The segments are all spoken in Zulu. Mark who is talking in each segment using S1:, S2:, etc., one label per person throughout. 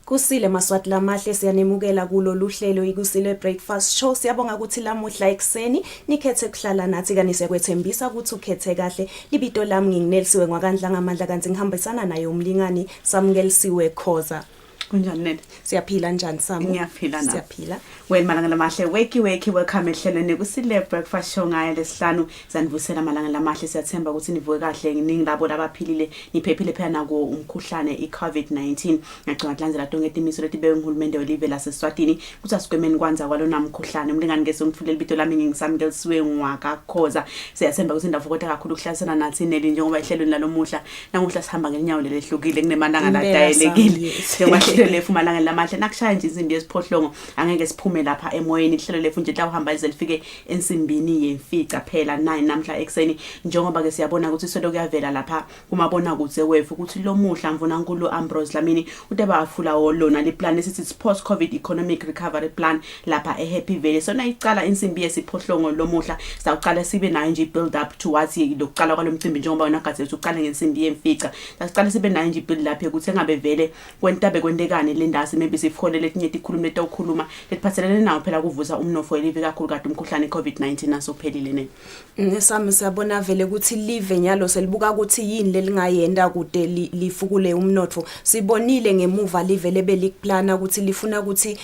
S1: Kusile Maswati lamahle siyanemukela kulolu hlelo ikusile breakfast show. Siyabonga ukuthi lamuhla ekseni nikhethe kuhlala nathi kanise kwethembisa ukuthi ukhethe kahle. Libito lami nginginelisiwe ngwakandla ngamandla kanti ngihambisana naye umlingani Samngelisiwe Khoza.
S2: Kunjani nene?
S1: Siyaphila njani Samu?
S2: Ngiyaphila na.
S1: Siyaphila.
S2: Well malanga lamahle weki welcome ehlelweni kusile breakfast show ngaye lesihlanu sanivusela malanga lamahle siyathemba ukuthi nivuke kahle nginingi labo labaphilile niphephile phela nako umkhuhlane iCovid-19 ngicela kulandela tonke itimiso letibeke uhulumende welive laseSwatini ukuthi asigwemeni kwanza kwalona mkhuhlane umlingani ngesongifundela ibito lami ngingisamngelisiwe ngwaka Khoza siyathemba ukuthi ndavukote kakhulu kuhlasana nathi neli njengoba ehlelweni lalomuhla namuhla sihamba ngelinyawo lehlukile kunemandanga la dayelekile njengoba lefu malanga lamahle nakushaya nje izimbi esiphohlongo angeke siphume lapha emoyeni ihlelo lefu nje la uhamba ize lifike ensimbini yemfica phela 9 namhla ekseni njengoba ke siyabona ukuthi isolo kuyavela lapha kumabona kuze wefu ukuthi lo muhla mvunankulu Ambrose Dlamini uteba afula wolona le plan esithi post covid economic recovery plan lapha eHappy Valley sona icala insimbi yesiphohlongo lo muhla sawuqala sibe nayo nje build up towards lokuqala kwalomcimbi njengoba wona gaze uqala ngensimbi yemfica sasiqala sibe nayo nje build lapha ukuthi engabe vele kwentabe kwendekane le ndase maybe sifole letinye ikhuluma letokhuluma letiphathelene nawo phela kuvusa umnofo elive kakhulu kade umkhuhlane iCovid-19 nasophelile ne
S1: Sami siyabona vele ukuthi live nyalo selibuka ukuthi yini lelingayenda kude lifukule umnotho sibonile ngemuva live lebeliplana ukuthi lifuna ukuthi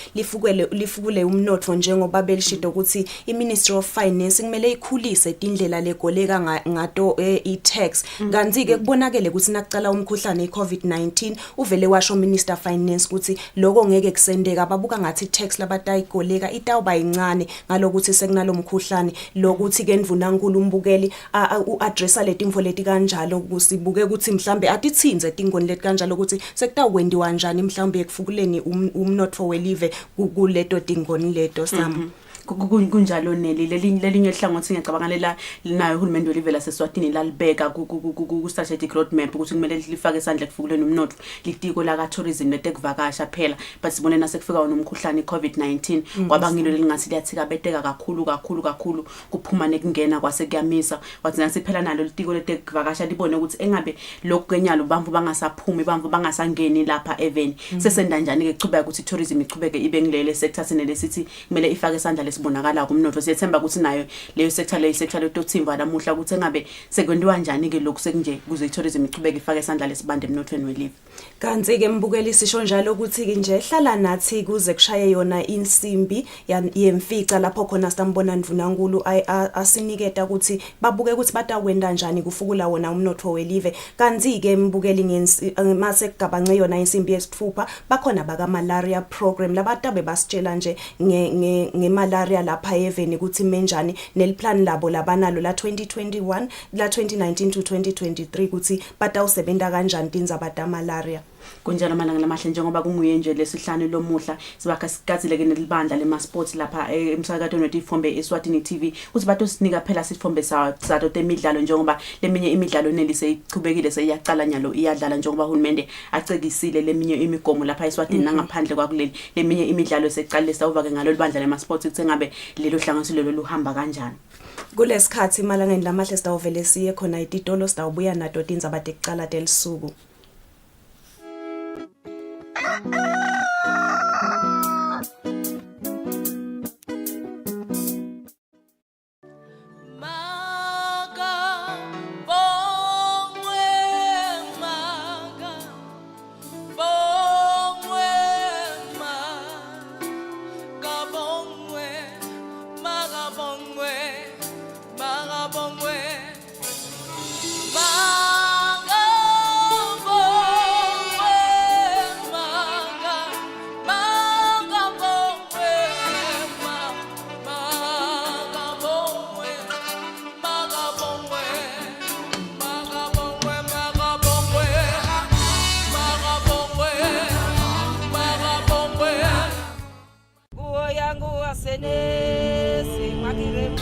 S1: lifukule umnotho njengoba belishido ukuthi iMinistry of Finance kumele ikhulise indlela legoleka ngato iTax kanti ke kubonakele ukuthi nakucala umkhuhlane iCovid-19 uvele washo Minister Finance ukuthi lokho ngeke kusendeka babuka ngathi tax labatayigoleka itawuba incane ngalokuthi sekunalo mkhuhlane lokuthi ke ndvunankulu umbukeli uaddressa letimfo leti kanjalo kusibuke ukuthi mhlambe atithinze tingoni leti kanjalo ukuthi sekutawukwendiwa kanjani mhlambe ekufukuleni umnotho welive kuleto tingoni leto Sam
S2: kunjalo neli lelinye ihlangothi ngiyacabanga nayo uhulumende welive laseSwatini lalibeka ku strategic roadmap ukuthi kumele lifake isandla kufukuleni umnotho litiko la tourism netekuvakasha phela but sibone nasekufika nomkhuhlane iCovid-19 kwaba ngilo lelingathi liyathika beteka kakhulu kuphuma nekungena kwase kuyamisa wathi nasiphela nalo litiko letekuvakasha libone ukuthi engabe lokho kenyalo bamvu bangasaphumi bamvu bangasangeni lapha eveni sesenda njani ke kuchubeka ukuthi tourism ichubeke ibe ngilele sector senele sithi kumele ifake isandla lesibonakala kumnotho siyethemba ukuthi nayo leyo sector yotothimba namuhla ukuthi engabe sekwendiwa njani ke lokho sekunje kuze itourism ichubeke ifake isandla lesibande emnothweni welive
S1: kanti ke mbukeli sisho njalo ukuthi ke nje hlala nathi kuze kushaye yona insimbi yemfica lapho khona sitambona ndvunankulu asiniketa ukuthi babuke ukuthi batakwenda njani kufukula wona umnotho welive kanti ke mbukeli mase kugabance yona insimbi yesithupha bakhona baka malaria program labatabe basitshela nje ngemalaria lapha eveni ukuthi menjani neliplan labo labanalo la 2021 la 2019 to 2023 ukuthi batawusebenta kanjani tindzaba malaria
S2: kunjalo malanga lamahle njengoba kunguye nje lesihlanu lomuhla sibakha sigazile ke nelibandla lemasports lapha emsakatweni wetifombe Eswatini TV ukuthi batosinika phela sifombe sato temidlalo njengoba leminye imidlalo nelise ichubekile seyiyaqala nyalo iyadlala njengoba uhulumende acekisile leminye imigomo lapha eSwatini nangaphandle kwakuleli leminye imidlalo seqalile sawuva ke ngalo libandla lemasports ukuthi ngabe lelo hlanganisilo luhamba kanjani
S1: kulesikhathi malangeni lamahle sitawuvele siye khona ititolo sitawubuya nato tindzaba tekucala telisuku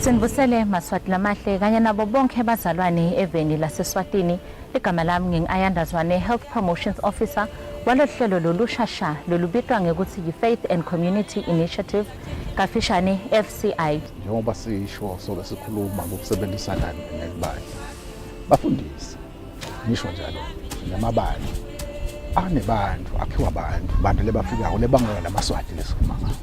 S3: Sinvusele Maswati lamahle kanye nabo bonke bazalwane eveni laseSwatini igama lami ngingayandazwane Health Promotions Officer walohlelo lolushasha lolubitwa ngekuthi yi-Faith and Community Initiative kafishane FCI
S4: njengoba sisho soke sikhuluma ngokusebenzisana nebandla bafundisi ngisho njalo namabandla anebantu akhiwa abantu lebafikayo lebangela lamaswati lesikhuluma ngayo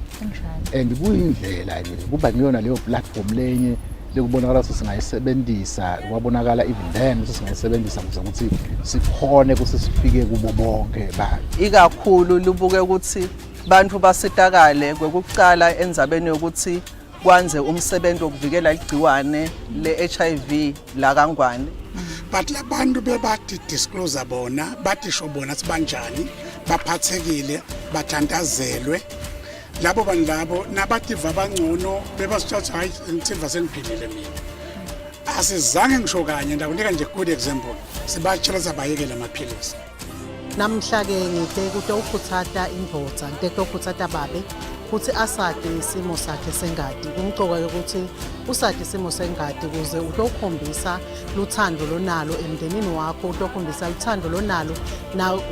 S4: and kuyindlela nje kuba ngiyona leyo platform lenye lekubonakala ukuthi singayisebenzisa kwabonakala even then singayisebenzisa ukuthi sikhone ukuthi sifike kubo bonke abantu
S5: ikakhulu lubuke ukuthi bantu basitakale kwekuqala enzabeni yokuthi kwanze umsebenzi wokuvikela igciwane le-HIV la kangwane
S6: but labantu bebathi disclose bona bathi sho bona sibanjani baphathekile bathantazelwe labo bantu labo nabativa bangcono bebasithatha hayi ngithiva sengiphilile mina asizange ngisho kanye ndakunika nje good example sibatshela sabayekela amaphilisi
S7: namhla ke ngibheka ukuthi ukhuthata indvodza into ukhuthata babe ukuthi asade isimo sakhe sengadi kumcoka ukuthi usade isimo sengadi kuze utokhombisa luthando lonalo emndenini wakho utokhombisa luthando lonalo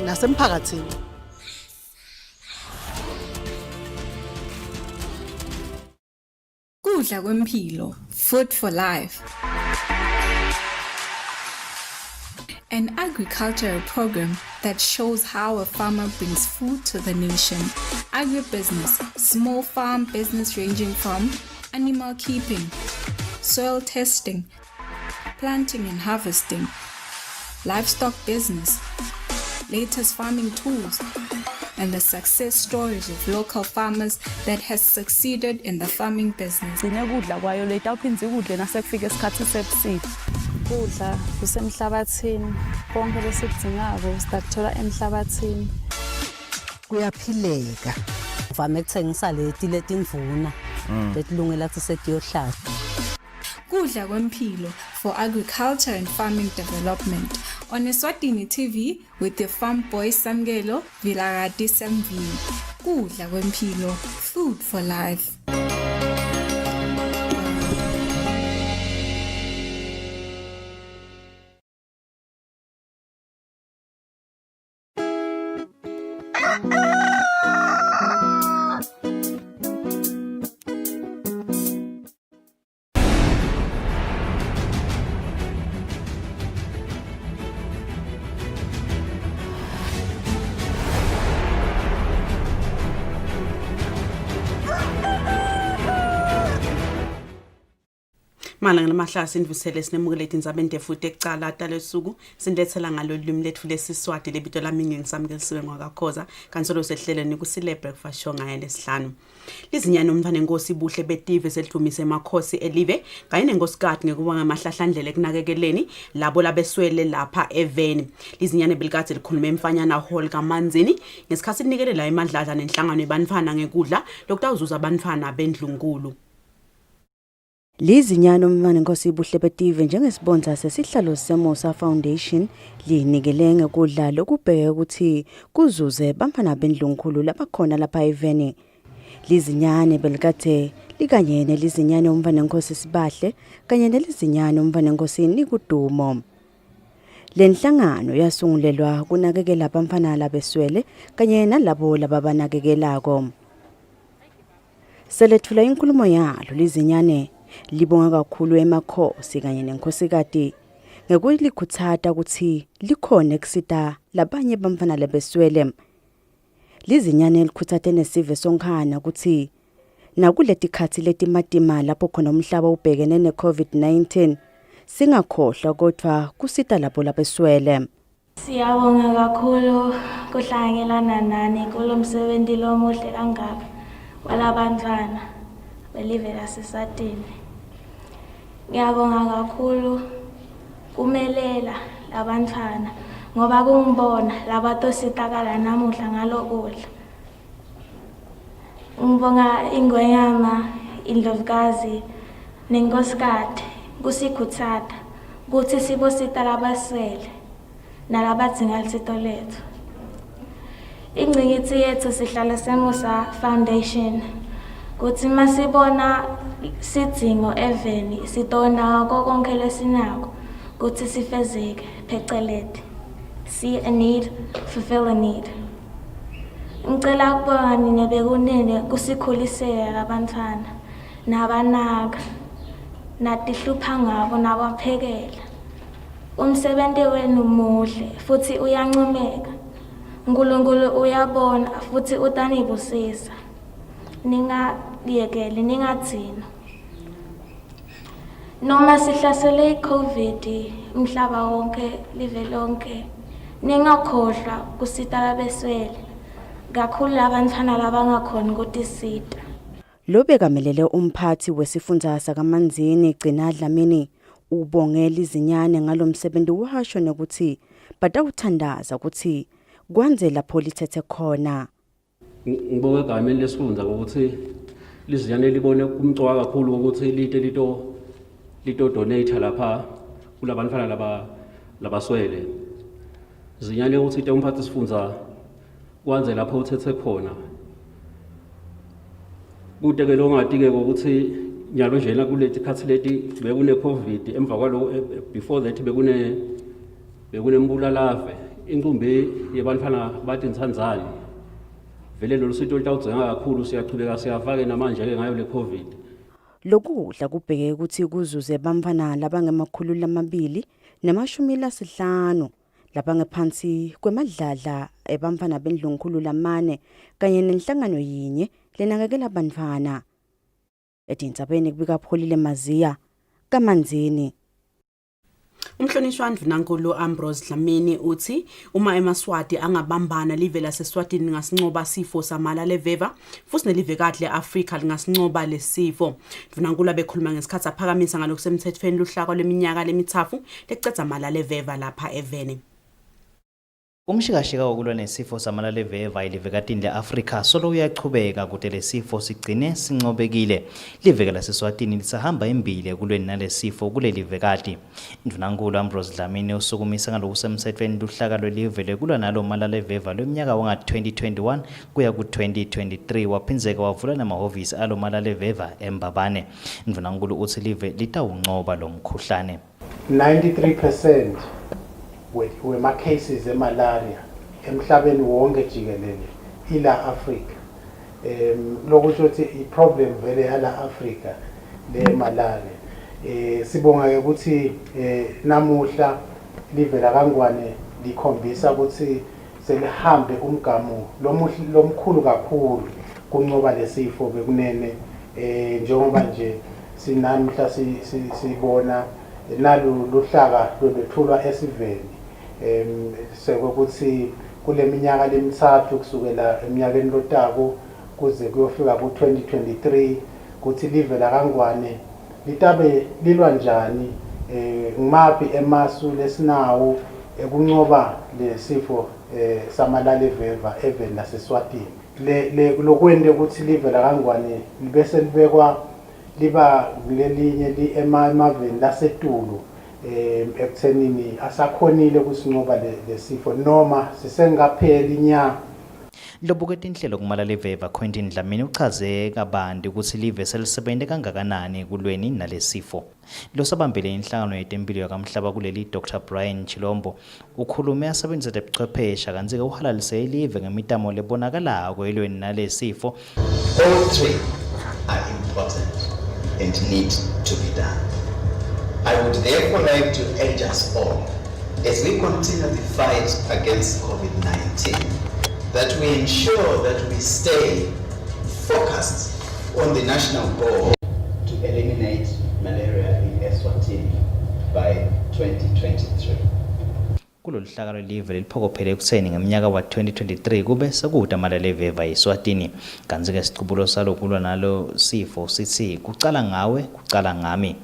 S7: nasemphakathini
S8: Kudla kwempilo, food for life. An agricultural program that shows how a farmer brings food to the nation. Agribusiness, small farm business ranging from animal keeping, soil testing, planting and harvesting, livestock business, latest farming tools, and the success stories of local farmers that has succeeded in the farming business.
S9: Sinekudla kwayo leta uphinze ukudle nasekufika isikhathi sebusika. Kudla kusemhlabathini, konke lesikudingako sitathola emhlabathini.
S7: Kuyaphileka. Uvame ukuthengisa leti letimvuna letilungela ukuthi setiyohlala.
S8: Kudla kwempilo for agriculture and farming development on Eswatini TV with the farm boy Samgelo Vilarati Samvini. Kudla kwempilo, food for life.
S2: Malanga lamahlala sindvusele sinemukelethi indzabeni futhi ekucala talesuku sindlethela ngalo limi lethu lesiswati lebito lami ngingisamkelisiwe ngakakhoza kansolo sehleleni Kusile breakfast show ngaye lesihlanu lizinyane umntwana enkosi buhle betive selithumise emakhosi elive kanye nenkosikazi ngekuba ngamahlahlandlela ekunakekeleni labo labeswele lapha eveni lizinyane belikade likhuluma emfanyana hall kaManzini ngesikhathi sinikelela emadladla nenhlangano yabantwana ngekudla lokutawuzuza abantwana bendlunkulu.
S10: Lizinyane umntwana enkosi buhle betive njengesibonza sesihlalo seMosa Foundation linikele ngekudla lokubheka ukuthi kuzuze bantwana bendlunkulu labakhona lapha eveni. Lizinyane belikade likanye nelizinyane umntwana enkosi sibahle kanye nelizinyane umntwana enkosi nikudumo. Lenhlangano yasungulelwa kunakekela abantwana labeswele kanye nalabo lababanakekelako. Selethula inkulumo yalo lizinyane libonga kakhulu emakhosi kanye nenkosikati ngekulikhuthata ukuthi likhona ekusita labanye bamfana labeswele. Lizinyane likhuthate nesive sonkhana ukuthi nakuleti khathi letimatima lapho khona umhlaba ubhekene neCovid-19 singakhohlwa kodwa kusita labo labeswele.
S11: Siyabonga kakhulu kuhlangelana nani kulomsebenzi lomuhle kangaka walabantwana belive laseSwatini. Ngiyabonga kakhulu kumelela labantwana ngoba kungibona labatositakala namuhla ngalokudla. Ngibonga ingwenyama indlovukazi nenkosikade kusikhuthata ukuthi sibosita labaswele nalabadzinga lisito lethu. Ingcikitsi yethu sihlalo seMosa Foundation kuthi masibona sidzingo eveni sitona konke lesinako kuthi sifezeke phecelezi see a need fulfill a need. Ngicela ukubonga nina bekunene kusikhulisela labantwana nabanaka natihlupha ngabo nabaphekela. Umsebenzi wenu muhle futhi uyancomeka uNkulunkulu uyabona futhi utanibusisa. Ningayekeli ningathina. Noma sihlasele iCovid umhlaba wonke live lonke. Ningakhohlwa kusita labeswele. Kakhulu abantwana labangakhona ukutisita.
S10: Lo bekamelele umphathi wesifundza sakaManzini Gcina Dlamini ubongela izinyane ngalomsebenzi wahasho nokuthi batawuthandaza ukuthi kwanze lapho lithethe khona.
S12: Ngibonga egameni lesifundza ukuthi lizinyane libone kumcwa kakhulu ukuthi lito donate lapha kulabantwana labaswele. Zinyane ukuthi umphathi sifundza kwanze lapho uthethe khona. Kudeke lo ngatike ukuthi nyalo njena kuleti khathi leti bekune COVID emva kwalo before that bekune mbulalave inqumbi yebantwana bathi Nsanzani vele lo sito litawudzenga kakhulu siyachubeka siyafake namanje ke ngayo le COVID.
S10: Lokudla kubheke ukuthi kuzuze bamfana labangemakhulu lamabili nama-50 labangephansi kwemadlala ebamfana bendlunkulu lamane kanye nenhlangano yinye lenakekela bantfwana. Edintsabeni kubika Pholile Maziya kaManzini.
S2: Umhlonishwa Ndvunankhulu Ambrose Dlamini uthi uma eMaswati angabambana live laseSwatini ngasincoba sifo samalalevelva futhi nelive kahle Africa lingasincoba lesifo. Ndvunankhulu abekhuluma ngesikhathi aphakamisa ngalokusemthethweni luhlaka leminyaka lemithathu lecedza amalalevelva lapha eVeni.
S13: Umshikashika wokulwa nesifo samalalevelva ilivekatini le-Afrika solo uyachubeka kude lesifo sigcine sincobekile. Liveka laseSwatini lisahamba embili ekulweni nalesifo kulelivekati. Ndvunankhulu Ambrose Dlamini usukumisa ngalokusemthethweni luhlaka lwelive lekulwa nalo malalevelva lweminyaka wanga-2021 kuya ku-2023 waphinzeka wavula namahhovisi alo malalevelva eMbabane. Ndvunankhulu uthi live litawuncoba lo mkhuhlane.
S14: 93% wema cases emalaria emhlabeni wonke jikelele ila Africa. Lokusho ukuthi iproblem vele yala Africa le malaria. Sibonga ke ukuthi namuhla live la kaNgwane likhombisa ukuthi selihambe umgamo lomkhulu kakhulu kuncoba lesifo bekunene njengoba nje sinamhla sibona nalu luhlaka lolethulwa esiveni. Sekuthi kule minyaka lemithathu kusukela eminyakeni lotako kuze kuyofika ku-2023 kuthi live la kaNgwane litabe lilwa njani ngimaphi emasu lesinawo ekuncoba lesifo samalalevelva eVeni laseSwatini. Lokwende ukuthi live la kaNgwane libese libekwa liba lelinye emaveni lasetulu ekuthenini asakhonile kusincoba lesifo noma sisengapheli nya.
S13: Lobukete inhlelo kumalalevelva Quentin Dlamini uchaze kabanti ukuthi live selisebente kangakanani ekulweni nalesifo. Losabambele inhlangano yetempilo yakamhlaba kuleli Dr. Brian Chilombo ukhulume asebenzise ubuchwepheshe kanti ke uhalalise live ngemitamo lebonakalako elweni nalesifo.
S15: All three are important and need to be done. I would therefore like to urge us all, as we continue the fight against COVID-19, that we ensure that we stay focused on the national goal to eliminate malaria in Eswatini by 2023.
S13: Kulolu hlaka lwelive leliphokophele ekutheni ngeminyaka wa-2023 kube sekude amalalevelva eSwatini. Kanti ke isiqubulo salokulwa nalo sifo sithi kucala ngawe kucala ngami.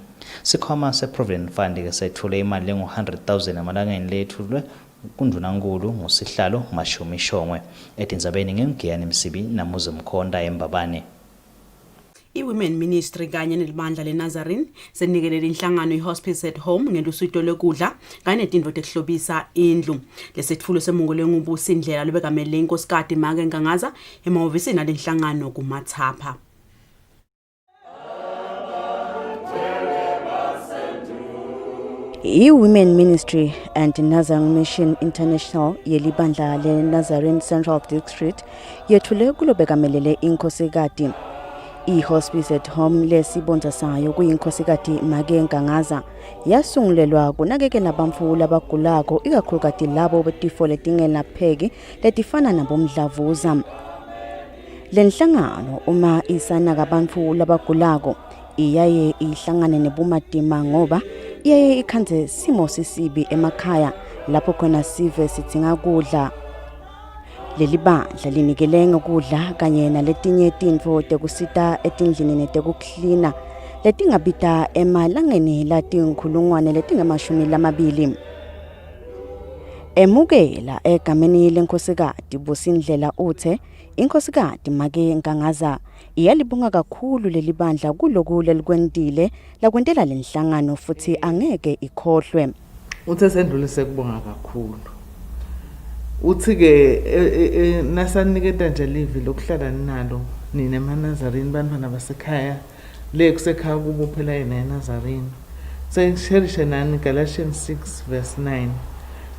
S13: Sikhwama se-Provident Fund ke sethule imali engu-100,000 amalangeni lethulwe kuNdvunankhulu ngusihlalo Mashumi Shongwe. Edintsabeni ngengiyani Msibi namuze Mkhonda eMbabane.
S2: I-Women Ministry kanye nelibandla leNazarene senikelele inhlangano i-Hospice at Home ngelusito lokudla kanye netinto tekuhlobisa indlu. Lesetfulo semongolo ngubusi indlela lobekamele inkosikazi Make Nkangaza emahhovisini alenhlangano kuMathapha.
S10: I-Women Ministry and Nazarene Mission International yelibandla le-Nazarene Central District yethule kulo bekamelele inkosikazi. I-Hospice at Home lesibonza sayo kuyinkhosikati Make Ngangaza yasungulelwa kunakekela abamfula abagulako ikakhulukazi labo betifo letingelapheki letifana nabomdlavuza. Lenhlangano uma isanaka abantu labagulako iyaye ihlangane nebumadima ngoba iyaye ikhanze simo sisibi emakhaya lapho khona sive sidinga kudla. Leli bandla linikele ngokudla kanye naletinye tintfo tekusita etindlini netekuklina letingabita emalangeni latinkhulungwane letingamashumi. Emukela egameni lenkhosikati Busindlela uthe inkhosikati Make Ngangaza iyalibonga kakhulu leli bandla kuloku lelikwentile lakwentela lenhlangano futhi angeke ikhohlwe.
S16: Uthe sendlulise kubonga kakhulu. Uthi ke nasaniketa nje livi lokuhlala nalo nina eManazarene bantwana basekhaya le kusekhaya kubo phela yena eNazarene. Sengisherishe nani Galatians 6:9.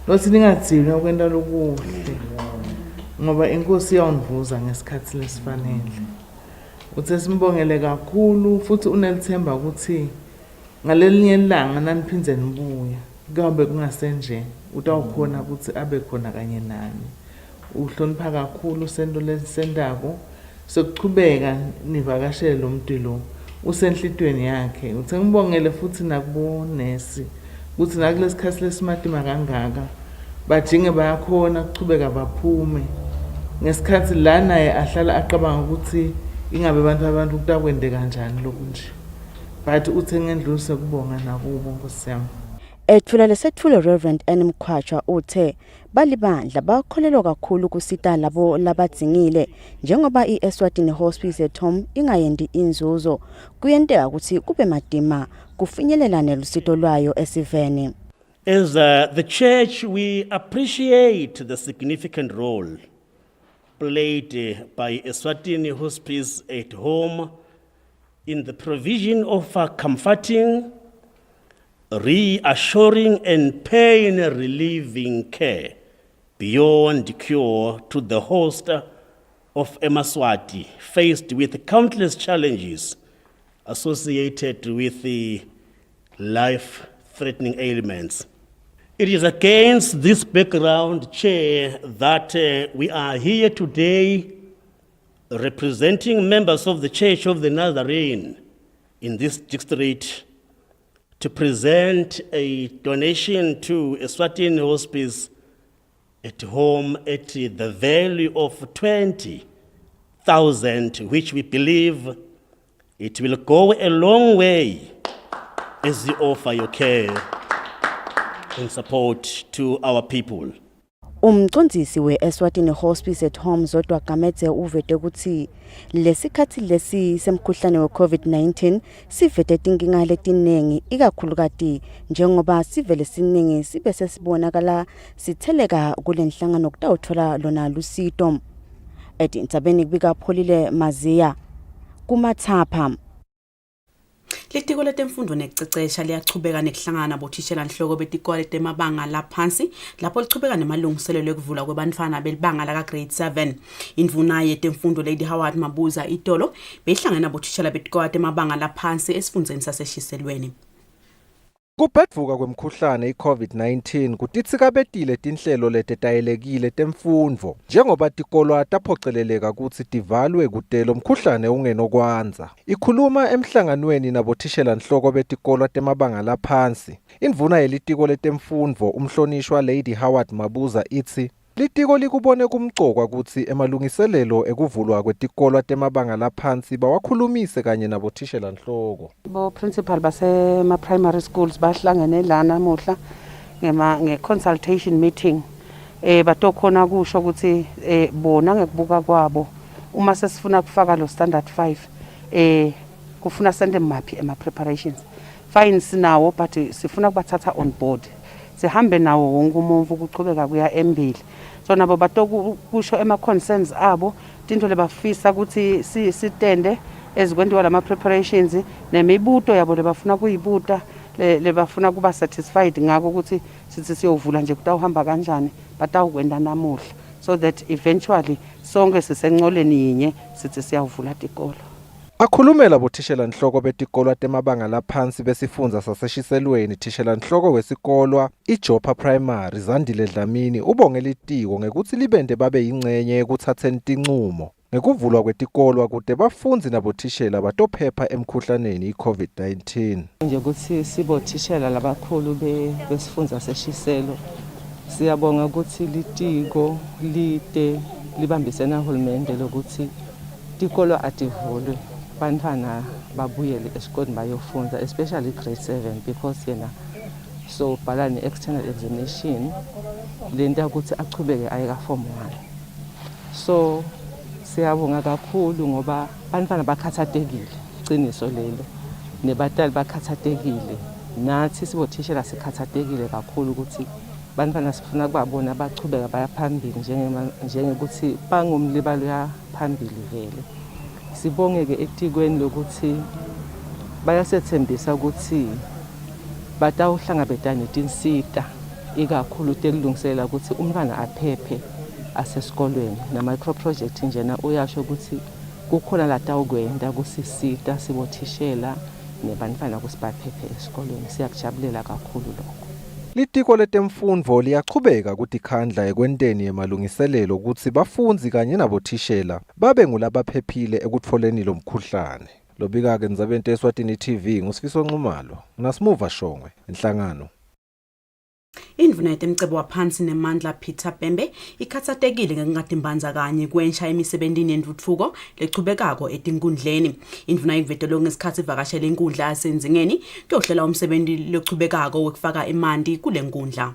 S16: Lothi ningathini ukwenta lokuhle ngoba inkosi iyawunivuza ngesikhathi lesifanele. Uthe simbongele kakhulu futhi unelithemba ukuthi ngalelinye ilanga naniphinze nibuya kabe kungasenje utawukhona ukuthi abe khona kanye nani. Uhlonipha kakhulu sento lesendako sokuchubeka nivakashele lo muntu lo usenhlitweni yakhe. Uthe ngibongele futhi nakubonesi ukuthi nakulesikhathi lesimatima kangaka bajinge bayakhona ukuchubeka baphume ngesikhathi la naye ahlala aqabanga ukuthi ingabe abantu kutakwende kanjani lokhu nje. But uthe ngendlulise kubonga nakubo Nkosi yami.
S10: Ethula lesethulo Reverend Mkhwacha uthe balibandla bakholelwa kakhulu kusita labo labadzingile njengoba iEswatini Hospice at Home ingayendi inzuzo kuyenteka ukuthi kube madima kufinyelelane lusito lwayo esiveni.
S17: As the church, we appreciate the significant role played by Eswatini Hospice at Home in the provision of comforting, reassuring and pain-relieving care beyond cure to the host of Eswatini faced with countless challenges associated with the life-threatening ailments. It is against this background, Chair, that we are here today representing members of the Church of the Nazarene in this district to present a donation to Eswatini Hospice at Home at the value of 20,000, which we believe it will go a long way as you offer your care and support to our people.
S10: Umcondzisi we-Eswatini Hospice at Home Zodwa Gametse uvete ukuthi lesikhathi lesi semkhuhlane we-COVID-19 sivete tinkinga letinengi ikakhulukazi njengoba sivele siningi sibe sesibonakala sitheleka kule nhlangano kutawuthola lona lusito. Etintsabeni kubika Pholile Maziya kumathapha.
S2: Litiko letemfundo nekucecesha liyachubeka nekuhlangana bothishela nhloko betikole temabanga laphansi lapho lichubeka nemalungiselelo ekuvula kwebantfwana belibanga la grade 7. Indvuna yetemfundo Lady Howard Mabuza Itolo behlangana bothishela betikole temabanga laphansi esifundzeni saseshiselweni.
S18: Kuphetfuka kwemkhuhlane i-COVID-19 kutitsikabetile tinhlelo letetayelekile temfundvo njengoba tikolwa taphoceleleka ukuthi tivalwe kutelo mkhuhlane ungenokwanza. Ikhuluma emhlanganweni nabothishela nhloko betikolwa temabanga laphansi. Indvuna yelitiko letemfundvo umhlonishwa Lady Howard Mabuza ithi litiko likubone kumcokwa kutsi emalungiselelo ekuvulwa kwetikolwa temabanga laphansi bawakhulumise kanye nabothishela nhloko.
S19: Bo principal base ma primary schools bahlangene la namuhla nge-consultation meeting batokhona kusho ukuthi bona ngekubuka kwabo uma sesifuna kufaka lo standard 5 kufuna sende maphi ema preparations fine sinawo but sifuna kubathatha on board sihambe nawo wonke umuntu ukuchubeka kuya embili so nabo batokusho ema concerns abo tinto lebafisa ukuthi sitende ezikwentiwa lama preparations nemibuto yabo lebafuna kuyibuta lebafuna kuba satisfied ngako ukuthi sithi siyovula nje kutawuhamba kanjani batawukwenda namuhla so that eventually sonke sisencoleni yinye sithi siyavula tikolo.
S18: Akhulumela bothishela nhloko betikolwa temabanga laphansi besifundza saseshiselweni thishela nhloko wesikolwa iJopa Primary Zandile Dlamini ubonge litiko ngekuthi libende babe yingcenye ekuthatheni tincumo ngekuvulwa kwetikolwa kude bafundzi nabothishela batophepha emkhuhlaneni i-COVID-19.
S20: Nje ukuthi sibothishela labakhulu besifundza seshiselo siyabonga ukuthi litiko lide libambisena uhulumende lokuthi tikolo ativulwe bantwana babuyele esikoleni bayofunda especially grade 7 because yena so bhala ne-external examination lento ukuthi achubeke aye ka-form 1. So siyabonga kakhulu ngoba bantwana bakhathatekile iqiniso lelo nebatali bakhathatekile nathi sibothishela sikhathatekile kakhulu ukuthi bantwana sifuna kubabona bachubeka baya phambili njengekuthi bangumlibalo ya phambili vele. Sibongeke etikweni lokuthi bayasethembisa ukuthi batawuhlangabetana netinsita ikakhulu tekulungiselela ukuthi umntwana aphephe asesikolweni nama-micro project njena uyasho ukuthi kukhona latawukwenda kusisita sibothishela nebantwana ukuthi baphephe esikolweni. Siyakujabulela kakhulu lokho.
S18: Litiko letemfundvo liyachubeka kutikhandla ekwenteni yemalungiselelo ukuthi bafundzi kanye nabothishela babe ngulabaphephile ekutfoleni lo mkhuhlane. Lobika-ke Ndzabeni Eswatini TV nguSifiso Nxumalo naSimuva Shongwe enhlangano.
S2: Indvuna yetemcebo waphansi nemandla Peter Bembe ikhathatekile ngengadimbanza kanye kwensha emisebentini yentuthuko lechubekako etinkundleni. Indvuna ivetelo ngesikhathi ivakashela inkundla yaseNzingeni kuyohlela umsebenzi lochubekako wekufaka emanti kule nkundla.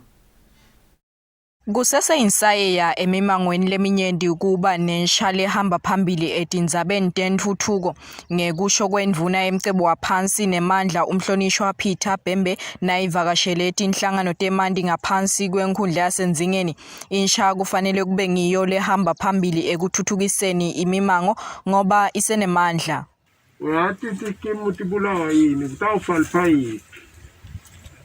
S21: Kuseseyinsayeya emimangweni leminyenti kuba nensha lehamba phambili etindzabeni tentuthuko ngekusho kwendvuna yemcebo waphansi nemandla umhlonishwa Peter Bembe nayivakashele tinhlangano temanti ngaphansi kwenkhundla yaseNzingeni. Insha kufanele kube ngiyo lehamba phambili ekuthuthukiseni imimango ngoba isenemandla.
S22: Uyathi tikimu tibulawa yini kutawufalipha yini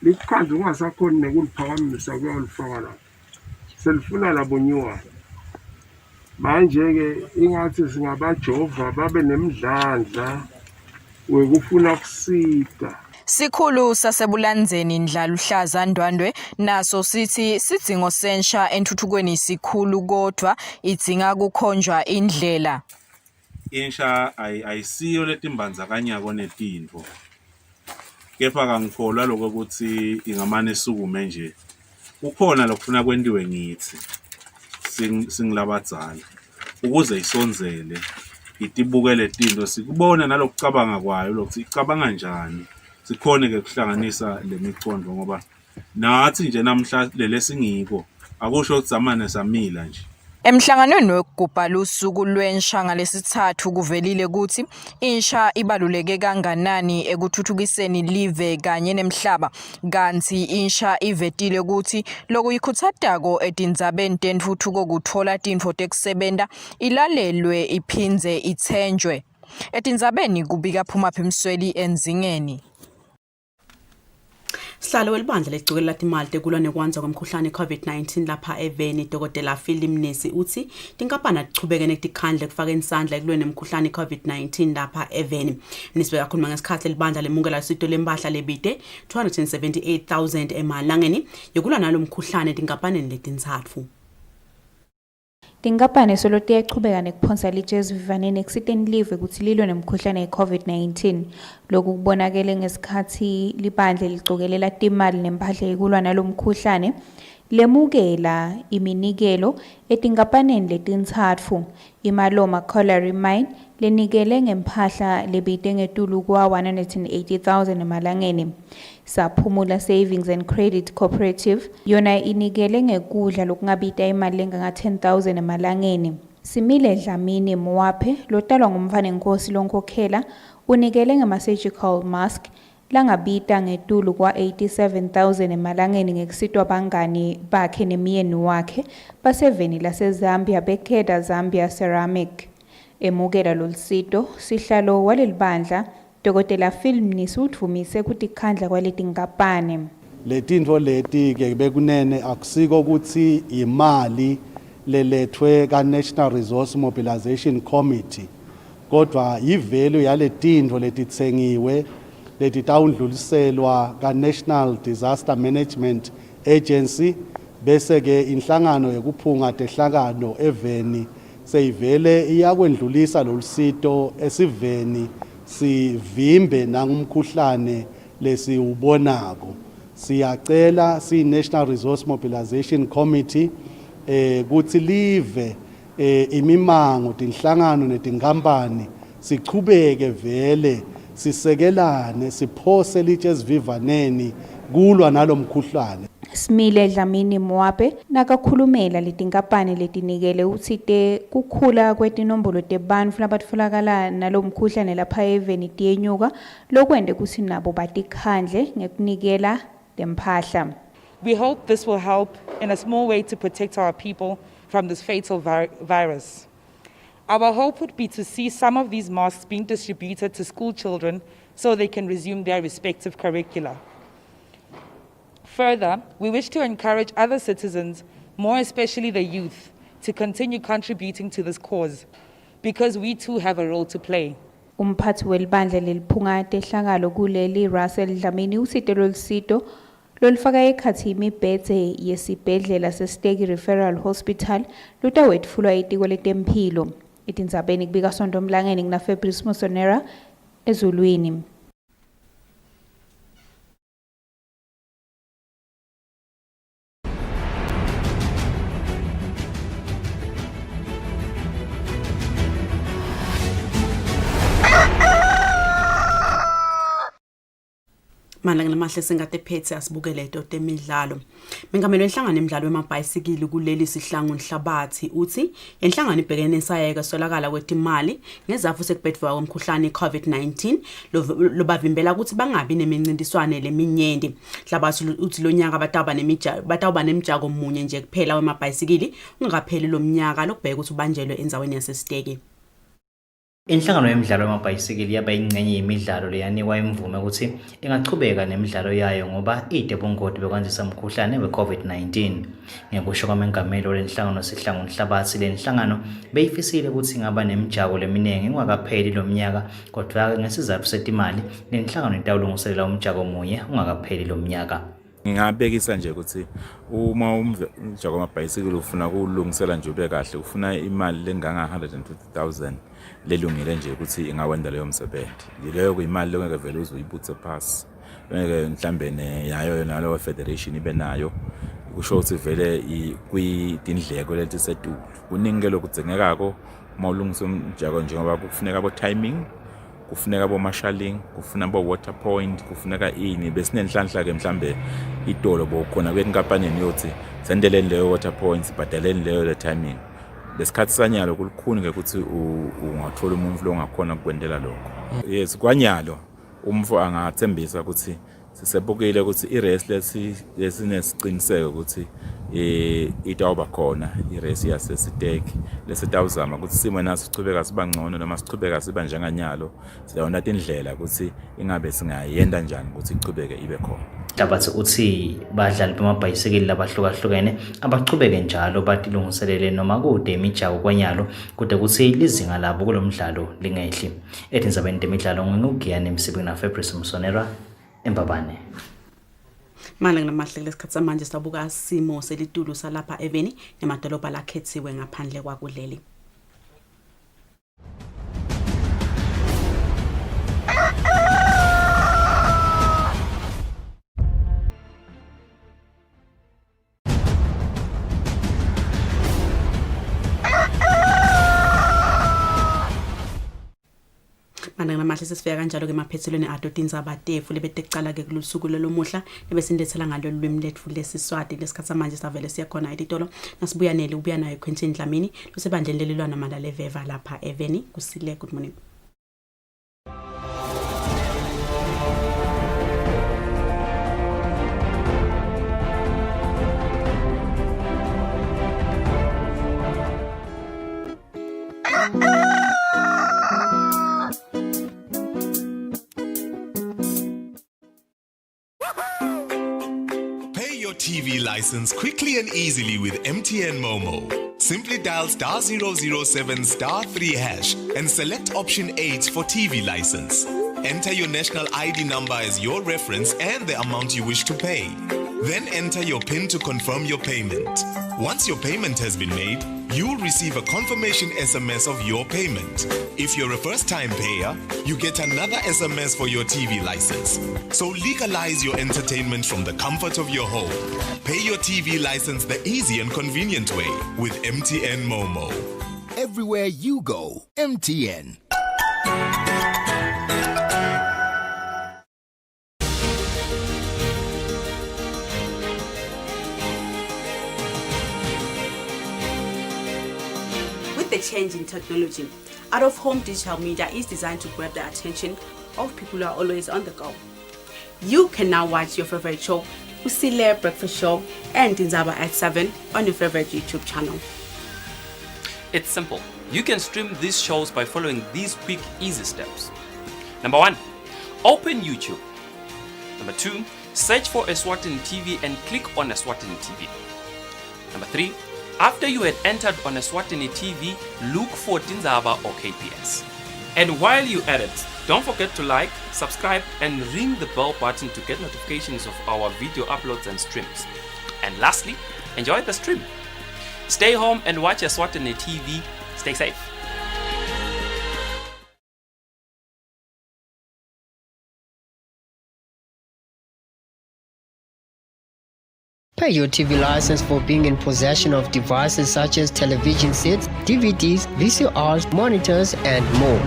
S22: likukhandla ungasakhoni nekuliphakamisa kuyolifaka la selifuna labonyiwa manje-ke ingathi singabajova babe nemdlandla wekufuna kusita.
S21: Sikhulu sasebulandzeni Ndlaluhlaza Ndwandwe naso sithi sidzingo sensha enthuthukweni sikhulu kodwa idzinga kukhonjwa indlela.
S23: Insha ayisiyo letimbandzakanyako netintfo kepha kangikholwa lokho ukuthi ingamane sukume nje kukhona lokufuna kwentiwe ngithi singilabadzala ukuze isonzele itibukele tinto sikubona nalokucabanga kwayo lokuthi icabanga njani sikhone ke kuhlanganisa lemicondo ngoba nathi nje namhla lelesingiko akusho ukuthi zamane samila nje.
S21: Emhlanganweni wekugubha lusuku lwensha ngalesithathu kuvelile ukuthi insha ibaluleke kanganani ekuthuthukiseni live kanye nemhlaba kanti insha ivetile ukuthi lokuyikhutsatako etindzabeni tentfuthuko kuthola tintfo tekusebenta ilalelwe iphindze ithenjwe. Etindzabeni kubika Phuma Phimsweli eNzingeni.
S2: Sihlalo welibandla lecukela latimali tekulwa nekwanza kwemkhuhlane COVID-19 lapha eveni Dr. Phil Mnisi uthi tinkampani tichubeke netikhandle kufaka insandla ekulweni nemkhuhlane COVID-19 lapha eveni. Mnisi bekakhuluma ngesikhathi libandla lemukela isito lempahla lebide 278,000 emalangeni yokulwa nalo mkhuhlane tinkampanini letintsatfu.
S24: Tinkampani solo tiyachubeka nekuphonsa lijezi vivaneni ekusiteni live ukuthi lilwe nemkhuhlane ye-COVID-19. Lokhu kubonakele ngesikhathi libandla licokelela timali nempahla yokulwa nalo mkhuhlane lemukela iminikelo etinkampanini letintsatfu. Imaloma Colliery Mine lenikele ngempahla lebide ngetulu kwa 180,000 emalangeni. Saphumula Savings and Credit Cooperative yona inikele ngekudla lokungabita imali lenganga 10,000 emalangeni. Simile Dlamini Mwaphe lotalwa ngumfana Nkosi lonkhokhela unikele ngama-surgical mask langabita ngetulu kwa 87,000 emalangeni ngekusitwa bangani bakhe nemiyeni wakhe baseveni laseZambia bekheda Zambia Ceramic. Emukela lolusito sihlalo walelibandla Dr. Phil Mnisi utvumise kuti khandla kwaletinkampani.
S25: Letintfo leti ke bekunene akusiko ukuthi imali lelethwe ka National Resource Mobilization Committee kodwa yivalue yaletinto letitsengiwe letitawundluliselwa ka National Disaster Management Agency bese ke inhlangano yekuphunga tehlakano eveni seyivele iyakwendlulisa lolusito esiveni sivimbe nangumkhuhlane lesiubonako. Siyacela National Resource Mobilization Committee kutsi live imimango tinhlangano netinkampani sichubeke vele sisekelane siphose litshe esivivaneni kulwa nalomkhuhlane.
S24: Smile Dlamini Moape nakakhulumela letinkampani letinikele utsite kukhula kwetinombolo tebantfu labatfolakala nalomkhuhlane lapha eveni tiyenyuka lokwente kutsi nabo batikhandle ngekunikela temphahla.
S1: We hope this will help in a small way to protect our people from this fatal virus. Our hope would be to see some of these masks being distributed to school children so they can resume their respective curricula. Further, we wish to encourage other citizens, more especially the youth, to continue contributing to this cause, because we too have a role to play.
S24: Umphathi welibandla leliphunga tehlakalo kuleli Russell Dlamini usite lolusito lolifaka ekhatsi imibhedze yesibhedlela seStegi Referral Hospital lutawetfulwa itiko letemphilo. Etindzabeni kubika Sonto Mlangeni ngina Fabrice Musonera ezulwini.
S2: Manje namahle singade phethe asibukele into temidlalo. Mengamelo enhlangano emidlalo wemabhayisikili kuleli sihlangu nhlabathi uthi enhlangano ibhekene nesayeka solakala kwetimali ngezafu sekubhedwa komkhuhlane iCovid-19 lobavimbela ukuthi bangabi nemincintiswane leminyenti. Nhlabathi uthi lo nyaka batawuba nemijako munye nje kuphela wemabhayisikili ungakapheli lo mnyaka lokubheka ukuthi ubanjelwe enzaweni yaseStegi.
S13: Inhlangano yemidlalo yamabhayisikili yaba ingcenye yemidlalo leyanikwa imvume ukuthi ingachubeka nemidlalo yayo ngoba idebongoti bekwandisa umkhuhlane we-COVID-19. Ngekusho kwamengameli lenhlangano sihlangu nhlabathi lenhlangano beyifisile ukuthi ingaba nemijako leminingi ungakapheli lo mnyaka kodwa ngesizathu setimali lenhlangano itawulungiselela umjako munye ungakapheli lo mnyaka.
S23: Ngingabekisa nje ukuthi uma umjako wamabhayisikili ufuna kulungisela nje ube kahle ufuna imali lenganga 150,000 lelungile nje ukuthi ingawenda leyo msebenzi. Leyo kuyimali ngeke vele uzuyibuthe pass. Ngeke mhlambe yayo nalo federation ibe nayo. Kusho ukuthi vele kwidindleko letisetulu. Kuningi lokudzengekako uma ulungisa umjako njengoba kufuneka abo timing, kufuneka abo marshalling, kufuna abo water point, kufuneka ini besinenhlanhla ke mhlambe itolo bokhona kwenkampanini yothi sendeleni leyo water points, badaleni leyo le timing. Lesikhathi sanyalo kulukhuni ukuthi ungathola umuntu lo ngakhona ukwendela lokho. Yes, kwanyalo umfo angathembisa ukuthi sisebukile ukuthi irace lesinesiqiniseko ukuthi itawuba khona irace yaseStegi lesitawuzama ukuthi simo naso sichubeka siba ngcono noma sichubeka siba njenganyalo sidawona indlela ukuthi ingabe singayenda njani ukuthi ichubeke ibe khona.
S13: Nhlabathi uthi badlali bamabhayisikili labahlukahlukene abachubeke njalo batilungiselele noma kude imijako kwanyalo kude kuthi lizinga labo kulomdlalo lingehli. Etindzabeni temidlalo ngingugiyane emsibeni na Fabrice Musonera eMbabane.
S2: Manje namahle lesikhathi samanje sabuka simo selitulu salapha eveni nemadolobha lakhethiwe ngaphandle kwakuleli. Manje namahle sesifika kanjalo ke maphethelweni adotindzaba tefu lebetecala ke kulusuku lomuhla ebesindethela ngalo lwimi lethu lesiswati lesikhathi samanje savele siyakhona editolo nasibuyanele ubuya nayo Quentin Dlamini losebandleni lelilwana malale veva lapha eveni Kusile. Good morning.
S3: TV license quickly and easily with MTN Momo. Simply dial *007 *3 hash and select option 8 for TV license. Enter your national ID number as your reference and the amount you wish to pay. Then enter your PIN to confirm your payment. Once your payment has been made, you will receive a confirmation SMS of your payment. If you're a first-time payer, you get another SMS for your TV license. So legalize your entertainment from the comfort of your home. Pay your TV license the easy and convenient way with MTN Momo.
S4: Everywhere you go, MTN.
S2: The change in technology, out-of-home digital media is designed to grab the attention of people who are always on the go. You can now watch your favorite show, Kusile Breakfast Show, and Dinzaba at 7 on your favorite YouTube channel.
S5: It's simple. You can stream these shows by following these quick, easy steps. Number 1, open YouTube. Number 2, search for Eswatini TV and click on Eswatini TV. Number 3, after you had entered on Eswatini TV, look for Dinzaba or KPS. And while you at it, don't forget to like, subscribe, and ring the bell button to get notifications of our video uploads and streams. And lastly, enjoy the stream. Stay home and watch Eswatini TV. Stay safe.
S6: Pay your TV license for being in possession of devices such as television sets, DVDs, VCRs, monitors, and more.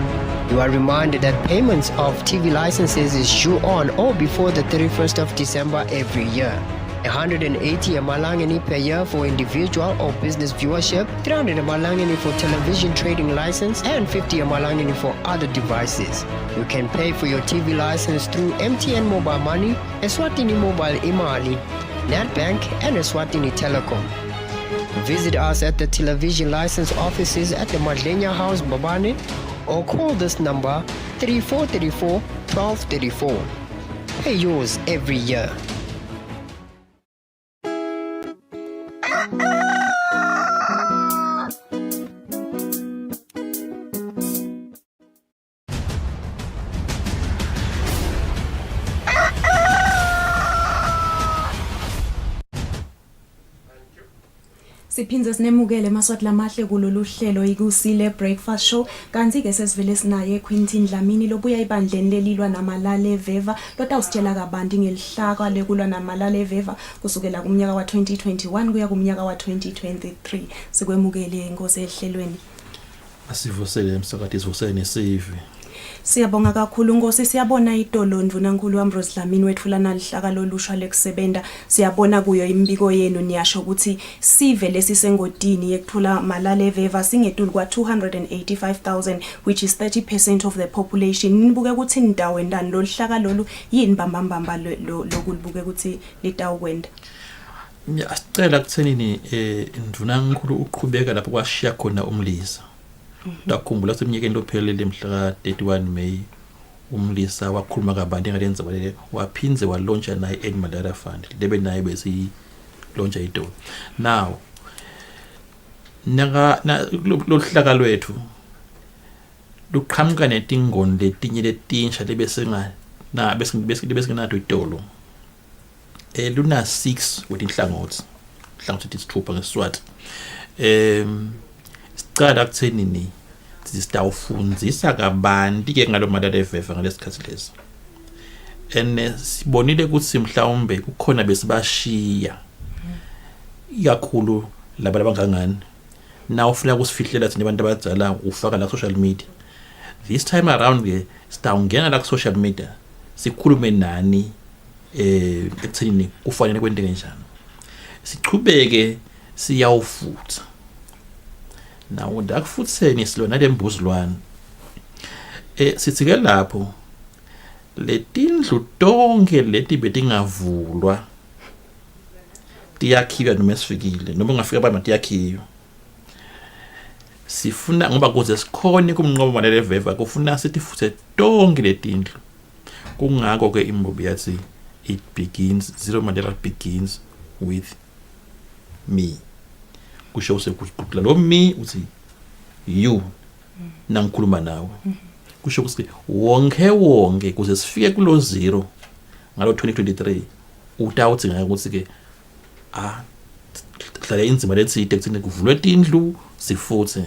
S6: You are reminded that payments of TV licenses is due on or before the 31st of December every year. 180 Malangeni per year for individual or business viewership, 300 Malangeni for television trading license, and 50 Malangeni for other devices. You can pay for your TV license through MTN Mobile Money, Eswatini Mobile Imali, Netbank, and Eswatini Telecom. Visit us at the television license offices at the Madlenya House, Babane, or call this number 3434 1234. Pay yours every year.
S9: Siphinze sinemukele maswati lamahle kulolu hlelo ikusile breakfast show kanti ke sesivele sinaye Quentin Dlamini lobuya ibandleni lelilwa namalale veva lotawusitshela kabanti ngelihlaka lekulwa namalale veva kusukela kumnyaka wa 2021 kuya kumnyaka wa 2023 sikwemukele inkosi ehlelweni
S26: asivusele emsakati sivusele nesivi.
S9: Siyabonga kakhulu Nkosi, siyabona idolo Ndvunankulu Ambrose Dlamini wethulana lihlaka lolusha lekusebenta. Siyabona kuyo imbiko yenu niyasho ukuthi sive lesisengodini yekuthula malale veva singetulu kwa 285,000 which is 30% of the population. Nibuke ukuthi nindawo endani loluhlaka lolu yini bambambamba lokulibuke ukuthi litawukwenda.
S26: Asicela kuthenini Ndvunankulu uqhubeka lapho kwashiya khona umlisa. Ndakhumbula seminyakeni lophelele mhla 31 May umlisa wakhuluma kabanti ngalenza balele waphinze walauncha naye Malaria Fund lebe naye besi launcha idolo. Now lohlaka lwethu luqhamuka netingoni letinye letinsha lebesenga na besingenato idolo. Luna 6 wetinhlangothi. Hlangothi isithupha ngeSiswati. Sicela kuthenini sisitawufundzisa kabanti ke ngalo malale veva ngalesikhathi lesi. Sibonile ukuthi mhlawumbe kukhona besibashiya ikakhulu laba abangangani. Now ufuna kusifihlela thina abantu abadzala ufaka la social media. This time around ke sitawungena la social media sikhulume nani ekuthini kufanele kwenteke njani. Siqhubeke siyawufutha. Now ndakufutheni silona lembuzilwane sithike lapho letindlu tonke leti betingavulwa tiyakhiwa noma esifikile noma ungafika bama tiyakhiwa. Sifuna ngoba kuze sikhone kumnqobo malale veva kufuna sithi futhe tonke letindlu. Kungako ke imbobi yathi Zero Mandela begins with me. kusho usekuqala lo me uthi you nangikhuluma nawe kusho ukuthi wonke kuze sifike kulo 0 ngalo 2023 utawuthi ngeke ukuthi ke hlala inzima lethide kuthini kuvulwe tindlu sifuthe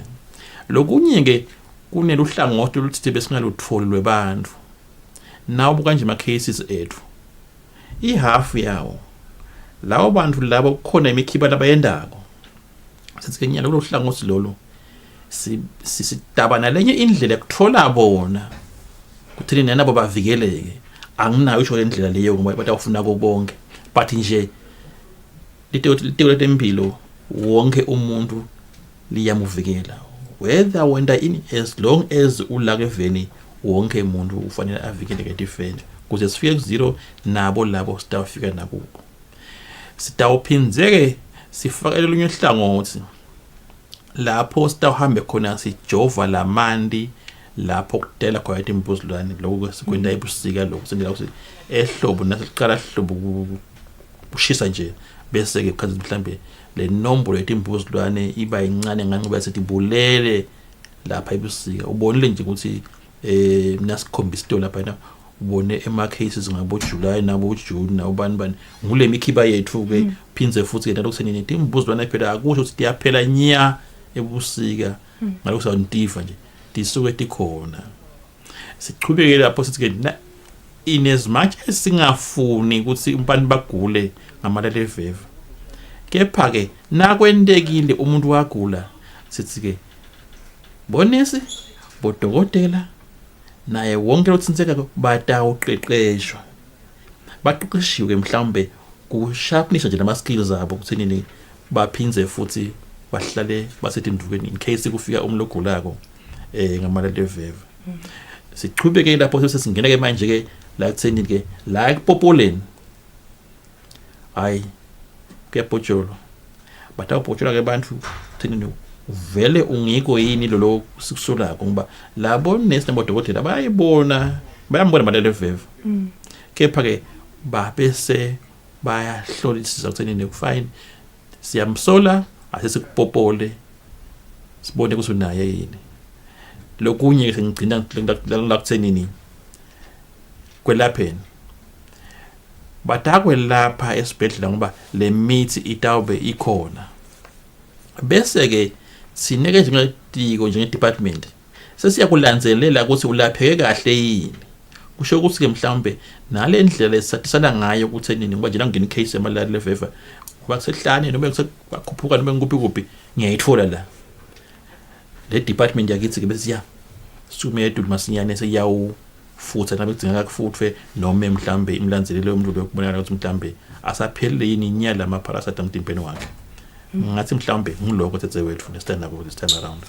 S26: lokunye ke kuneluhlangothi oluthi besingalutholi lwebantu nawo buka nje ama cases ethu ihalf yawo lawo bantu labo kukhona imikhiba labayendako sithi ke nyalo lohlangothi lolo sisidaba nalenye indlela ekuthola bona kuthini nabo bavikeleke anginayo isho lendlela leyo ngoba batawufuna konke but nje liteko lempilo wonke umuntu liyamuvikela whether wenda in as long as ulake veni wonke umuntu ufanele avikeleke defend kuze sifike ku0 nabo labo sitawufika nakuko sitawuphinzeke sifakele lunye ihlangothi lapho sitawuhambe khona sijova lamandi lapho kudela khona imbuzulwane lokho sikwenda ebusika lokho sendela ukuthi ehlobo nasiqala ehlobo kushisa nje bese ke khazi mhlambe le nombolo yetimbuzulwane iba incane nganqoba sethi bulele lapha ebusika ubonile nje ukuthi nasikhombisa into lapha na ubone ema cases ngabo July nabo June nawubani ngule mikhiba yethu ke phinze futhi ke nalokusenini imbuzulwane phela akusho ukuthi iyaphela nya ebusika ngalokusantifa nje disuke tikhona sichubeke lapho sithi ke in as much as singafuni ukuthi umbantu bagule ngamalale veva kepha ke nakwendekile umuntu wagula sithi ke bonesi bodokotela naye wonke lothinseka batawuqeqeshwa baqeqeshiwe mhlambe kusharpnisha nje nama skills abo kuthenini baphinze futhi bahlale basethi mdukweni in case kufika umuntu ogulako ngamalale veva sichubeke lapho sesingena ke manje ke la kutheni ke la kupopoleni hayi kuyapotsholo batawupotshela ke abantu thenini vele ungiko yini lo sikusolako ngoba labo nesi nabodokotela bayibona bayambona malele veva kepha ke bese bayahlolisisa kuthenini kufine siyamsola asesikupopole sibone ukuthi unaye yini lokunye ke ngigcina la kuthenini kwelapheni batakwe lapha esibhedlela ngoba le mithi itawube ikhona bese ke sineke njengetiko njengedepartment sesiyakulandzelela ukuthi ulapheke kahle yini kusho ukuthi ke mhlambe nale ndlela esatisana ngayo ukuthi nini ngoba nje ngene case emalale veva kuba sehlane noma kusakhuphuka noma ngikuphi ngiyayithola la le department yakithi ke bese ya sumedu masinyane seyawu futha nabe kudingeka kufuthwe noma mhlambe imlanzelelo yomuntu lokubonakala ukuthi mhlambe asaphelile yini inyala ama parasite emtimbeni wakhe ngathi mhlambe ngiloko thethe wethu nestand up this time around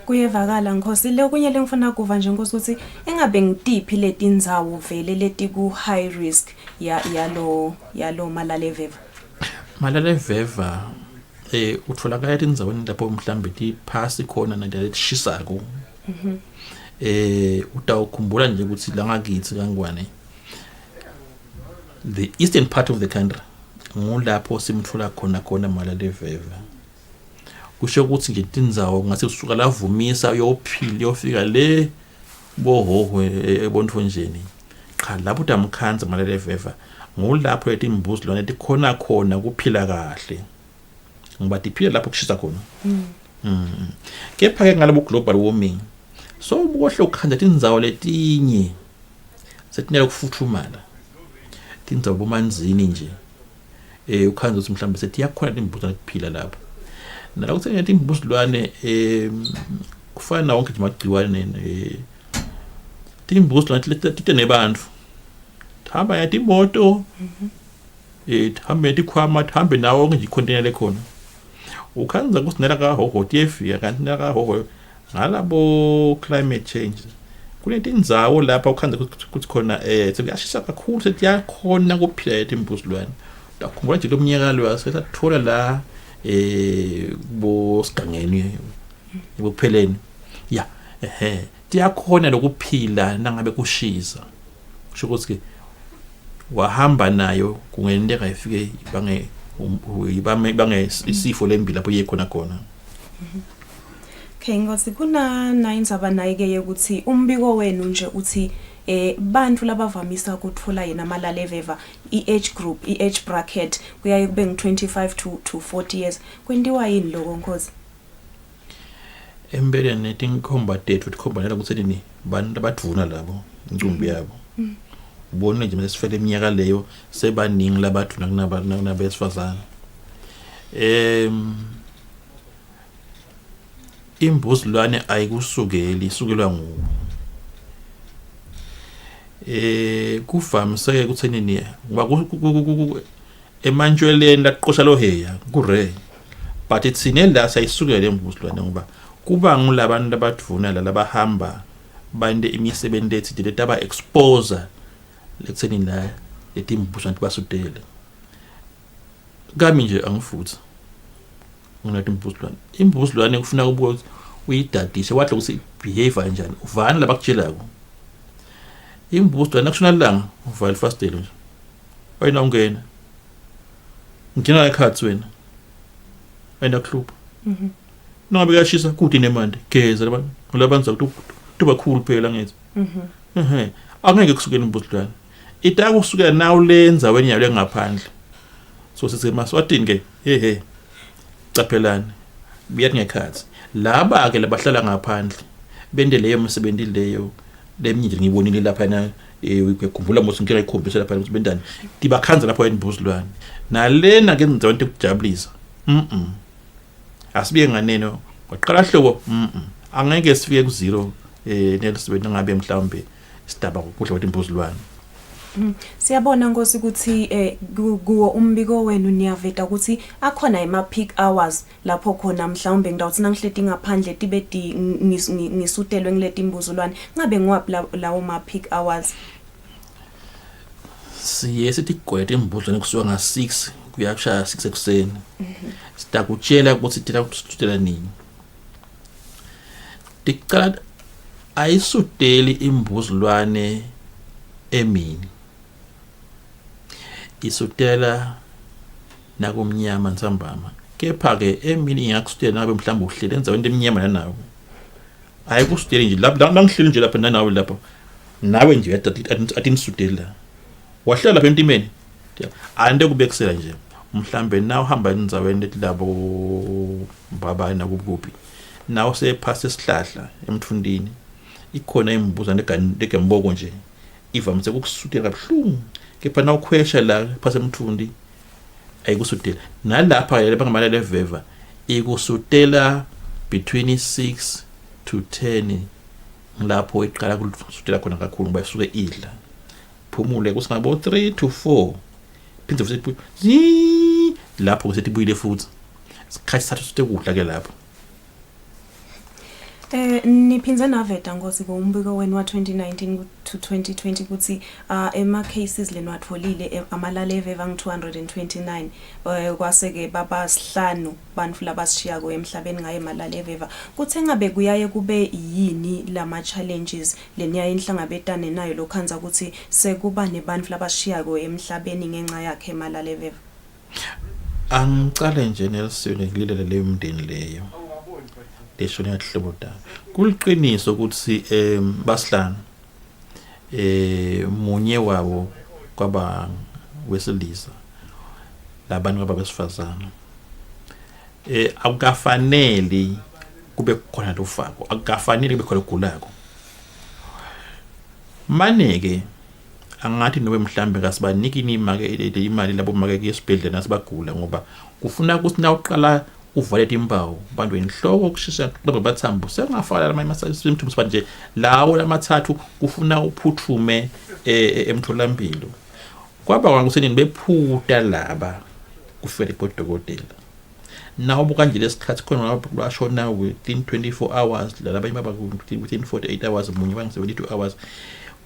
S9: kuyevakala Nkosi lokunye lengifuna kuva nje Nkosi ukuthi engabe ngitiphi leti ndzawo vele leti ku high risk yalo malale veva utholakala indzaweni lapho mhlambe tiphasi khona nendlela ethishisako utawukhumbula nje ukuthi la ngakithi kangwane the eastern part of the country ngulapho simthola khona malale veva kusho ukuthi nje tindzawo ngase kusuka lavumisa yophili yofika le bohoho ebontfonjeni cha lapho utamkhanza malale veva ngulapho letimbuzulwane tikhona kuphila kahle ngoba tiphila lapho kushisa khona kepha ke ngalabo global warming so ubuhle ukukhanza tindzawo letinye setinela kufuthumala tindzawo bomanzini nje ukhanza ukuthi mhlambe sethi yakhona timbuzulwane kuphila lapho nala ukuthi timbuzulwane kufana wonke nje magciwane timbuzulwane tite nebantu hamba yatimoto hambe tikhwama hambe nawo nje icontainer lekhona ukhanza ukuthi nela ka hoho tiyefika kanti nela ka hoho ngalabo climate change kunetindzawo lapha ukhanza ukuthi khona sekuyashisa kakhulu sethi yakhona kuphila timbuzulwane dakhumbula nje lomnyakalo wasethathola la bo sigangeni bopheleni ya tiyakhona lokuphila nangabe kushisa kusho ukuthi ke wahamba nayo kungenteka ifike ibange
S26: isifo lembi lapho yekhona khona.
S9: Okay, ngosi kuna indzaba nayike ukuthi umbiko wenu nje uthi bantu labavamisa ukuthola yena amalaleveva age group age bracket kuyaye kube ngu25 to 40 years kwendiwa yini lokho Nkosi?
S26: Empeleni tinkhomba tethu tikhombana ukuthi nini bantu abadvuna labo incumbi yabo. Ubone nje mase sifele iminyaka leyo sebaningi labadvuna kunabesifazana. Imbuzulwane ayikusukeli isukelwa nguwe. Kuvamise ukuthi nini ngoba emantshweleni laqosha loheya kure but itsine la sayisukela embuzulwane ngoba kuba ngulabantu abadvuna labahamba bande imisebenzi ethi letaba exposure lekutheni la letimbuzulwane basudele kami nje angifutha unathi imbuzulwane kufuna ukuba uyidadise wathi ukuthi behavior kanjani uvana labakutshelako imbuzulwane nakushona langa uvala fastele nje wena ungena ngina ekhathi wena wena club noma bekashisa kuthi nemande geza labanza kuba cool phela ngithi angeke kusukela imbuzulwane ita kusukela nawu lenza wena yalo ngaphandle so sithi emaswatini ke caphelani biyathi ngekhathi laba ke labahlala ngaphandle bende leyo msebenzi leyo leminye ngibonile lapha na ukukhumbula mose ngike ikhombisa lapha ukuthi bendani tibakhanza lapha enibuzulwane nalena ke ngenza into ukujabulisa asibiye nganeno kwaqala hlobo angeke sifike ku0 nelisebenzi ngabe mhlawumbe sidaba ukudla kwetimbuzulwane.
S9: Siyabona Nkosi ukuthi kuwo umbiko wenu niyaveta ukuthi akhona ema peak hours lapho khona mhlawumbe ngidawuthi nangihleti ngaphandle tibedi ngisutelwe ngileti imbuzulwane ngabe ngwaphi lawo ma peak hours?
S26: Sithi gwede imbuzulwane kusuka nga6 kuyakushaya 6 ekseni. Sitakutshela ukuthi thina kusutela nini. Tiqala ayisuteli imbuzulwane emini. Isutela nakumnyama nsambama kepha ke emini ingakusutela nabe mhlawumbe uhlele enzaweni eminyama nawe ayikusuteli nje lapha ngihleli nje lapha nawe lapha nawe nje atinisutela wahlala lapha emtimeni ande kubekusela nje mhlambe nawe uhamba enzaweni letilabo baba nakuphi nawe sephasa esihlahla emthundini ikhona imbuzane egamboko nje ivamise ukusutela kabuhlungu kepha na ukhwesha la phasa emthundi ayikusutela nalapha lapha ngamalale veva ikusutela between 6 to 10 ngilapho iqala kusutela khona kakhulu ngoba isuke idla phumule kusingabo 3 to 4 phinde futhi lapho kusethi buyile futhi isikhathi sathu sithe kudla ke lapho.
S9: Niphinze naveta Nkosi ngombiko wenu wa 2019 to 2020 ukuthi ema cases lenwatholile amalaleveva ngu229 kwaseke baba sihlanu bantu labasishiya ko emhlabeni ngaye malaleveva kuthe ngabe kuyaye kube yini lama challenges leniya inhlangabetane nayo lokhanza ukuthi sekuba nebantu labasishiya ko emhlabeni ngenxa yakhe malaleveva.
S26: Angicale nje Nelson ngililele leyo mndeni leyo lesho niyahlobo da kuliqiniso ukuthi basihlanu munye wabo kwaba wesilisa labantu ababesifazana akufanele kube khona lofako akufanele kube khona ogulako maneke angathi nobe mhlambe kasibaniki imali labo make esibhedlela nasibagula ngoba kufuna ukuthi na uqala uvalete imbawu bantu enhloko ukushisa ngoba bathambo sengafala ama symptoms manje lawo lamathathu kufuna uphuthume emtholampilo kwaba kwangusenini bephuta laba kufele bodokotela nawo bukanje lesikhathi khona bashona within 24 hours laba imaba within 48 hours munye bangi 72 hours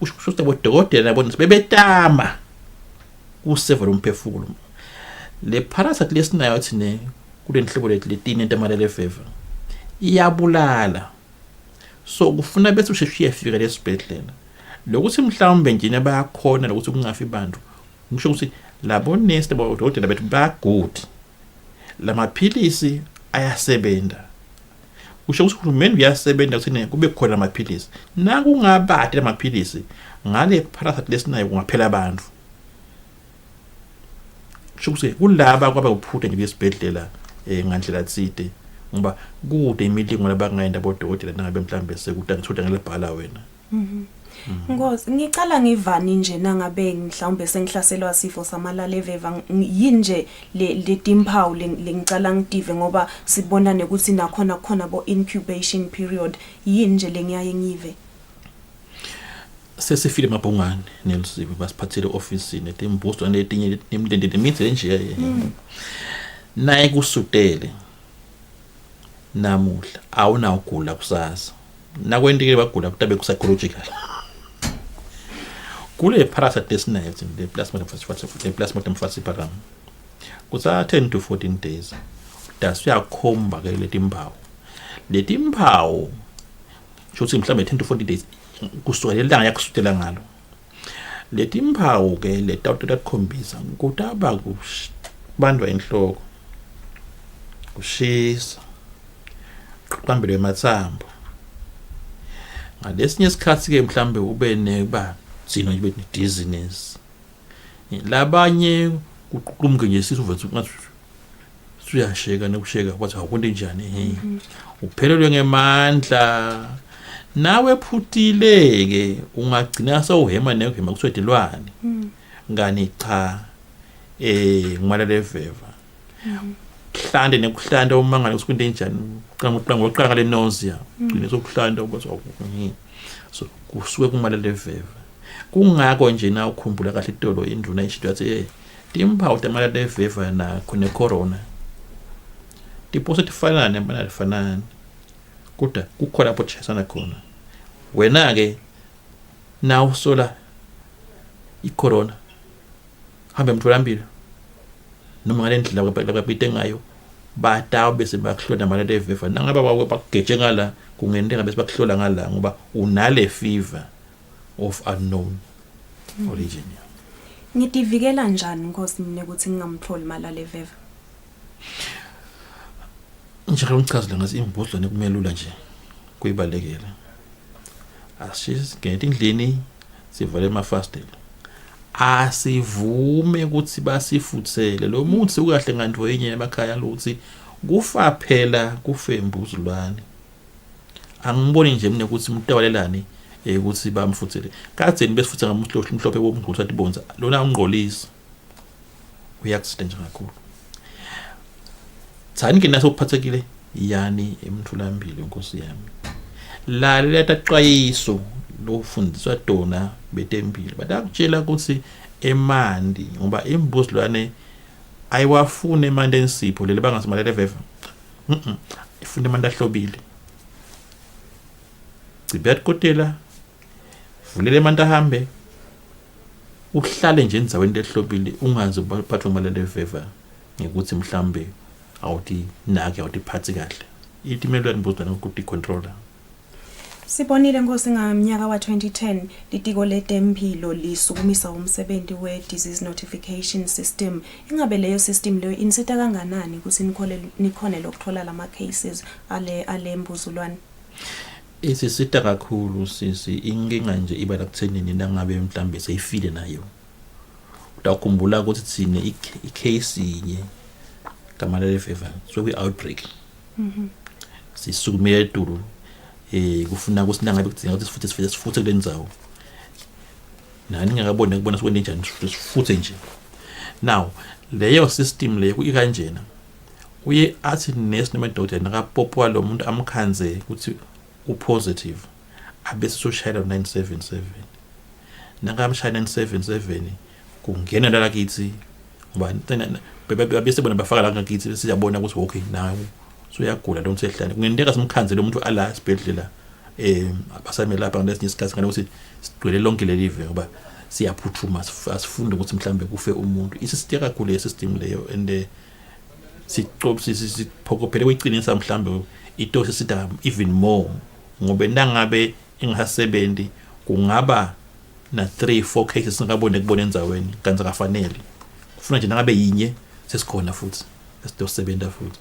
S26: usho bodokotela nabona bebetama kuseva lomphefumulo le parasite lesinayo thine kulenhlobo letini entamalele fever iyabulala so kufuna bese usheshiye fika lesibhedlela lokuthi mhlawumbe njena bayakhona lokuthi kungafi bantu ngisho ukuthi labo nurse bodokotela bethu ba good lamaphilisi ayasebenza kusho ukuthi uhulumeni uyasebenza ukuthi kube khona amaphilisi nakungabade lamaphilisi ngale parasite lesinayo kungaphela abantu kusho kulaba kwaba uphuthe nje esibhedlela ngandlela tsite ngoba kude imilingo labangayenda bodokotela nangabe mhlambe sekuthi ngithola ngelebhala wena
S9: Ngozi ngicala ngivani nje nangabe mhlawumbe sengihlaselwa sifo samalala eveva yini nje le timpawu lengicala ngidive ngoba sibona ukuthi nakhona khona bo incubation period yini nje lengiyaye ngive
S26: sesifile mabhongane nelisiwe basiphathele office netimbusto netinye nemndende mithe nje naye kusutele namuhla awuna ugula kusasa nakwendike bagula kutabe ku psychological kule parasite lesinayo le plasmodium falciparum kusa 10 to 14 days dasiyakhomba ke leti mpawu shothi mhlambe 10 to 40 days kusuka lelanga yakusutela ngalo leti mpawu ke letakhombisa kutaba kubandwa enhloko kushisa kuqambelwe mathambo ngalesinye isikhathi ke mhlambe ube neba sino nje dizziness labanye kuqhumke nje sisu vethu ngathi suyasheka nekusheka wathi akwende njani uphelelwe ngemandla nawe phutile ke ungagcina sawuhema nekuhema kuswedelwane ngani cha ngimala leveva kuhlande nekuhlanda uma ngale usikwinde njani qanga le nausea ngine sokuhlanda ubazwa so kusuke kumala leveva kungako nje na ukhumbula kahle itolo induna ishito yathi timpawu tamala leveva na khone corona tipositive fanana mana fanana kodwa kukhona lapho chesana khona wena ke na usola icorona hambe mtholampilo noma ngale ndlela abapite ngayo batawu bese bakuhlola mala leveva nangaba bakugeje ngala kungendeka bese bakuhlola ngala ngoba unale fever of unknown origin.
S9: Ngitivikela njani Nkosi mina ukuthi ngingamtholi malala eveva?
S26: Ngicela ungichazele ngazi imbuzo nekumelula nje kuyibalekela. Asizigenda endlini sivale amafastela. Asivume ukuthi basifuthele lo muthi ukahle ngandvo yenye emakhaya lokuthi kufa phela kufe imbuzulwane. Angiboni nje mina ukuthi umtawalelani ukuthi bamfuthele kadzeni besifutha ngamhlophe womngquthu atibonza lona ungqolisa uyakusident kakhulu tsani ke naso kuphathekile yani emtholampilo Nkosi yami lalela taqwayiso lofundiswa dona betempilo badakutshela ukuthi emandi ngoba imbuzulwane ayiwafune emandi ensipho lele bangasimalela eveva ifune emandi ahlobile Cibiyakotela vulele manta hambe uhlale nje enzaweni lehlobile ungazi uphathwa malale eveva ngikuthi mhlambe awuthi nake awuthi phathi kahle itimelweni buzana ukuthi controller
S9: Sibonile Nkosi ngaminyaka wa 2010 litiko letempilo lisukumisa umsebenzi we disease notification system ingabe leyo system leyo insita kanganani ukuthi nikhone lokuthola lama cases ale mbuzulwane
S26: Isisita kakhulu sisi inkinga nje iba la kuthenini nangabe mhlambe seyifile nayo utakhumbula ukuthi sine icase inye kamalale fever so we outbreak sisukume edulu kufuna kusina ngabe kudinga ukuthi sifuthe kule ndzawo nani ngakabona kubona sikwende njani sifuthe nje now leyo system leyo kuyikanjena uye athi nurse noma doctor nakapopwa lo muntu amkhanze ukuthi upositive abese soshayela 977 nangamshaya 977 kungena la kithi ngoba bese bona bafaka la kithi siyabona ukuthi okay nawo so uyagula lo muntu ehlane kungendeka simkhanze lo muntu ala esibhedlela abasame lapha ngesinye isikhathi ngale ukuthi sigcwele lonke le live ngoba siyaphuthuma asifunde ukuthi mhlambe kufe umuntu isisitiya kakhulu lesystem leyo and siphokophelele kweqinisa mhlambe itosi sida even more ngoba nangabe ingasebenzi kungaba na 3-4 cases ngabone kubona endzaweni kanti akafanele Funa nje nangabe yinye sesikhona futhi. Sesizosebenza futhi.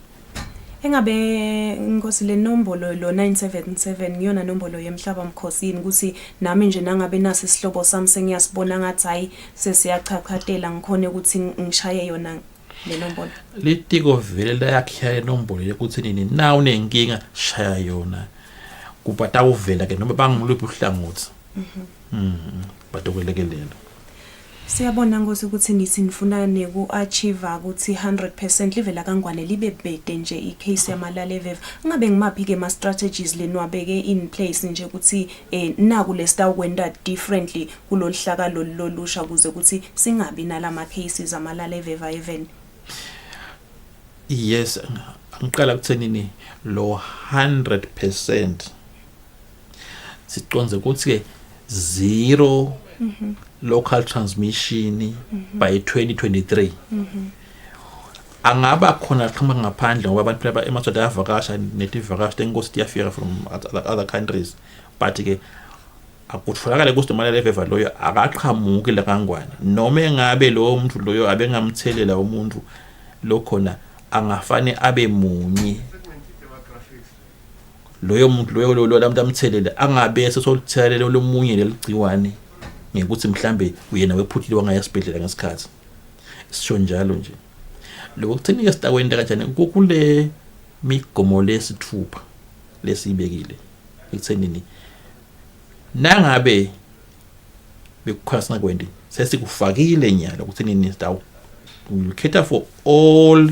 S9: Engabe Nkosi le nombolo lo 977 ngiyona nombolo yemhlaba mkhosini ukuthi nami nje nangabe nasi isihlobo sami sengiyasibona ngathi hayi sesiyachachatela ngikhona ukuthi ngishaye yona le nombolo.
S26: Litiko vele layakhaya inombolo yokuthi nini na unenkinga shaya yona. Kupata uvela ke noma bangiluphi uhlangothi. Batokelekelela.
S9: Siyabona Nkosi ukuthi nithi nifuna neku achieve ukuthi 100% livela kangwane libe bede nje icase yamalala eveva. Ngabe ngimaphi ke ma strategies lenwabeke in place nje ukuthi naku le star kwenda differently kulolihlaka lolusha kuze ukuthi singabi nalama cases amalala eveva even.
S26: Yes, ngiqala kuthenini lo 100% siqonze ukuthi ke zero local transmission by 2023. Angaba khona qhama ngaphandle ngoba abantu laba emaswati ayavakasha netivakasha tenkosi tiyafika from other countries, but ke akutholakala ukuthi imali leveva loyo akaqhamuki la kangwane noma engabe lo muntu loyo abengamthelela umuntu lokhona angafane abe munye loyo muntu loyo lo lamuntu amthelele angabe sesolthelela lo munye leligciwane ngekuthi mhlambe uyena wephuthile wangaya esibhedlela ngesikhathi sisho njalo nje lokho kuthini ke sitakwenda kanjani kule migomo lesithupha lesibekile ekuthenini nangabe bekukhasa nakwendi sesikufakile nyalo ukuthenini sitawu cater for all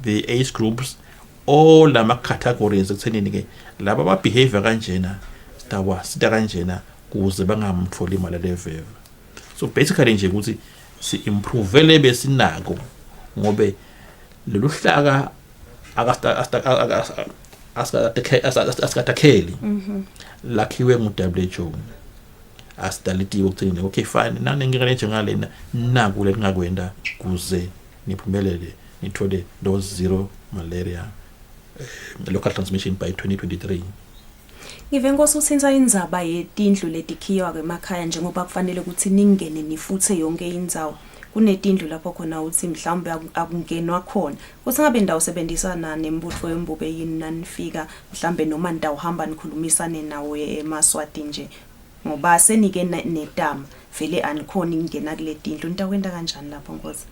S26: the age groups, all the categories ekuthenini ke laba ba behavior kanjena sita kanjena kuze bangamtholi imali leveva. So basically nje ukuthi si improve lebe sinako ngobe lolu hlaka asikathakeli lakhiwe ngu-WHO asidalitiwe ukuthini okay fine nanengikele njengalena naku lelingakwenda kuze niphumelele nithole those zero malaria local transmission by 2023.
S9: Ngive Nkosi uthinta indzaba yetindlu letikhiwa emakhaya njengoba kufanele ukuthi ningene nifuthe yonke indzawo. Kunetindlu lapho khona uthi mhlawumbe akungenwa khona. Kuthi ngabe indawo sebenzisana nembutho yembube yini nanifika mhlawumbe noma indawo hamba nikhulumisane nawo eMaswati nje. Ngoba senike netama vele anikhona ingena kule tindlu ntakwenda kanjani lapho Nkosi?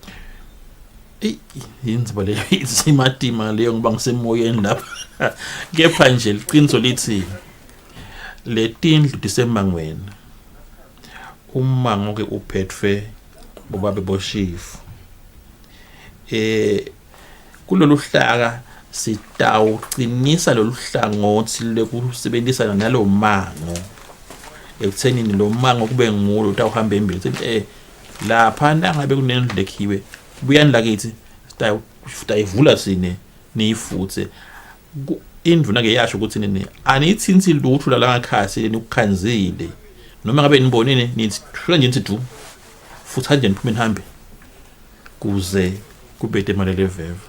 S26: Yinziba leyo isimatima leyo ngoba ngisemoyeni lapha. Kepha nje liqiniso lithi le tindlu disemangweni umango ke uphethwe bobabe boshifu kulolu hlaka sitawuqinisa lolu hlangothi lekusebenzisana nalo mango ekuthenini lo mango kube ngulo utawuhamba embili ukuthi lapha nangabe kunendlu lekhiwe buyani lakithi sitayivula sine niyifuthe indvuna ke yasho ukuthi nini anithinthi lutho la ngakhasi nikukhanzile noma ngabe nibonene nithi hlula nje nithi futhi nje niphume nihambe kuze kubete imali leveva.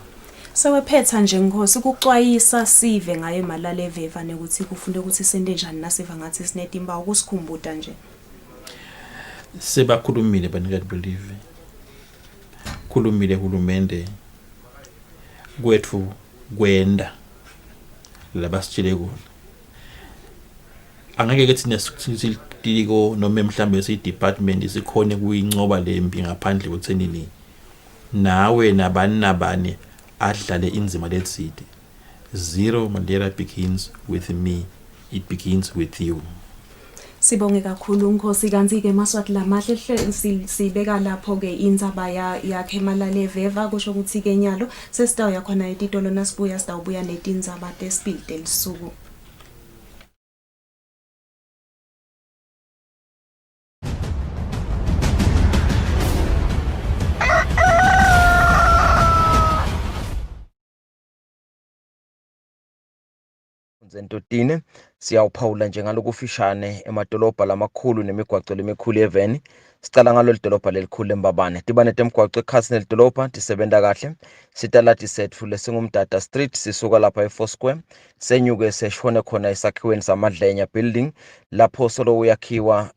S9: Sewephetha nje Nkosi ukucwayisa sive ngayo imali leveva nekuthi kufunde ukuthi sende njani nasiva ngathi sinetimba ukusikhumbuta nje.
S26: Sebakhulumile banikati believe. Khulumile hulumende kwethu kwenda labasitshele kona angeke ke thina sitiko noma mhlambe department isikhone kuyincoba lembi ngaphandle kwethenini nawe nabani adlale inzima letsidi. Zero malaria begins with me, it begins with you.
S9: Sibonge kakhulu Nkosi kanti ke Maswati lamahle sibeka lapho ke indzaba yakhe emalala eveva kusho ukuthi ke nyalo sesitawu yakhona etitolo nasibuya sitawubuya netindzaba tesibili lisuku.
S7: Eswatini siyawuphawula njengalokufishane emadolobha lamakhulu nemigwaqo lemikhulu eveni Sicala ngalo lidolobha lelikhulu eMbabane. Tibane temgwaqo ekhasini lidolobha tisebenta kahle. Sitaladi sethu lesingumdada street sisuka lapha eFoursquare senyuke seshone khona esakhiweni samadlenya building lapho solo uyakhiwa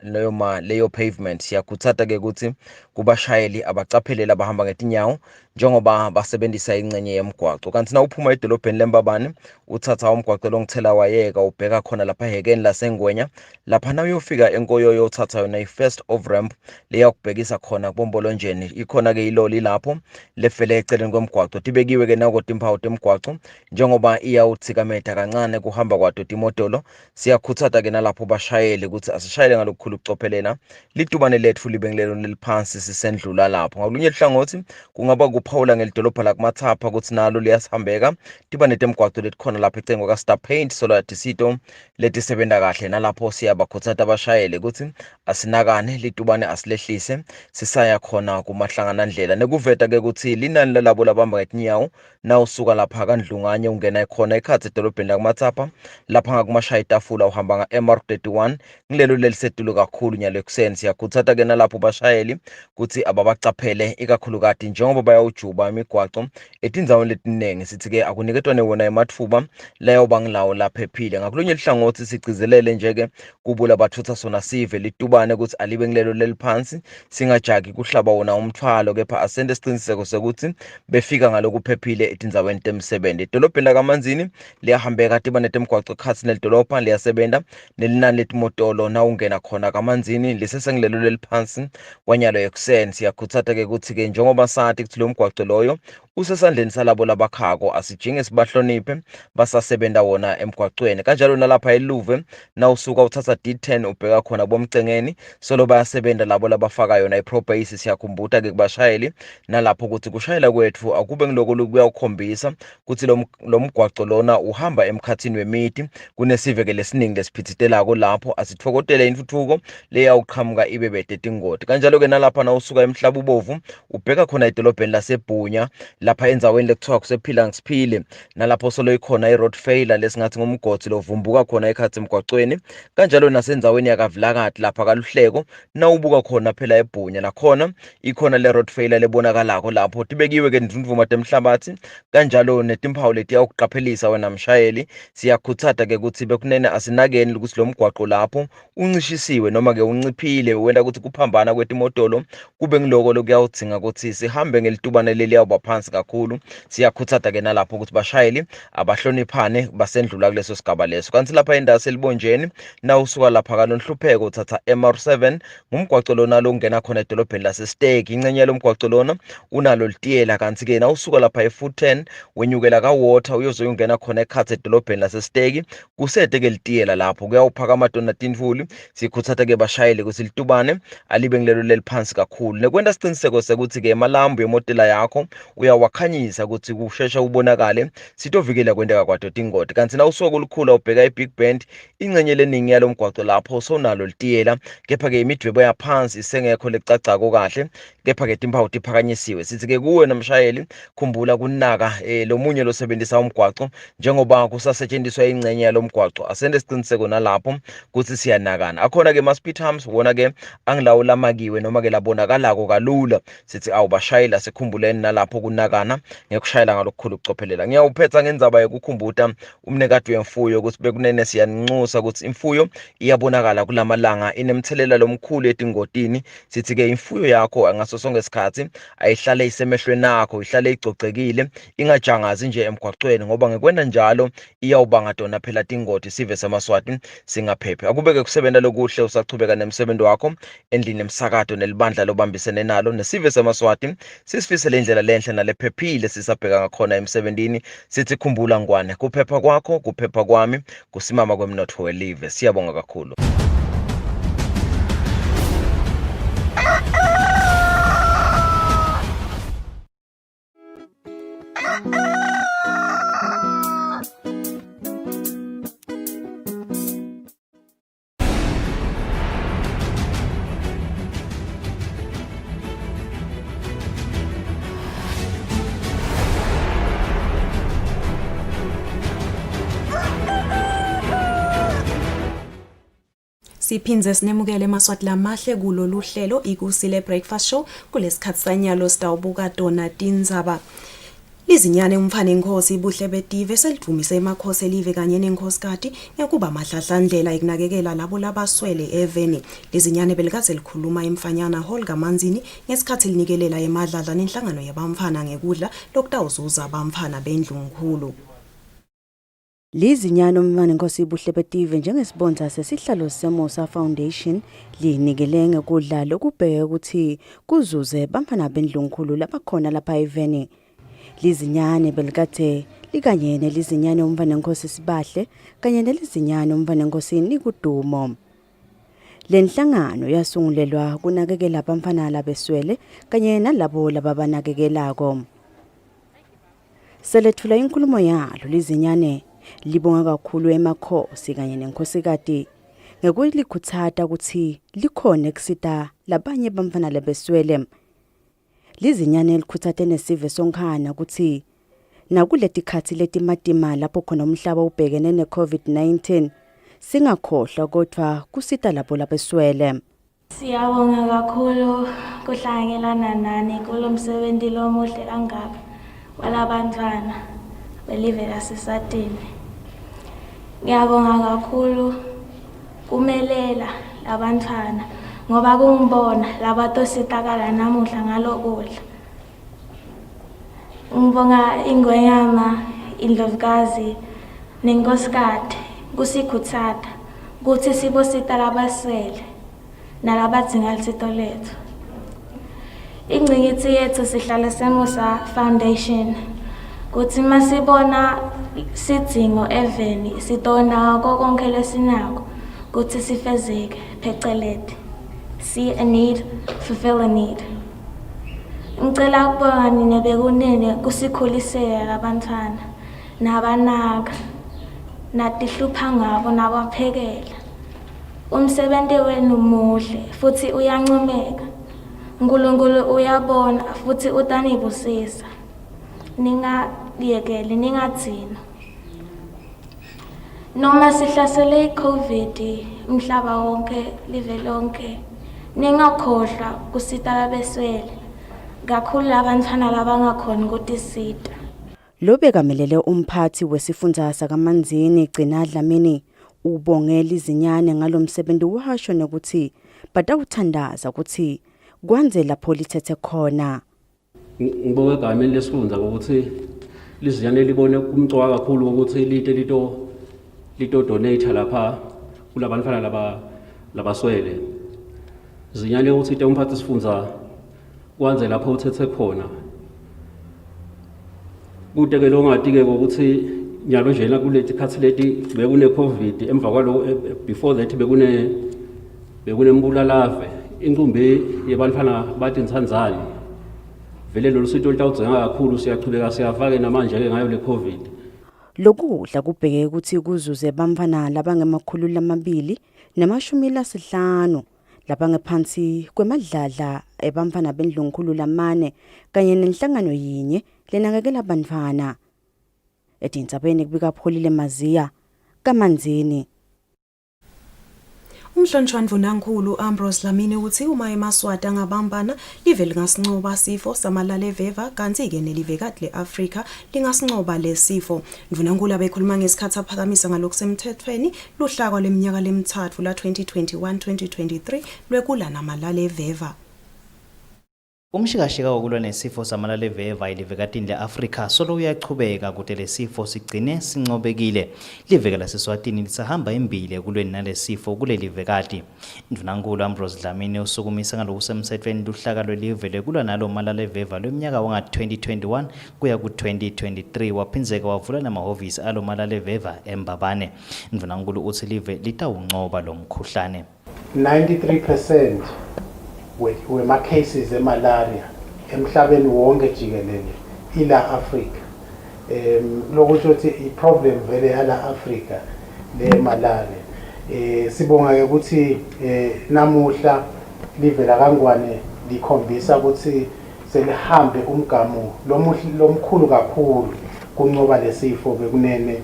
S7: leyo pavement. Siyakuthata ke ukuthi kubashayeli abacaphelela abahamba ngetinyawo njengoba basebenzisa ingcenye yemgwaqo. Kanti na uphuma edolobheni leMbabane uthatha umgwaqo longithela wayeka ubheka khona lapha ehekeni laseNgwenya lapha na uyofika enkoyoyo uthatha yona i-first of ramp leyakubhekisa khona kubombolonjeni. Ikhona ke iloli lapho lefele eceleni kwemgwaqo tibekiwe ke nako timpawu temgwaqo njengoba iyawuthikameta kancane kuhamba kwato timotolo. Siyakhuthata ke nalapho bashayeli ukuthi asishayele ngalokukhulu ukucophelela litubane lethu libe ngilelo leliphansi sisendlula lapho. Ngakulunye ihlangothi kungaba kuphawula ngelidolobha lakumathapha ukuthi nalo liyasihambeka tibane temgwaqo letikhona lapha ecengo ka-Star Paint Solar Tisito letisebenta kahle nalapho siyabakhuthata abashayeli ukuthi asinakane litubane asilehlise sisaya khona kumahlanganandlela nekuveta ke ukuthi linani lalabo labamba ngetinyawo nawusuka lapha kaNdlunganye ungena khona ekhathi edolobheni lakumathapha lapha ngakumashaya itafula uhamba nga-MR31 ngilelo lelisedulu kakhulu nyalo ekuseni. Siyakuthata ke nalapho bashayeli ukuthi ababacaphele ikakhulukati njengoba bayawujuba imigwaqo etindzaweni letiningi. Sithi ke akuniketwane wona emathuba layo bangilawo laphephile. Ngakulunye ihlangothi sigcizelele nje-ke kubula bathutha sona sive litubane ukuthi alibe ngilelo leliphansi singajaki kuhlaba wona umthwalo kepha asente isiqiniseko sokuthi befika ngalokuphephile etindzaweni temsebenzi. Idolobheni lakaManzini liyahambeka tibane temgwaqo ekhathi nelidolobha liyasebenta nelinani letimotolo nawungena khona kaManzini lisesengilelo leliphansi wanyalo ekuseni. Siyakhuthata ke ukuthi ke njengoba sathi ukuthi lo mgwaqo loyo usesandleni salabo labakhako asijinge sibahloniphe basasebenta wona emgwaqweni. Kanjalo nalapha eLuve nawusuka uthatha D10 ubheka khona bomcengeni solo bayasebenta labo labafaka yona iprobase. Siyakhumbuta ke kubashayeli nalapho ukuthi kushayela kwethu akube ngiloko kuyawukhombisa ukuthi lo mgwaqo lona uhamba emkhathini wemiti kunesiveke lesiningi lesiphithitelako lapho asithokotele intuthuko leyawuqhamuka ibe bede tingoti. Kanjalo ke nalapha nawusuka emhlaba ubovu ubheka khona edolobheni laseBhunya lapha endzaweni lekuthiwa kusephila ngisiphile nalapho solo ikhona i-road failure lesingathi ngumgodi lovumbuka khona ekhathi emgwaqweni. Kanjalo nasendzaweni yakavulakati lapha kaluhleko nawubuka khona phela eBhunya nakhona ikhona le-road failure lebonakalako lapho tibekiwe ke ndvundvuma temhlabathi kanjalo netimpawu letiyawukuqaphelisa wena mshayeli. Siyakhuthata ke ukuthi bekunene asinakeni ukuthi lo mgwaqo lapho uncishisiwe noma ke unciphile wenda ukuthi kuphambana kwetimotolo kube ngiloko lokuyawudzinga ukuthi sihambe ngelitubane leliyawuba phansi kakhulu. Siyakhuthata ke nalapho ukuthi bashayeli abahloniphane basendlula kuleso sigaba leso. Kanti lapha endasi elibonjeni nawusuka lapha kalonhlupheko uthatha MR7 ngumgwaqo lona longena khona edolobheni laseStegi. Ingcenye lomgwaqo lona unalo litiyela kanti ke nawusuka lapha eFoot 10 wenyukela kaWater uyozoyungena khona ekhathi edolobheni laseStegi kusete ke litiyela lapho kuyawuphakama tona tindvuli. Sikhuthata ke bashayeli ukuthi litubane alibe ngilelo leliphansi kakhulu nekwenta siciniseko sekuthi ke emalambu yemotela yakho uyawakhanyisa ukuthi kushesha ubonakale sitovikela kwenteka kwato tingoti. Kanti nawusuka kulukhula ubheka eBig Bend ingcenye leningi yalo mgwaqo lapho sonalo litiyela kepha ke imidwebo yaphansi isengekho lecacako kahle kepha ke timpawu tiphakanyisiwe. Sithi ke kuwe nomshayeli khumbula kunaka lo munye losebenzisa umgwaqo njengoba kusasetshenziswa ingcenye yalo mgwaqo asende isiqiniseko nalapho ukuthi siyanakana. Akhona ke ma-speed humps wona ke angilawo lamakiwe noma ke labonakalako kalula. Sithi awubashayela sikhumbuleni nalapho kunakana ngekushayela ngalokukhulu ukucophelela. Ngiyawuphetha ngendzaba yokukhumbuta umnekati wemfuyo ukuthi bekunene siyanxusa ukuthi imfuyo iyabonakala kulamalanga inemthelela lomkhulu etingotini. Sithi ke imfuyo yakho ngaso sonke isikhathi ayihlale isemehlweni akho ihlale igcogcekile ingajangazi nje emgwaqweni ngoba ngekwenda njalo iyawubanga tona phela tingoti sive semaswati singaphephi. Akubeke kusebenta lokuhle usachubeka nemsebenzi wakho endlini emsakato nelibandla lobambisene nalo nesive semaswati sisifisele indlela lenhle nalephephile sisabheka ngakhona emsebenzini. Sithi khumbula ngwane kuphepha kwakho kuphepha kwami kusimama kwemnotho welive. Siyabonga kakhulu.
S9: Siphinze sinemukele emaswati lamahle kulolu hlelo ikusile breakfast show kulesikhathi sanyalo sitawubuka Donatini Zaba. Lizinyane umfana inkosi ibuhle betive selivumise emakhosi elive kanye nenkhosikati ngekuba madladlandlela ikunakekela labo labaswele eveni. Lizinyane belikaze likhuluma emfanyana hall kaManzini ngesikhathi linikelela emadladla nenhlangano yabamfana ngekudla lokutawuzuza abamfana bendlunkulu.
S10: Lizinyane umfana inkosi ibuhle betive njengesibonza sesihlalo seMosa Foundation linikele ngekudla lokubheka ukuthi kuzuze bamfana bendlunkulu labakhona lapha eveni. Lizinyane belikade likanye nelizinyane umfana inkosi sibahle kanye nelizinyane umfana inkosi nikudumo. Lenhlangano yasungulelwa kunakekela abamfana labeswele kanye nalabo lababanakekelako. Selethula inkulumo yalo lizinyane libonga kakhulu emakhosi kanye nenkosikati ngekulikhuthata ukuthi likhona ekusita labanye bamfana labeswele. Lizinyane likhuthate nesive sonkhana ukuthi nakuleti khathi letimatima lapho khona umhlaba ubhekene neCovid-19 singakhohlwa kodwa kusita labo labeswele.
S8: Siyabonga kakhulu kuhlangelana nani kulomsebenzi lomuhle kangaka walabantwana belive laseSwatini. Ngiyabonga kakhulu kumelela labantwana ngoba kungibona labatositakala namuhla ngalokudla. Ngibonga ingwenyama, indlovukazi nenkosikati kusikhuthata ukuthi sibosita labaswele nalabadzinga lisito lethu. Ingcikitsi yethu sihlalo seMosa Foundation kuthi masibona sidzingo eveni sitona konke lesinako kuthi sifezeke phecelete see a need, fulfill a need. Ngicela ukubonga nina bekunene kusikhulisela labantwana nabanaka natihlupha ngabo nabaphekela. Umsebenzi wenu muhle futhi uyancomeka. uNkulunkulu uyabona futhi utanibusisa. Ningayekeli ningathina. Noma sihlasele iCovid umhlaba wonke live lonke. Ningakhohlwa kusita labeswele. Kakhulu abantwana labangakhona ukutisita.
S10: Lobekamelele umphathi wesifundza sakaManzini Gcina Dlamini ubongela izinyane ngalomsebenzi washo nokuthi batawuthandaza ukuthi kwanze lapho lithethe khona.
S11: Ngibonga egameni lesifundza ukuthi lizinyane libone kumcwa kakhulu ukuthi lito donate lapha kulabantwana labaswele. Zinyane ukuthi umphathi sifundza kwanze lapho uthethe khona. Kudeke lo ngatike ukuthi nyalo njena kuleti khathi leti bekune COVID emva kwalo before that bekune mbulalave incumbi yebantwana bathi Nsanzani vele lo sito litawudzenga kakhulu siyachubeka siyafake namanje ke ngayo le COVID.
S10: Lokudla kubheke ukuthi kuzuze bamfana labangemakhulu lamabili nama-50 labangephansi kwemadladla ebamfana bendlunkulu lamane kanye nenhlangano yinye lenakekela abantwana. Edintsabeni kubika Pholile Maziya kaManzini.
S9: Umhlonishwa Mvunankulu Ambrose Dlamini uthi uma emaswati angabambana live lingasincoba sifo samalale veva kanti ke nelivekati leAfrika lingasincoba lesifo. Mvunankulu abekhuluma ngesikhathi aphakamisa ngalokusemthethweni luhlaka leminyaka lemithathu la 2021-2023 lwekula namalale veva.
S13: Umshikashika wokulwa nesifo samalale veva ilivekatini leAfrika solo uyachubeka kuthi lesifo sigcine sincobekile. Liveka laseSwatini lisahamba embili ekulweni nalesifo kuleli vekati. Mvunankulu Ambrose Dlamini usukumisa ngalokusemthethweni luhlaka lwelive lekulwa nalo malale veva lweminyaka wanga 2021 kuya ku2023 waphinzeka wavula namahhovisi alo malale veva eMbabane. Mvunankulu uthi live litawuncoba lo mkhuhlane.
S12: 93% wema cases emalaria emhlabeni wonke jikelele ila Africa. Lokusho ukuthi iproblem vele yala Africa le malaria. Sibonga ke ukuthi namuhla live la kaNgwane likhombisa ukuthi selihambe umgamo lomkhulu kakhulu kunqoba lesifo bekunene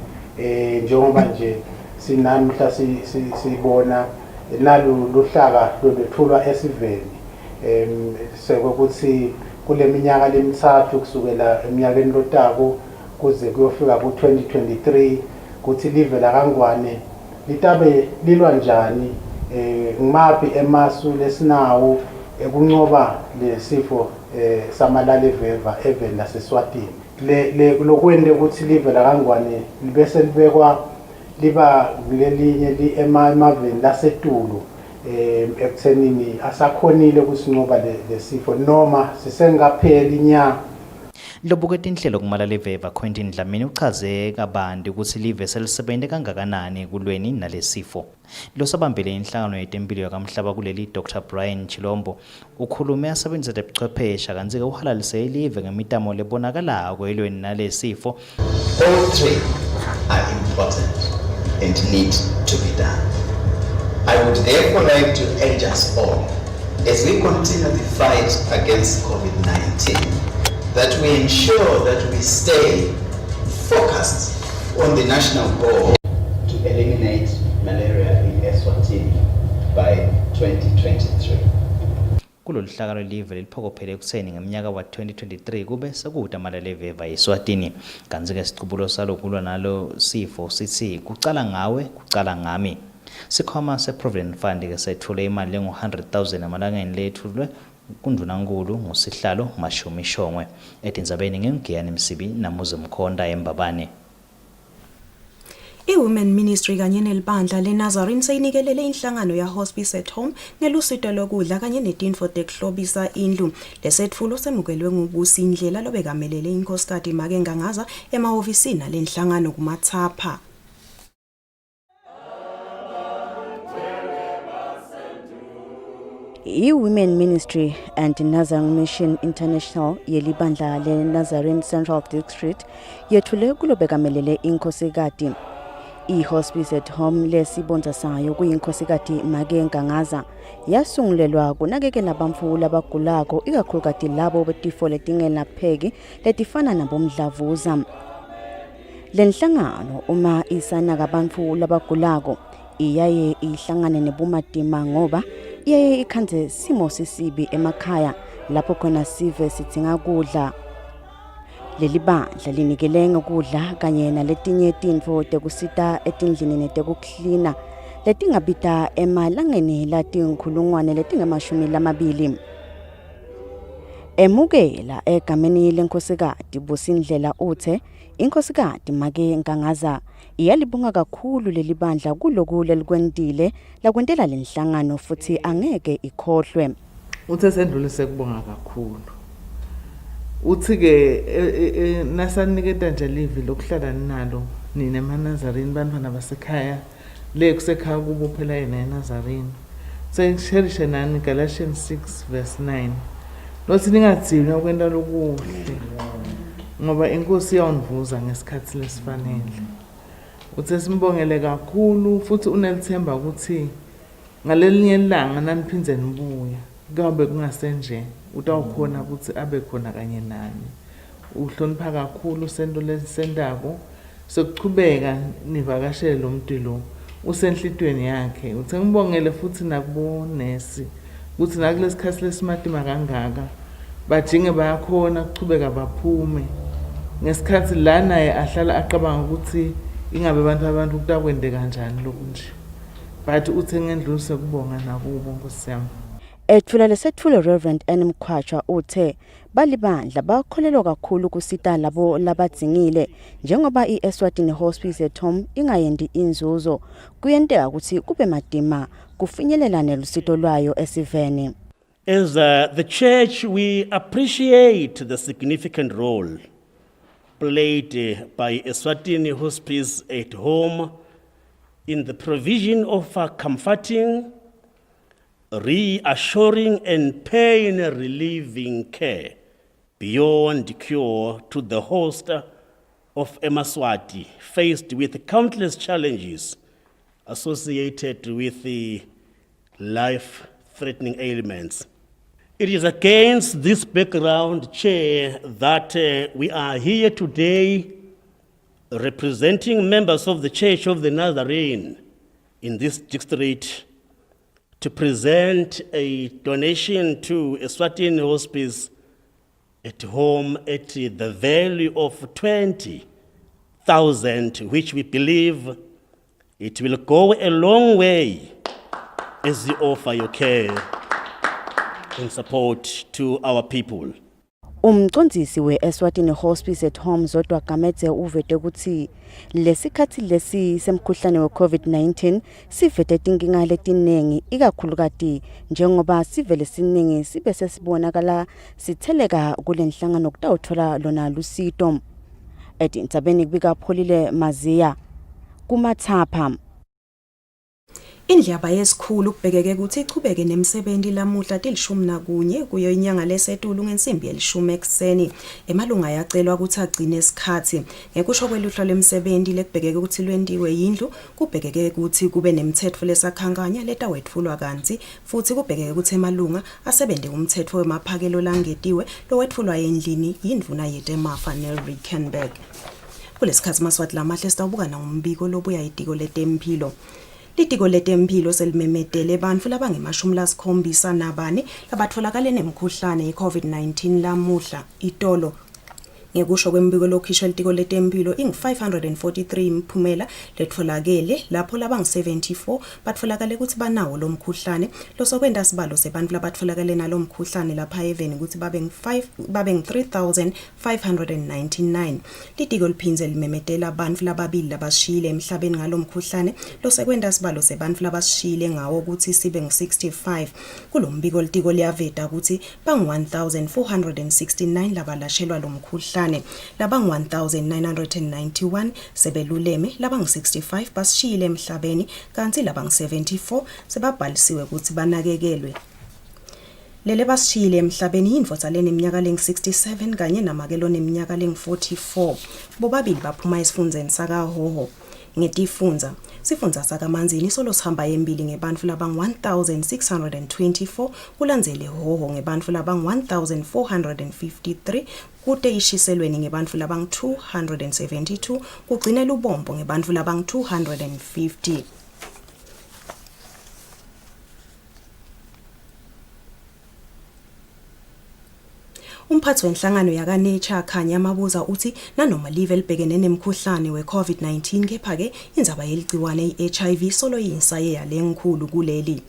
S12: njengoba nje sinamhla sibona nalu luhlaka lolethulwa esiveni sekuthi kule minyaka lemithathu kusukela eminyakeni lotako kuze kuyofika ku-2023 kuthi live la Kangwane litabe lilwa njani ngimaphi emasu lesinawo ekunqoba lesifo samalaleveva even naseSwatini lokwende ukuthi live la Kangwane libese libekwa liba kulelinye emaveni lasetulu ekuthenini asakhonile kusinqoba lesifo noma sisengapheli inyanga
S13: Lobukete inhlelo kumalaleveva Quentin Dlamini uchaze kabanti ukuthi live selisebente kangakanani kulweni nalesifo. Losabambele inhlangano yetempilo yakamhlaba kuleli Dr. Brian Chilombo ukhulume asebenzisa ubuchwepheshe kanti ke uhalalise ilive ngemitamo lebonakalako elweni nalesifo.
S14: All three are important and need to be done. I would therefore like to urge us all as we continue the fight against COVID-19 that we ensure that we stay focused on the national goal to eliminate malaria in Eswatini by 2023.
S13: Kulolu hlakalo live liphokophele ekuseni ngeminyaka wa 2023 kube sekuda malaleveva eSwatini kanti ke siqubulo salo kulwa nalo sifo sithi kucala ngawe kucala ngami. Sikhoma se-Provident Fund ke sethule imali lengu 100,000 amalangeni lethulwe kundunankulu ngosihlalo Mashumi Shongwe etindzabeni ngengiyani Msibi namuze Mkhonda eMbabane.
S9: I-Women Ministry kanye nelibandla leNazarene seyinikelele inhlangano ya-Hospice at Home ngelusito lokudla kanye netinfo tekuhlobisa indlu. Lesetfulo semukelwe nguBusi Ndlela lobekamelele inkosikazi Make Ngangaza emahhovisini alenhlangano kuMathapha.
S10: I-Women Ministry and Nazarene Mission International yelibandla le-Nazarene Central District yethule kulobekamelele inkosikazi. I-Hospice at Home lesibonza sayo kuyinkosikazi Make Ngangaza yasungulelwa kunakekela bantfu labagulako ikakhulukazi labo betifo letingelapheki letifana nabomdlavuza. Lenhlangano uma isanaka bantfu labagulako iyaye ihlangane nebumatima ngoba iyaye ikhandze simo sisibi emakhaya lapho khona sive sidzinga kudla. Leli bandla linikele ngokudla kanye naletinye tinfo tekusita etindlini netekuklina letingabita emalangeni latinkhulungwane letingamashumi. Emukela egameni lenkosikazi Busi Ndlela uthe inkosikazi Make Ngangaza iyalibonga kakhulu leli bandla kuloku lelikwendile lakwentela lenhlangano futhi angeke ikhohlwe.
S15: Uthe sendlulise kubonga kakhulu. Uthi ke nasaniketa nje livi lokuhlala nalo nina eManazarene bantwana basekhaya le kusekhaya kubo phela yena eNazarene. Sengisherishe nani Galatians 6:9. Lothi ningadzinywa ukwenta lokuhle ngoba inkosi iyawunivuza ngesikhathi lesifanele. Uthe simbongele kakhulu futhi unelithemba ukuthi ngalelinye ilanga naniphindze nibuya kabe kungasenje utawukhona ukuthi abe khona kanye nani. Uhlonipha kakhulu usento lesendako sokuchubeka nivakashele lo muntu lo usenhlitweni yakhe. Uthe ngibongele futhi nakubonesi ukuthi nakulesikhathi lesimatima kangaka bajinge bayakhona ukuchubeka baphume ngesikhathi la naye ahlala aqabanga ukuthi ingabe abantu kutakwende kanjani lokunje. But uthe ngendlulise kubonga nakubo Nkosi yami.
S10: Ethula lesetfulo Reverend Mkhwacha uthe balibandla bakholelwa kakhulu kusita labo labadzingile njengoba i-Eswatini Hospice at Home ingayendi inzuzo kuyenteka ukuthi kube madima kufinyelela nelusito lwayo esiveni.
S16: As the church, we appreciate the significant role played by Eswatini Hospice at Home in the provision of comforting, reassuring and pain-relieving care beyond cure to the host of Emaswati faced with countless challenges associated with the life-threatening ailments. It is against this background, Chair, that we are here today representing members of the Church of the Nazarene in this district to present a donation to Eswatini Hospice at home at the value of 20,000, which we believe it will go a long way as you offer your care and support to our people.
S10: Umcondzisi we-Eswatini Hospice at Home Zodwa Gamedze uvete ukuthi lesikhathi lesi semkhuhlane we-COVID-19 sivete tinkinga letinengi ikakhulukati njengoba sivele siningi sibe sesibonakala sitheleka kule nhlangano kutawuthola lona lusito. Etintsabeni kubika Pholile Maziya kumathapha.
S9: Indlaba yesikhulu kubhekeke ukuthi ichubeke nemsebenzi lamuhla til11 kuyo inyanga lesetulu ngensimbi yelishumi ekseni. Emalunga yacelwa ukuthi agcine isikhathi. Ngekusho kweluhla lemsebenzi lekubhekeke ukuthi lwendiwe yindlu, kubhekeke ukuthi kube nemithetho lesakhankanya letawetfulwa kanti futhi kubhekeke ukuthi emalunga asebende umthetho wemaphakelo langetiwe lowetfulwa endlini yindvuna yetemafa neRickenberg. Kulesikhathi maswati lamahle sitawubuka nangombiko lobuya idiko letempilo. Litiko letempilo selimemetele bantfu labangemashumi nabane labatfolakale nemkhuhlane i-COVID-19 lamuhla itolo. Ngekusho kwembiko lokhishwa litiko letempilo ing-543 imphumela letfolakele lapho labang-74 batfolakale ukuthi banawo lo mkhuhlane losokwenta sibalo sebantfu labatfolakale nalo mkhuhlane lapha even ukuthi babeng-3,599. Litiko liphindze limemetela bantfu lababili labashiyile emhlabeni ngalo mkhuhlane losekwenta sibalo sebantfu labashiyile ngawo ukuthi sibe ngu-65. Kulo mbiko litiko liyaveta ukuthi bang-1,469 labalashelwa lo mkhuhlane. Labang-1,991 sebeluleme, labang-65 basishiyile emhlabeni kanti labang-74 sebabhalisiwe ukuthi banakekelwe. Lele basishiyile emhlabeni yindvodza leneminyaka ling-67 kanye namakelo neminyaka ling-44. Bobabili baphuma esifundzeni sakaHhohho. Ngetifundza sifundza sakaManzini solo sihamba embili ngebantfu labang-1,624 kulandzele Hhohho ngebantfu labang-1,453 kute ishiselweni ngebantfu labang-272 kugcine Lubombo ngebantfu labang-250. Umphathi wenhlangano yakaNature akhanya amabuza uthi nanoma live libhekene nemkhuhlane we-COVID-19 kepha-ke indzaba yeligciwane i-HIV solo yinsaye yalenkhulu kuleli.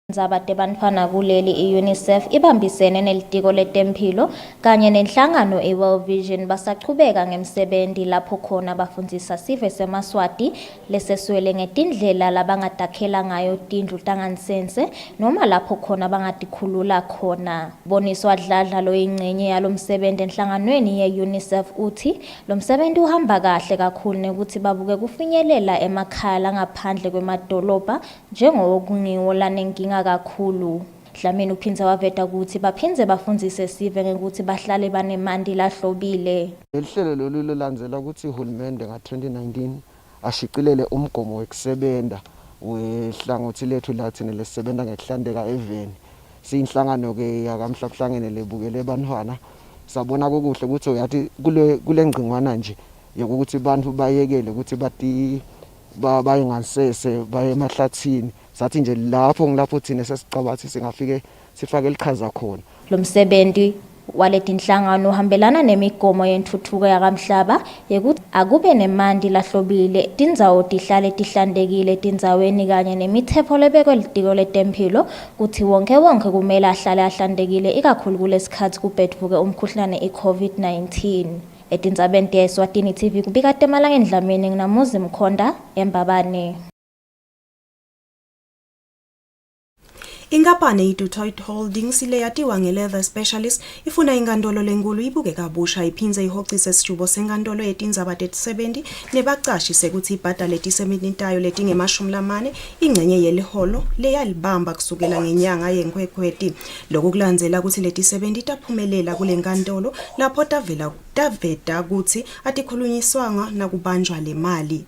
S8: Indzaba tebantfwana kuleli i-UNICEF ibambisene nelitiko letempilo kanye nenhlangano i-World Vision basachubeka ngemsebenzi lapho khona bafundzisa sive semaswati leseswele ngetindlela labangatakhela ngayo tindlu tangansense noma lapho khona bangatikhulula khona. Boniswa Dladla loyingcenye yalo msebenzi enhlanganweni ye-UNICEF uthi lo msebenzi uhamba kahle kakhulu nekuthi babuke kufinyelela emakhaya langaphandle kwemadolobha njengokungiwo lanenkinga kakhulu. Dlamini uphindze waveta ukuthi baphindze bafundzise sive ngekuthi bahlale banemandi lahlobile.
S17: Lihlelo lolu lolandzela ukuthi uhulumende nga-2019 ashicilele umgomo wekusebenta wehlangothi lethu lathina lesisebenta ngekuhlandeka eveni. Siyinhlangano-ke yakamhlabuhlangene lebukele bantfwana sabona kukuhle ukuthi uyathi kule ngcingwana nje yokuthi bantfu bayekele ukuthi baye ngasese baye emahlathini. Sathi nje lapho ngilapho thina sesicabathi singafike sifake lichaza khona.
S8: Lo msebenzi waletinhlangano uhambelana nemigomo yentuthuko yakamhlaba yekuthi akube nemandi lahlobile, tindzawo tihlale tihlandekile tindzaweni kanye nemithetho lebekwe litiko letempilo kuthi wonke kumele ahlale ahlandekile ikakhulu kulesikhathi kubhedvuke umkhuhlane i-COVID-19. Etindzabeni te-Eswatini TV kubika Temalanga Dlamini nginamuzi Mkhonda eMbabane.
S9: Inkampani iDutoit Holdings ileyatiwa nge-leather specialist ifuna inkantolo lenkulu ibuke kabusha iphindze ihocise sijubo senkantolo yetindzaba te-70 nebacashi sekuthi ibhadale tisemini tayo letinge-40 ingcenye yeliholo leyalibamba kusukela ngenyanga yeNkhwekhweti. Lokhu kulandzela ukuthi leti-70 taphumelela kule nkantolo lapho taveta ukuthi atikhulunyiswanga nakubanjwa le mali.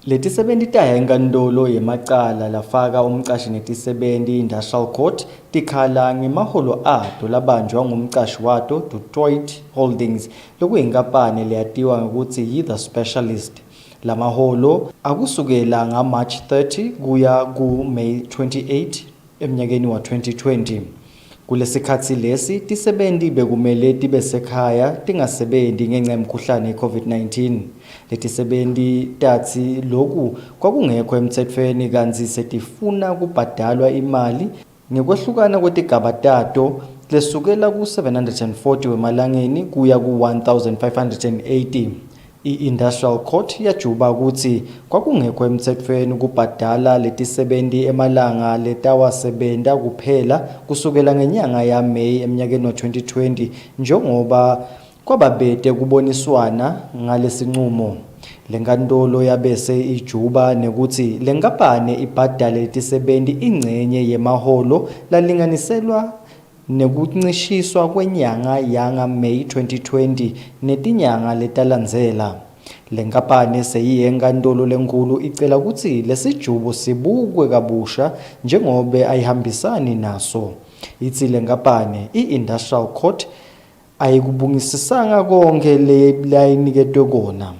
S18: Letisebenti taya enkantolo yemacala lafaka umcashi netisebenti industrial court tikhala ngemaholo ato labanjwa ngumcashi wato Detroit Holdings lokuyinkampani leyatiwa ngokuthi yi The Specialist. Lamaholo akusukela ngaMarch 30 kuya kuMay 28 emnyakeni wa 2020. Kulesikhathi lesi tisebenti bekumele tibe sekhaya tingasebenzi ngenxa yemkhuhlane yeCovid-19. Letisebenti tatsi loku kwakungekho emtsetfweni kanti setifuna kubhadalwa imali ngekwehlukana kwetigaba tato lesukela ku-740 wemalangeni kuya ku-1580. I-Industrial Court yajuba ukuthi kwakungekho emtsetfweni kubhadala letisebenti emalanga letawasebenta kuphela kusukela ngenyanga ya May emnyakeni wa 2020 njengoba kwababete kuboniswana ngalesinqumo. Lenkantolo yabese ijuba nekuthi lenkampani ibhadale letisebenti ingcenye yemaholo lalinganiselwa nekuncishiswa kwenyanga yanga May 2020 netinyanga letalandzela. Lenkampani seyiyenkantolo lenkulu icela kutsi lesijubo sibukwe kabusha njengobe ayihambisani naso. Itsi lenkampani i-Industrial Court ayikubungisisanga konke leyayiniketwe kona.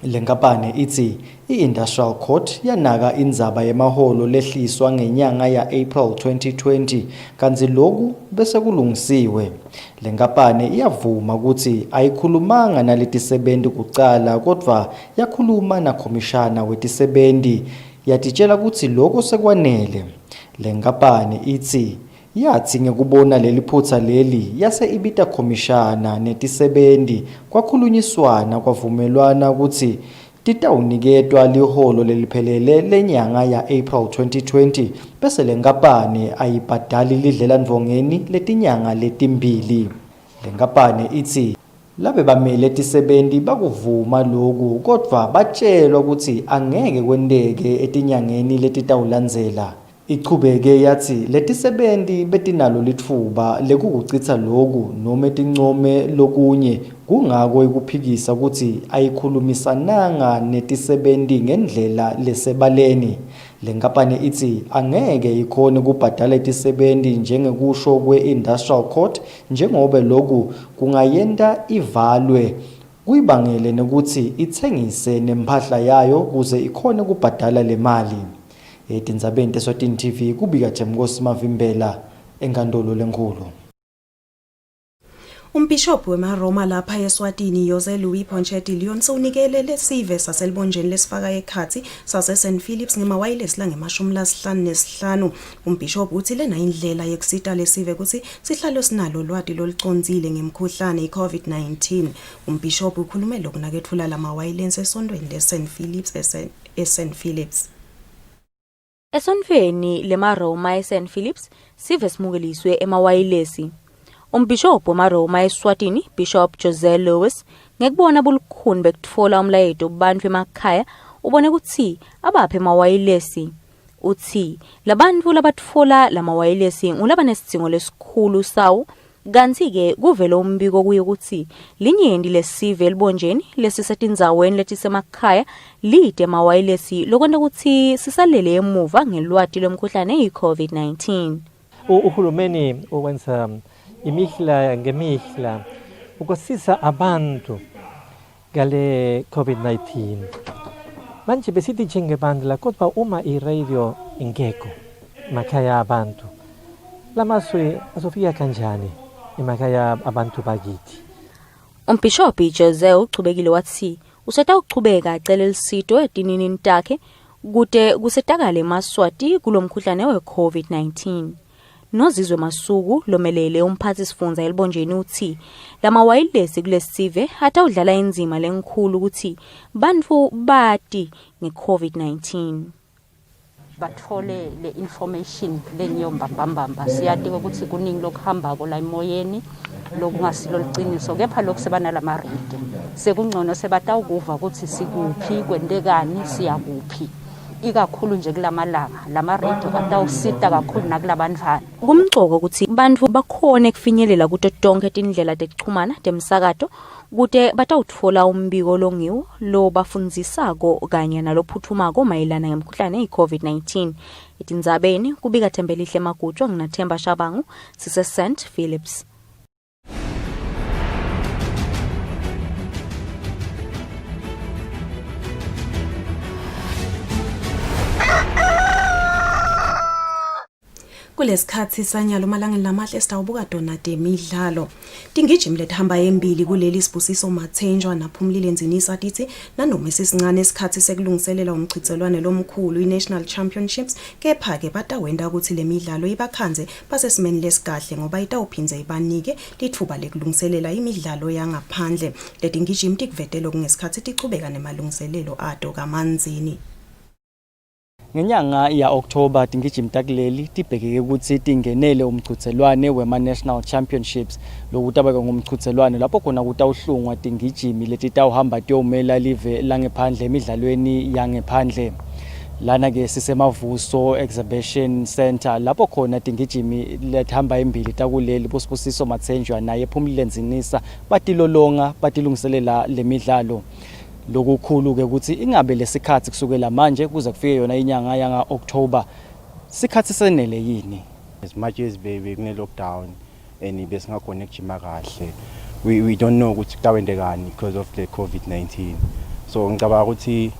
S18: Lenkampani itsi i-Industrial Court yanaka indzaba yemaholo lehliswa ngenyanga ya April 2020 kanti loku bese kulungisiwe. Lenkampani iyavuma ukuthi ayikhulumanga naletisebenti kucala kodwa yakhuluma na komishana wetisebenti yatitshela ukuthi lokho sekwanele. Lenkampani itsi yathi ngekubona leliphutsa leli yase ibita komishana netisebenti kwakhulunyiswana kwavumelwana ukuthi titawuniketwa liholo leliphelele lenyanga ya April 2020 bese lenkampani ayibhadali lidlelandvongeni letinyanga letimbili. Lenkampani itsi labe bamele tisebenti bakuvuma loku kodwa batshelwa ukuthi angeke kwenteke etinyangeni letitawulandzela. Ichubeke yathi letisebenti betinalo litfuba lekukucitsa loku noma tincome lokunye kungako ikuphikisa ukuthi ayikhulumisananga netisebenti ngendlela lesebaleni. Lenkampani itsi angeke ikhone kubhadala tisebenti njengekusho kwe-Industrial Court njengobe loku kungayenta ivalwe kuyibangele nekuthi itsengise nemphahla yayo kuze ikhone kubhadala le mali. Etindzabeni teSwatini TV kubika Themkosi Mavimbela enkantolo lenkulu.
S9: Umbishop weMaroma lapha eSwatini Jose Louis Poncheti Leon sewunikele lesive saselibonjeni lesifaka ekhathi sase St Philips ngemawayilesi la nge-55. Umbishop uthi lena indlela yekusita lesive ukuthi sihlalo sinalo lwati lolicondzile ngemkhuhlane iCovid-19. Umbishop ukhulume lokunakethula lamawayilesi esondweni leSt Philips eSt Philips.
S19: Esontweni leMaroma eSt Philips sive simukeliswe emawayilesi. Umbishop weMaroma eSwatini Bishop Jose Louis ngekubona bulukhuni bekutfola umlayeto kubantu emakhaya ubone ukuthi abaphe emawayilesi. Uthi labantu labatfola lamawayilesi ngulabanesidingo lesikhulu sawo kanti-ke kuvele umbiko kuye ukuthi linyenti lesive elibonjeni lesisetindzaweni letisemakhaya lide emawayilesi lokwenta ukuthi sisalele emuva ngelwati lomkhuhlane i-COVID-19.
S20: Uhulumeni uwenza imihla ngemihla ukusisa abantu ngale COVID-19. Manje besithi njengebandla kodwa uma i-radio ingekho emakhaya abantu lamaswe azofika kanjani emakhaya abantu bakithi.
S19: Umbishop Jose uchubekile wathi usetawuchubeka acele lisito etinini takhe kude kusetakale eMaswati kulomkhuhlane we-COVID-19. Nozizwe Masuku lomelele umphathi sifundza elibonjeni uthi lamawayilesi kulesive atawudlala inzima lenkhulu ukuthi bantfu bati nge-COVID-19.
S21: Bathole le information lenyomba bambamba siyati ukuthi kuningi lokuhamba kola emoyeni lokungasilo liciniso kepha lokusebana lamaridi sekungcono sebatawukuva ukuthi sikuphi kwentekani siyakuphi ikakhulu nje kulamalanga lama-radio atawusita kakhulu nakulabantfwana.
S19: Kumgcoka ukuthi bantfu bakhone kufinyelela kuto tonke tindlela tekuchumana temsakato kute batawutfola umbiko longiwo lo bafundzisako kanye nalophuthumako mayelana ngemkhuhlane i-COVID-19. Etindzabeni kubika Thembelihle Magutshwa nginaThemba Shabangu sise St Philips.
S9: Kulesikhathi sanyalo malangeni lamahle sitawubuka dona demidlalo. Tingijimi lethamba embili kuleli Sibusiso Mathenjwa naPhumlile Nzinisa tithi nanoma sisincane isikhathi sekulungiselela umchithelwane lomkhulu iNational Championships kepha ke batawenda ukuthi lemidlalo ibakhanze basesimeni lesikahle ngoba itawuphinze ibanike lithuba lekulungiselela imidlalo yangaphandle. Letingijimi tikuvetela kungesikhathi tichubeka nemalungiselelo ato kamanzini.
S18: Ngenyanga ya October tingijimi takuleli tibhekeke ukuthi tingenele umchithelwane wema-National Championships lokutabeka ngumchithelwane lapho khona kutawuhlungwa tingijimi letitawuhamba tiyomela live langephandle emidlalweni yangephandle. Lana ke sisemavuso exhibition center lapho khona tingijimi lethamba embili takuleli boSibusiso Mathenjwa naye Phumlile Nzinisa batilolonga batilungiselela lemidlalo. Lokukhulu ke ukuthi ingabe lesikhathi kusukela manje kuze kufike yona inyanga yanga October sikhathi senele yini.
S1: As much as baby kune lockdown and besingakhona ukujima kahle, we don't know ukuthi kutawendekani because of the COVID-19. So ngicabanga ukuthi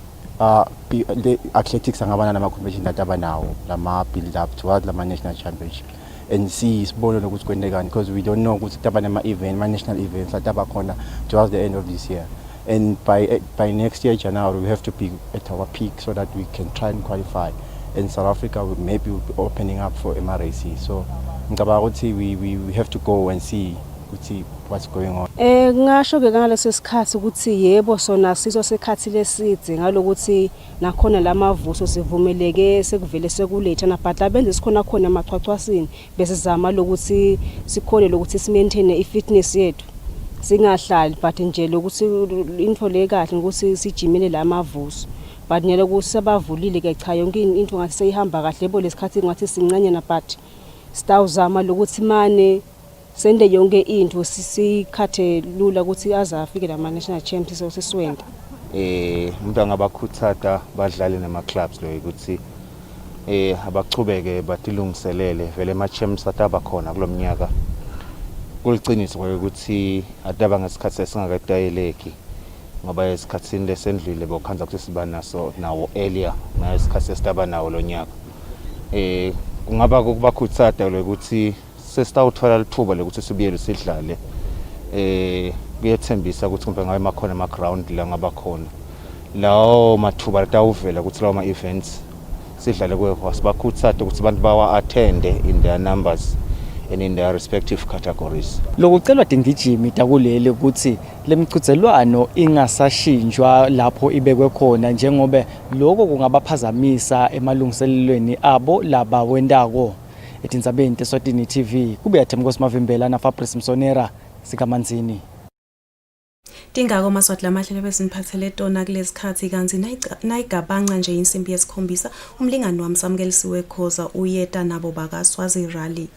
S1: the athletics angabana nama competition abanawo lama build up towards lama national championship and see sibone ukuthi kwendekani because we don't know ukuthi kutabana ama event, ma national events atabakhona towards the end of this year. And by next year January we have to be at our peak so that we can try and qualify. In South Africa we maybe will be opening up for MRAC. So we have to go and see what's going on.
S3: Ngasho ke ngaleso sikhathi ukuthi yebo sona sizo sekhathi lesidze ngalokuthi nakhona lamavuso sivumeleke sekuvele sekuletha na but abenze sikhona khona amachwachwasini bese sizama lokuthi sikhole lokuthi simaintain ifitness yethu. Singahlali but nje lokuthi info le kahle ukuthi sijimele lamavuso but nyalo kusabavulile ke cha yonke into ngathi seyihamba kahle bo lesikhathi ngathi sincane na but sitawuzama lokuthi mane sende yonke into sisikhathe lula ukuthi azafike la national championships siswende.
S1: Umuntu angabakhuthata badlali nama clubs lo ukuthi abachubeke batilungiselele vele ama champs atabakhona kulomnyaka. Kuliqiniso ukuthi adaba ngesikhathi sesingakadayeleki ngoba esikhatsini lesendlile bokhanza ukuthi siba nawo earlier ngesikhathi sesitaba nawo lonyaka. Kungaba kubakhuthata ukuthi sesitawuthola lithuba lokuthi sibuyele sidlale. Kuyethembisa ukuthi kumbe ngabe makhona ama ground la ngabakhona. Lawo mathuba latawuvela ukuthi lawo ma events sidlale kuwo sibakhuthata ukuthi abantu bawa attend in their numbers and in their respective categories.
S18: Lokucelwa tingijimi takuleli ukuthi lemchithelwano ingasashinjwa lapho ibekwe khona njengoba lokho kungabaphazamisa emalungiselelweni abo laba wendako. Etindzabeni teSwatini TV kubuya Themkosi Mavimbela na Fabrice Msonera sikamanzini.
S9: Tingako maswati lamahle lebesiniphathele tona kulesikhathi kanzi nayigabanca nje insimbi yesikhombisa umlingani wami samkelisiwe Khoza uyeta nabo bakaSwazi Rally.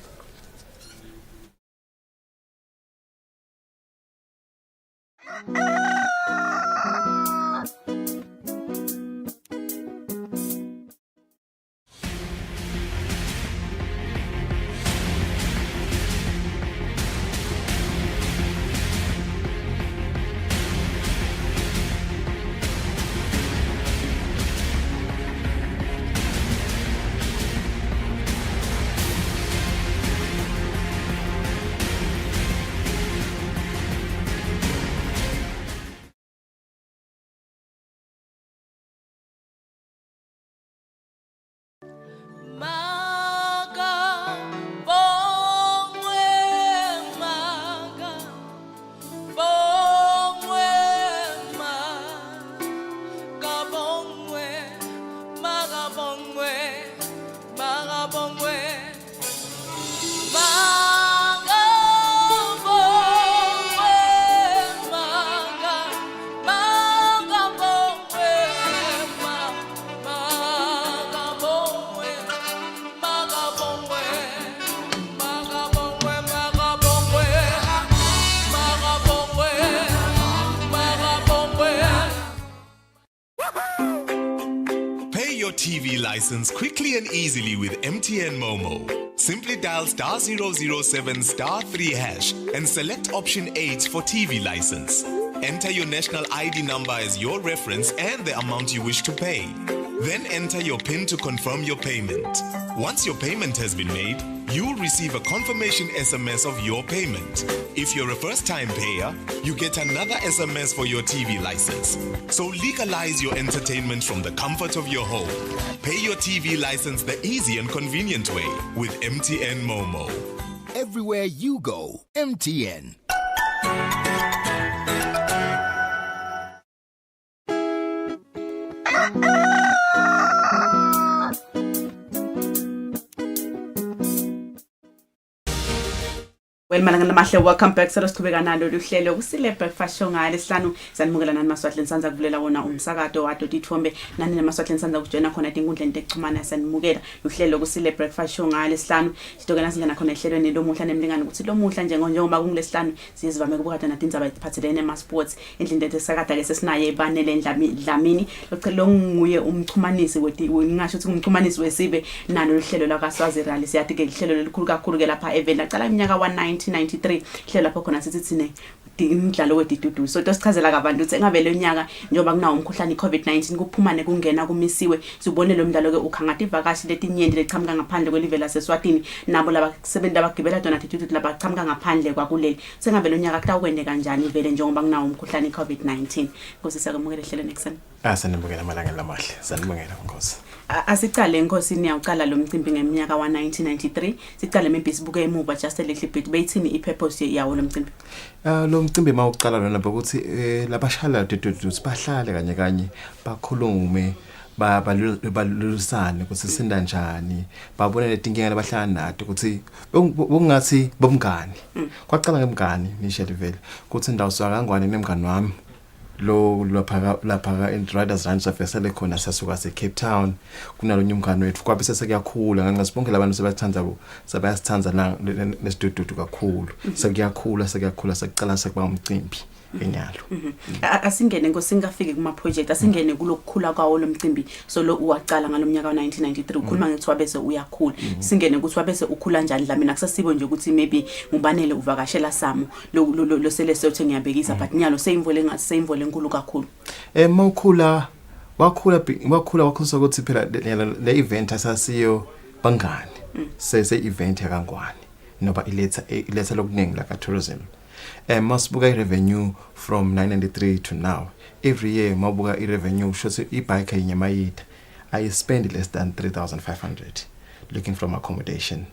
S2: TV license quickly and easily with MTN Momo. Simply dial *007 *3 hash and select option 8 for TV license. Enter your national ID number as your reference and the amount you wish to pay. Then enter your PIN to confirm your payment. Once your payment has been made, you'll receive a confirmation SMS of your payment. If you're a first-time payer, you get another SMS for your TV license. So legalize your entertainment from the comfort of your home. Pay your TV license the easy and convenient way with MTN Momo.
S4: Everywhere you go, MTN.
S22: Well, malangana mahle, welcome back. Siqhubeka nalo luhlelo Kusile breakfast show ngale sihlanu sanimukela nani Maswati Lensanza kuvulela wona umsakazo wa Dotithombe nani naMaswati Lensanza kujoina khona tinkundleni texhumana sanimukela luhlelo Kusile breakfast show ngale sihlanu sitokela singena khona ehlelweni lomuhla nemlingani ukuthi lomuhla njengoba kungilesihlanu siyezivame kubukada natindzaba eziphathelene ema sports endlini esakada ke sesinaye ebanele Dlamini lo nguye umchumanisi ngingasho ukuthi umchumanisi wesibe nalo luhlelo lakwaSwazi Rally siyathi ke luhlelo lelikhulu kakhulu ke lapha event aqala iminyaka 1993 hlela lapho khona sithi thine imidlalo wedidudu so tosichazela kabantu ukuthi engabe lo nyaka njoba kunawo umkhuhlane iCovid-19 kuphumane kungena kumisiwe sibone lo mdlalo ke ukhangathi ivakashi letinyenti lechamuka ngaphandle kwelive laseSwatini nabo laba sebenza abagibela dona didudu laba chamuka ngaphandle kwakuleli sengabe lo nyaka kutawukwende kanjani vele njengoba kunawo umkhuhlane iCovid-19 nkosisa kumukele hlelo nekuseni
S1: sanibukela malanga lamahle sanibukela nkosi
S22: asicale nkosini yaqala lo mcimbi ngeminyaka wa 1993 sicale maybe sibuke emuva just a little bit beyithini ipurpose yawo lo mcimbi
S1: lo mcimbi mawuqala lona bokuthi labashala dedudu sibahlale kanye bakhulume balulisane ukuthi sinda njani babone letinkinga labahlala nato ukuthi bokungathi bomngani kwaqala ngemngani Michelle vele ukuthi indawo swakangwane nemngani wami lo lapha in Riders Ranch safesele khona sasuka se Cape Town kunalo nyumngane wethu kwabe sesekuyakhula ngangasibonke labantu sebayasithanza la nesidududu kakhulu sekuyakhula sekucala sekuba umcimbi enyalo
S22: asingene ngosingafike kuma project asingene kulokukhula kwawo lo mcimbi so lo uwaqala ngalomnyaka wa 1993 ukhuluma ngethi wabese uyakhula singene ukuthi wabese ukhula njani la mina kusasibo nje ukuthi maybe ngubanele uvakashela samo lo sele sothe ngiyabekisa but nyalo seyimvole ngaseyimvole enkulu kakhulu
S1: mawukhula wakhula ukuthi phela le event asasiyo bangani se event yakangwane noba iletha lokuningi la tourism masibuka revenue from 1993 to now every year mabuka revenue shows ibike yenyamayitha I spend less than 3,500 looking from accommodation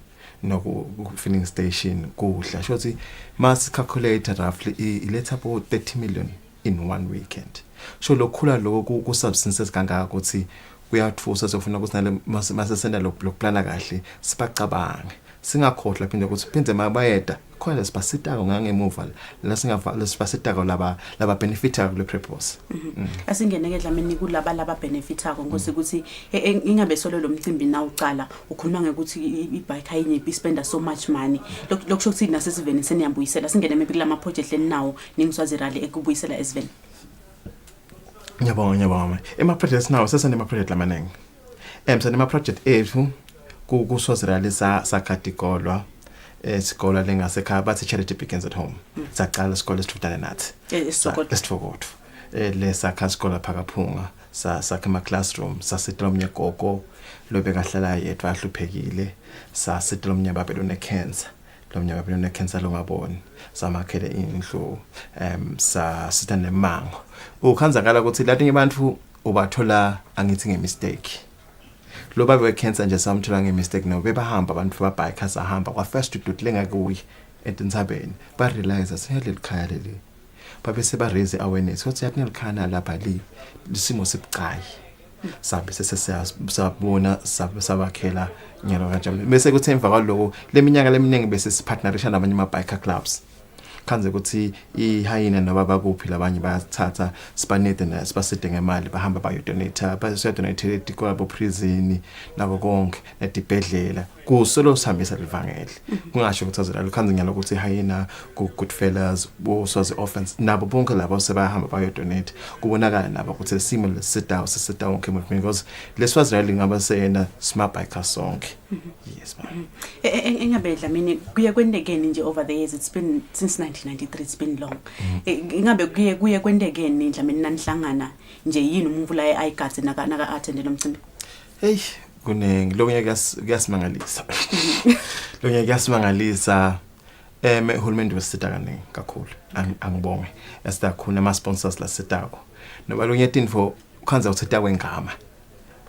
S1: no filling station kudla shothi mas calculate roughly iletha about 30 million in one weekend so lokhula lokho ku substances kangaka ukuthi kuyathusa sofuna ukuthi masesenda lokuplana kahle sibacabange singakhohlwa phinde ukuthi phinde mabayeda khona lesipasitako ngangemuva la singafa lesipasitako laba benefita kule purpose
S22: asingene ke Dlamini kulaba benefitako ngosi ukuthi ingabe solo lo mcimbi na uqala ukhuluma ngekuthi ibike ayinye ispenda so much money lokusho ukuthi nasesiveni seniyambuyisela singene maybe kulama project lenawo ningiswazi Rally ekubuyisela esiveni
S1: Nyabonga ema projects now sesane ma project lamanengi sane project ethu kuSwazi Rally sakatikolwa isikole lengasekhaya bathi charity begins at home saqala isikole esithutane nathi esifokodo lesakha isikole phakaphunga sakhe ama classroom sasitela omnye gogo lobe kahlala yedwa ahluphekile sasitela omnye baba lone cancer lo ngaboni samakhele indlu sasita nemango ukhanzakala ukuthi lathi abantu ubathola angithi ngemistake lo baba wecancer nje samthola ngemistake no bebahamba abantu babikers ahamba kwa first duty lengakuyi etintsabeni ba realize sele likhaya leli babe seba raise awareness ukuthi yathi nelikhana lapha lisimo sibucayi sabe sesiyabona sabakhela nyalo kanjalo bese kuthi emva kwaloko leminyaka leminingi bese sipartnerisha nabanye ama biker clubs kanze ukuthi iHyena nababa kuphi labanye bayathatha sibanede nasibaside ngemali bahamba bayo donate basiyadonate kwabo prison nabo konke nedibhedlela
S5: kusolo sihambisa livangeli kungasho ukuthi azela ukhanze nyalo ukuthi hayina ku Goodfellas bo Swazi Offense nabo bonke labo sebahamba bayo donate kubonakala nabo ukuthi simo lesitawo sisitawo wonke umuntu because leswazirali ngaba seyena smart bike sonke yes man
S22: engabedla mina kuye kwendekeni nje over the years it's been since 1993 it's been long ingabe kuye kwendekeni mhlawumbe nanihlangana nje yini umuntu la ayigathe naka attend lo mcimbi
S5: hey kunengi lo nyaka kuyasimangalisa lo nyaka kuyasimangalisa uhulumende wesita kaningi kakhulu angibonge yasita khona ama sponsors la sitako noba lo nyaka info khanza uthita kwengama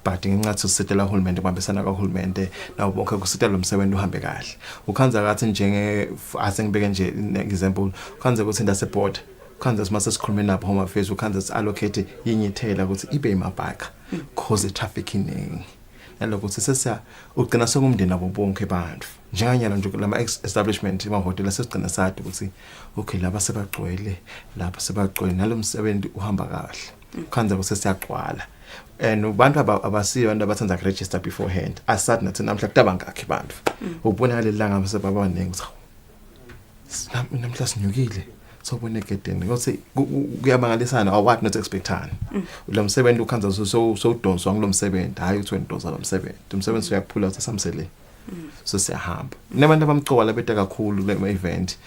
S5: but ngingathi usitela uhulumende kwambisana kahulumende nawo bonke kusitela lo msebenzi uhambe kahle ukhanza kathi njenge asengibeke nje example khanza ukuthi ndase board khanza simase sikhulume nabo home affairs ukhanza allocate yinyithela ukuthi ibe imabhaka cause trafficking naloko sesesa ugcina sokumndeni nabo bonke abantu njenganyalo nje lama establishment emahotela sesigcina sathi ukuthi okay laba sebagcwele nalo msebenzi uhamba kahle khanza ukuthi siyaqwala and abantu abasiyo abantu abathenza register beforehand asathi nathi namhla kutaba ngakhe abantu ubona lelanga abasebaba abaningi ukuthi namhla sinyukile sobone gedeni ngothi kuyabangalisana awat not expectani lo msebenzi ukhanza so donswa ngilo msebenzi hayi uthi wendonsa lo msebenzi uyakuphula ukuthi samsele so siyahamba nabantu abamcola beta kakhulu le event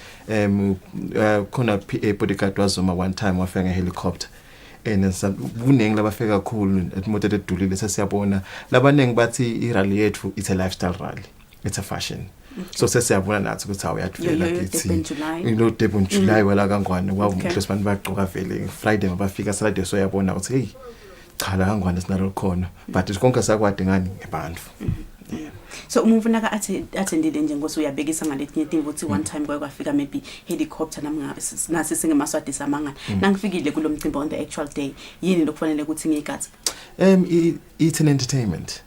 S5: khona PA bodyguard wazoma one time wafika ngehelicopter and kuningi labafika kakhulu imoto edulile sesiyabona labaningi bathi irally yethu it's a lifestyle rally it's a fashion so sesiyabona nathi ukuthi awuyadvela kithi ilo debut July wala kangwane wabumhlosi abantu bagcoka vele Friday mabafika Saturday so yabona ukuthi hey cha la kangwane sinalo khona but konke sakwadingani ngebantu
S22: so umuntu naka attendile nje ngosi uyabekisa ngaletinye timvo ukuthi one time kwafika maybe helicopter nasi singemaswadi samangana nangifikile kulo mcimbi on the actual day yini lokufanele ukuthi ngiyigathe
S5: it's an entertainment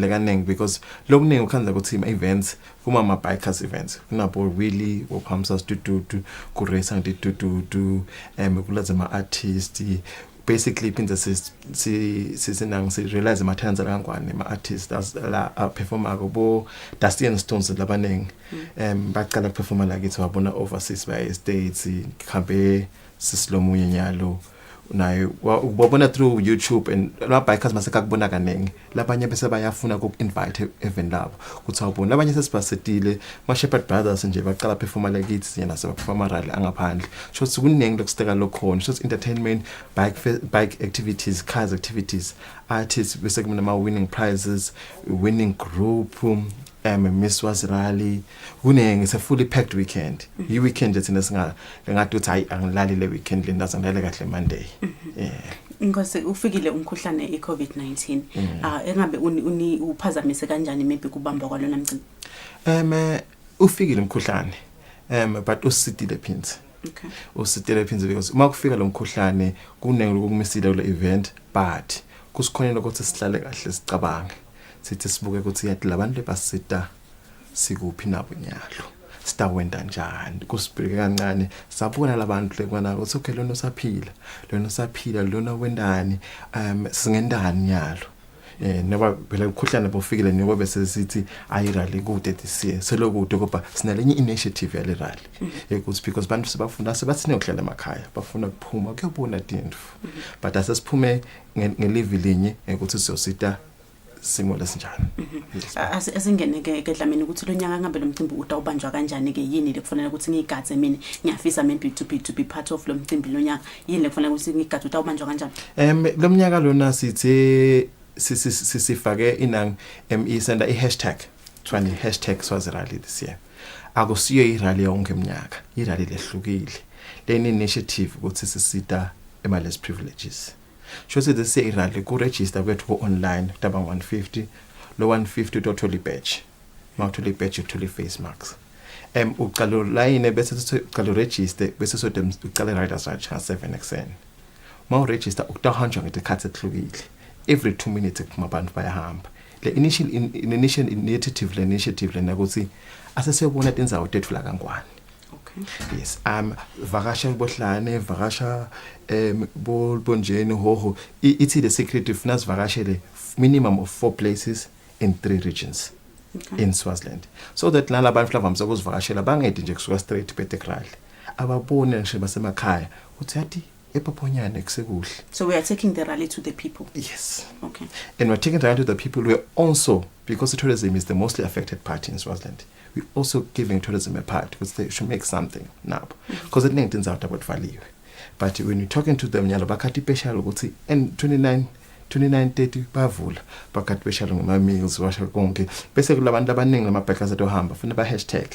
S5: lekaneng because lokuningi ukhanza ukuthi ima events kuma ama bikers events kunabo really wophamsas to ku race and to kulaza ama artists basically phinda sisinang si realize ama talents kangwane ama artists la perform akobo Dusty and Stones labaneng baqala perform la kithi wabona overseas by states khambe sisilomunye nyalo nayo ubona through YouTube and la bikers maseka kubona kanengi labanye bese bayafuna ku invite event labo kuthi awubona labanye sesibhasetile ma Shepherd Brothers nje baqala perform la kithi yena seba perform rally angaphandle so kuningi lokusiteka lokhona so entertainment bike activities cars activities artists bese kunama winning prizes winning group Miss Swazi rally kuningi it's a fully packed weekend yi weekend thina singa ngathi uthi hayi angilali le weekend le ndazangilale kahle Monday
S22: Ngosi ufikile umkhuhlane iCovid-19 engabe uphazamise kanjani maybe kubamba kwalona mcimbi
S5: ufikile umkhuhlane but usitile phinzi
S22: okay
S5: usitile phinzi because uma kufika lo mkhuhlane kunenge lokumisile le event but kusikhonela ukuthi sihlale kahle sicabange sithi sibuke ukuthi yathi labantu lebasita sikuphi nabo nyalo sitawenda njani kusibheke kancane sabona labantu lekwana ukuthi okay lona saphila lona wendani singendani nyalo noma phela ukhuhlana bofikile niko bese sithi ayirally kude this year selokude kodwa sinalenye initiative yale rally ukuthi because bantu sebafunda sebathine ukuhlala emakhaya bafuna ukuphuma kuyobona dintu but asesiphume ngelive linye ukuthi siyosita simo lesinjani
S22: asingene ke Dlamini ukuthi lo nyaka ngabe lo mcimbi utawubanjwa kanjani ke yini lekufanele ukuthi ngiyigathe mina ngiyafisa maybe to be part of lo mcimbi lo nyaka yini lekufanele ukuthi ngiyigathe utawubanjwa kanjani
S5: lo mnyaka lona sithi sifake inang senda i-hashtag #Swazi rally this year akusiyo irally yonke eminyaka irally lehlukile leni initiative ukuthi sisita less privileges shothi this year irally ku register kwethu online taba 150 lo 150 utothola badge mawuthola badge uthola face marks uqala line bese uqala register bese uqala riders right 7 exen mawu register ukutahanja ngetikhathi ehlukile every 2 minutes kuphuma abantu bayahamba le initial initiative lena ukuthi asesebona indzawo tethu la kangwane
S22: okay
S5: yes vakasha bohlane vakasha bonjeni hoho ithi the secret of nas vakashele minimum of 4 places in 3 regions in Swaziland, so that nalabantu lavamsa ukuzivakashela bangedi nje kusuka straight betekrali ababone ngisho basemakhaya uthi yathi ePhoponyane kusekuhle.
S22: So we are taking the rally to the people.
S5: Yes.
S22: Okay.
S5: And we're taking the rally to the people. We're also, because tourism is the mostly affected part in Swaziland, we're also giving tourism a part because they should make something now. Because it turns out about value. But when you're talking to them, nyalo bakati special ukuthi and 29:30 bavula bakati special ngama meals washa konke bese kulabantu abaningi lamabhekasa tohamba funa ba hashtag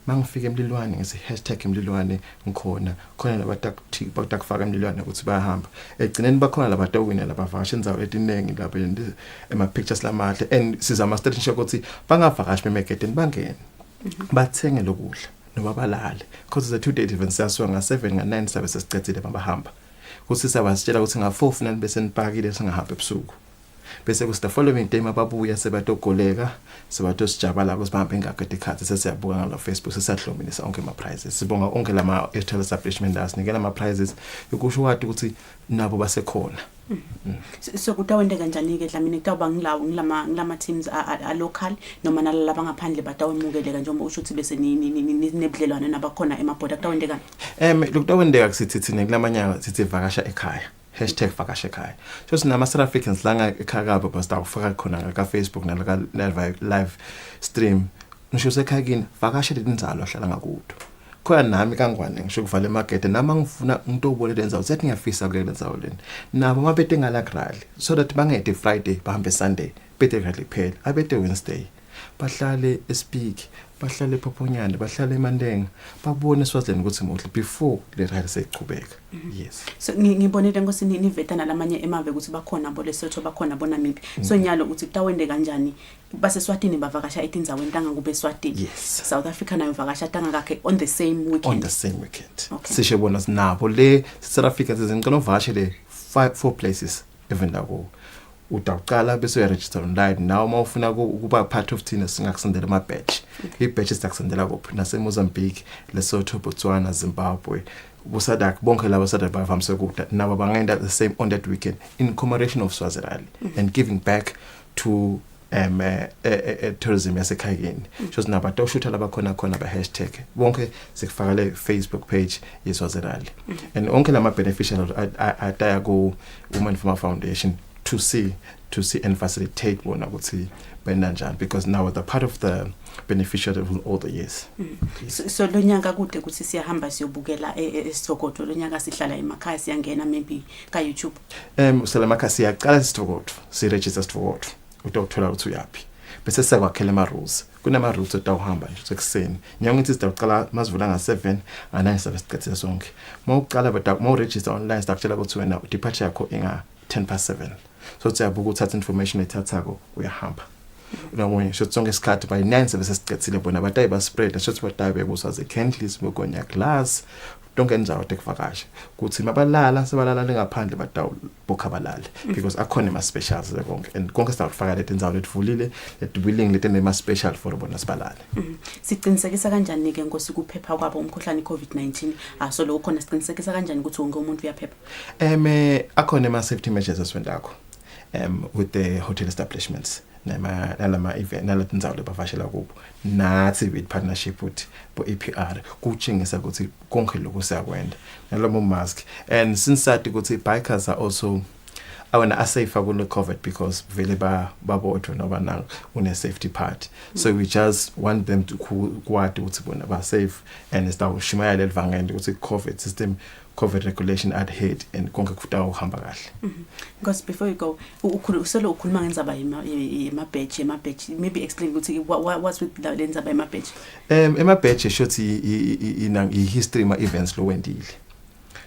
S5: mangifika emlilwane ngise hashtag emlilwane ngikhona khona labatakufaka emlilwane ukuthi bayahamba egcineni bakhona labatawina labavakasha enzawo etinengi lapha ema pictures lamahle and sizama strategy ukuthi bangavakashi bemarketini bangene bathenge lokudla noba balale because the 2-day event siyasuka nga7 nga9 sabe sesicethile babahamba kuthi sabasitshela ukuthi nga4 funani bese nipakile singahamba ebusuku bese kusta following day mababuya sebatogoleka sebatosijabala kusibamba ingakade ikhathi sesiyabuka ngalo Facebook sesadlominisa onke ama prizes sibonga onke lama airtel establishment asinikela ama prizes ukusho wathi ukuthi nabo basekhona.
S22: So kutawende kanjani ke Dlamini kutawuba ngilawo ngilama teams a local noma nalabo ngaphandle batawumukeleka njengoba usho ukuthi bese nebudlelwane nabakhona emaborder kutawende kanjani?
S5: Lokutawendeka kusithi thina kulamanyanga sithi vakasha ekhaya #vakasha ekhaya so sinama South Africans langa ekhaya kabo basitawufaka khona ka Facebook nalaka live stream ngisho sekhayini vakasha letinzalo ahlala ngakudo khona nami kangwane ngisho kuvala emarket nama ngifuna ngitobole lenzawo sethi ngiyafisa kule lenzawo leni nabo mabete ngalakrali so that bangede Friday bahambe Sunday bete rally phela abete Wednesday bahlale eSpeak bahlale ePhoponyane bahlale eMandeng babone Swaziland ukuthi muhle before le rally seyiqhubeka. Yes.
S22: So ngibonile ngosini niveta nalamanye emave ukuthi bakhona bo Lesotho bakhona bona miphi so nyalo ukuthi kutawende kanjani base Eswatini bavakasha etindzaweni tanga kube Eswatini.
S5: Yes.
S22: South Africa nayo vakasha tanga kakhe on the same weekend.
S5: On the same weekend. Okay. Sisho bona sinabo le South Africa sizingcono vakashele 4 places even lawo utaqala bese uyaregister online now mawufuna ukuba part of thina singakusendela ama badge i-badges takusendela kuphi nase Mozambique, Lesotho, Botswana, Zimbabwe busadak bonke labo sadak bavamse ukuda nabo bangenda the same on that weekend in commemoration of Swaziland and giving back to tourism yasekhayeni shows nabatoshuta labakhona khona ba hashtag bonke sikufaka le Facebook page yeSwaziland and onke lama beneficiaries ataya go Women Farmer Foundation to see and facilitate bona ukuthi benanjani because now the part of the beneficiary of all the years.
S22: So lo nyaka kude ukuthi siyahamba siyobukela eSithokoto lo nyaka sihlala emakhaya siyangena maybe ka YouTube.
S5: Usala emakhaya siyaqala eSithokoto si register eSithokoto utothola ukuthi uyapi bese sakwakhela ama rules kunama routes otawuhamba nje ekuseni nyanga ngithi sitaqala masivula nga7 nga9 sabe siqethile sonke mawuqala badaku register online sitakutshela ukuthi wena departure yakho inga 7:10 so siyabuka uthatha information ethathako uyahamba uyabona sho sonke isikhathi by 9 sabe sesicethile bona batayi ba spread sho batayi bebusa ze candles begonya glass donke enzawo tekuvakasha kuthi mabalala sebalala ngaphandle batawu boka balale because akhona ama specials konke and konke sitawufaka leti enzawo letivulile let willing let nema special for bona sibalale.
S22: Siqinisekisa kanjani ke ngosi kuphepha kwabo umkhuhlane COVID-19 so lo khona siqinisekisa kanjani ukuthi wonke umuntu uyaphepha?
S5: Akhona ama safety measures eswendakho with the hotel establishments nalama event nalatinzawo lebavashela kubo nathi with partnership with APR kuchingisa ukuthi konke lokho siyakwenda nalamo mask and since that ukuthi bikers are also are safer with COVID because vele babotho noba nang une safety part so we just want them to kwati ukuthi bona ba safe and istawushimayela elivangeni ukuthi COVID system COVID regulation adhered and konke kutawo hamba kahle.
S22: Because before you go uselo ukhuluma ngenzaba ema badge maybe explain ukuthi what's with the lenzaba ema badge.
S5: Ema badge shothi i history ma events lo wendile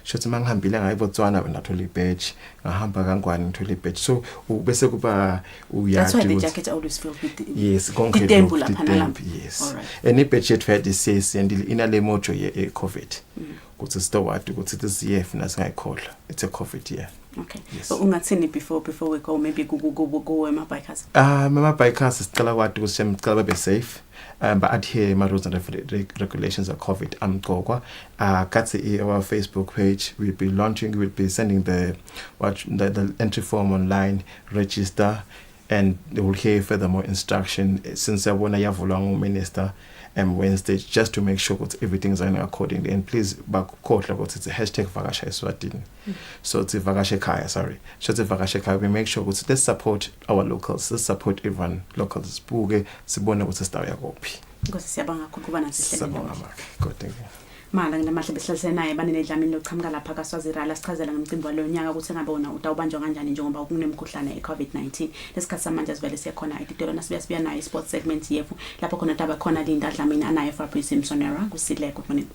S5: shothi mangihambile ngayi Botswana benathola ibadge ngahamba kangwani ngithola ibadge so bese kuba uyati.
S22: That's why the jacket always filled with
S5: yes konke
S22: itembu lapha nalapha.
S5: Yes and ibadge yethu had this and inale mojo ye COVID ukuthi sitowati ukuthi this year funa singayikhohlwa it's a COVID year.
S22: Okay. Yes. Ungathini before we go maybe go ema bikers?
S5: Ema bikers sicela kwati ukuthi sicela babe safe but adhere ma rules and regulations of COVID amqokwa kathi our Facebook page we'll be sending the entry form online register and they will hear furthermore instruction since yavulwa Minister Wednesday, just to make sure that everything is running accordingly. And please back it's a hashtag Vakasha Eswatini. So it's a Vakasha Kaya, sorry. So it's a Vakasha Kaya. We make sure that let's support our locals, let's support everyone locals. Buge sibona ukuthi sitawe yakopi.
S22: Nkosi siyabonga kakhulu kuba nasihlelo.
S5: Good, thank you.
S22: Mala nginamahle behlalisene naye banene dlamini lokuqhamuka lapha kaSwazirala sichazela ngomcimbi walonyaka ukuthi ngabona utawubanjwa kanjani njengoba kunemkhuhlane eCovid-19 lesikhathi samanje sivele siyakhona ititolo nasibuya nayo isport segment yethu lapho khona taba khona Linda Dlamini anayo Fabrice Msonera Kusile good morning.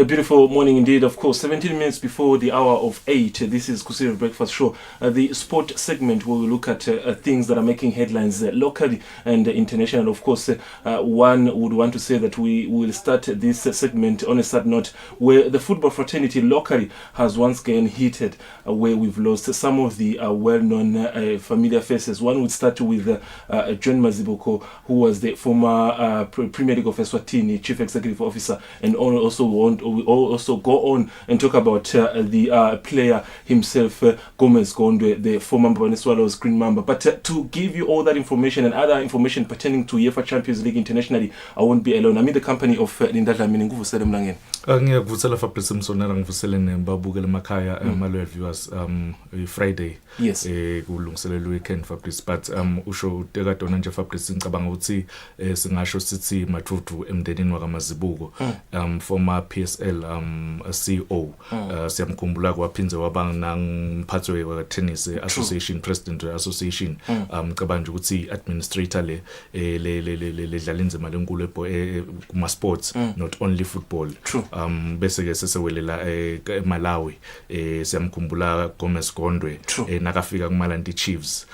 S6: A beautiful morning indeed, of course. 17 minutes before the hour of 8. This is Kusile Breakfast Show. The sport segment where we look at things that are making headlines locally and international. Of course, one would want to say that we will start this segment on a sad note where the football fraternity locally has once again heated, where we've lost some of the well-known familiar faces. One would start with John Mazibuko, who was the former Premier League of Eswatini Chief Executive Officer, and we also go on and talk about the player himself, Gomez Gondwe, the former Mbabane Swallows Green Mamba. But to give you all that information and other information pertaining to UEFA Champions League internationally, I won't be alone. I'm in the company of Linda Dlamini. Nguvusele mlangeni.
S7: Ngiyakuvuthela Fabrice Msonera ngivusele nembabukela emakhaya loyal viewers Friday.
S6: Yes.
S7: Kulungiselela weekend Fabrice, but usho utekadona nje Fabrice ngicabanga ukuthi singasho sithi mathutu emndenini wakaMazibuko, former PSL CEO, siyamkhumbula kwaphinze waba namphathi we-tennis association, president we-association, ngicabanga nje ukuthi administrator le dlala inzima lenkulu kuma sports, not only football. Bese ke sesewelela eMalawi, siyamkhumbula Gomez Gondwe, nakafika kuMalandi Chiefs,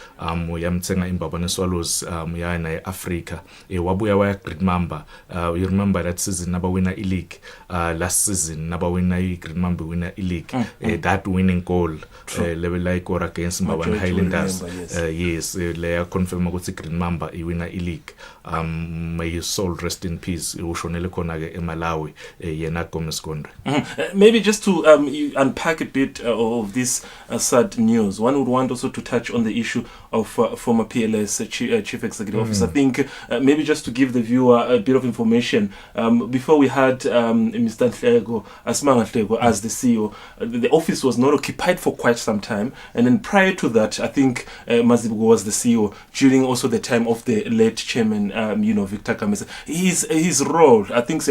S7: yamthenga iMbabane Swallows, yana eAfrica, wabuya waya Green Mamba. You remember that season nabawina i-league, last season nabawina i-Green Mamba wina i-league, that winning goal level like or against Mbabane Highlanders, yes, leya confirm ukuthi Green Mamba iwina i-league. May his soul rest in peace. Ushonele khona ke eMalawi, yena Gomez Gondwe.
S6: Maybe just to unpack a bit of this sad news, one would want also to touch on the issue of former PLS Chief Executive Officer. I think maybe just to give the viewer a bit of information, before we had Mr. Nhleko, Asmanga Nhleko as the CEO, the office was not occupied for quite some time. And then prior to that, I think Mazibuko was the CEO during also the time of the late chairman, Victor Kamisa. His role, I think,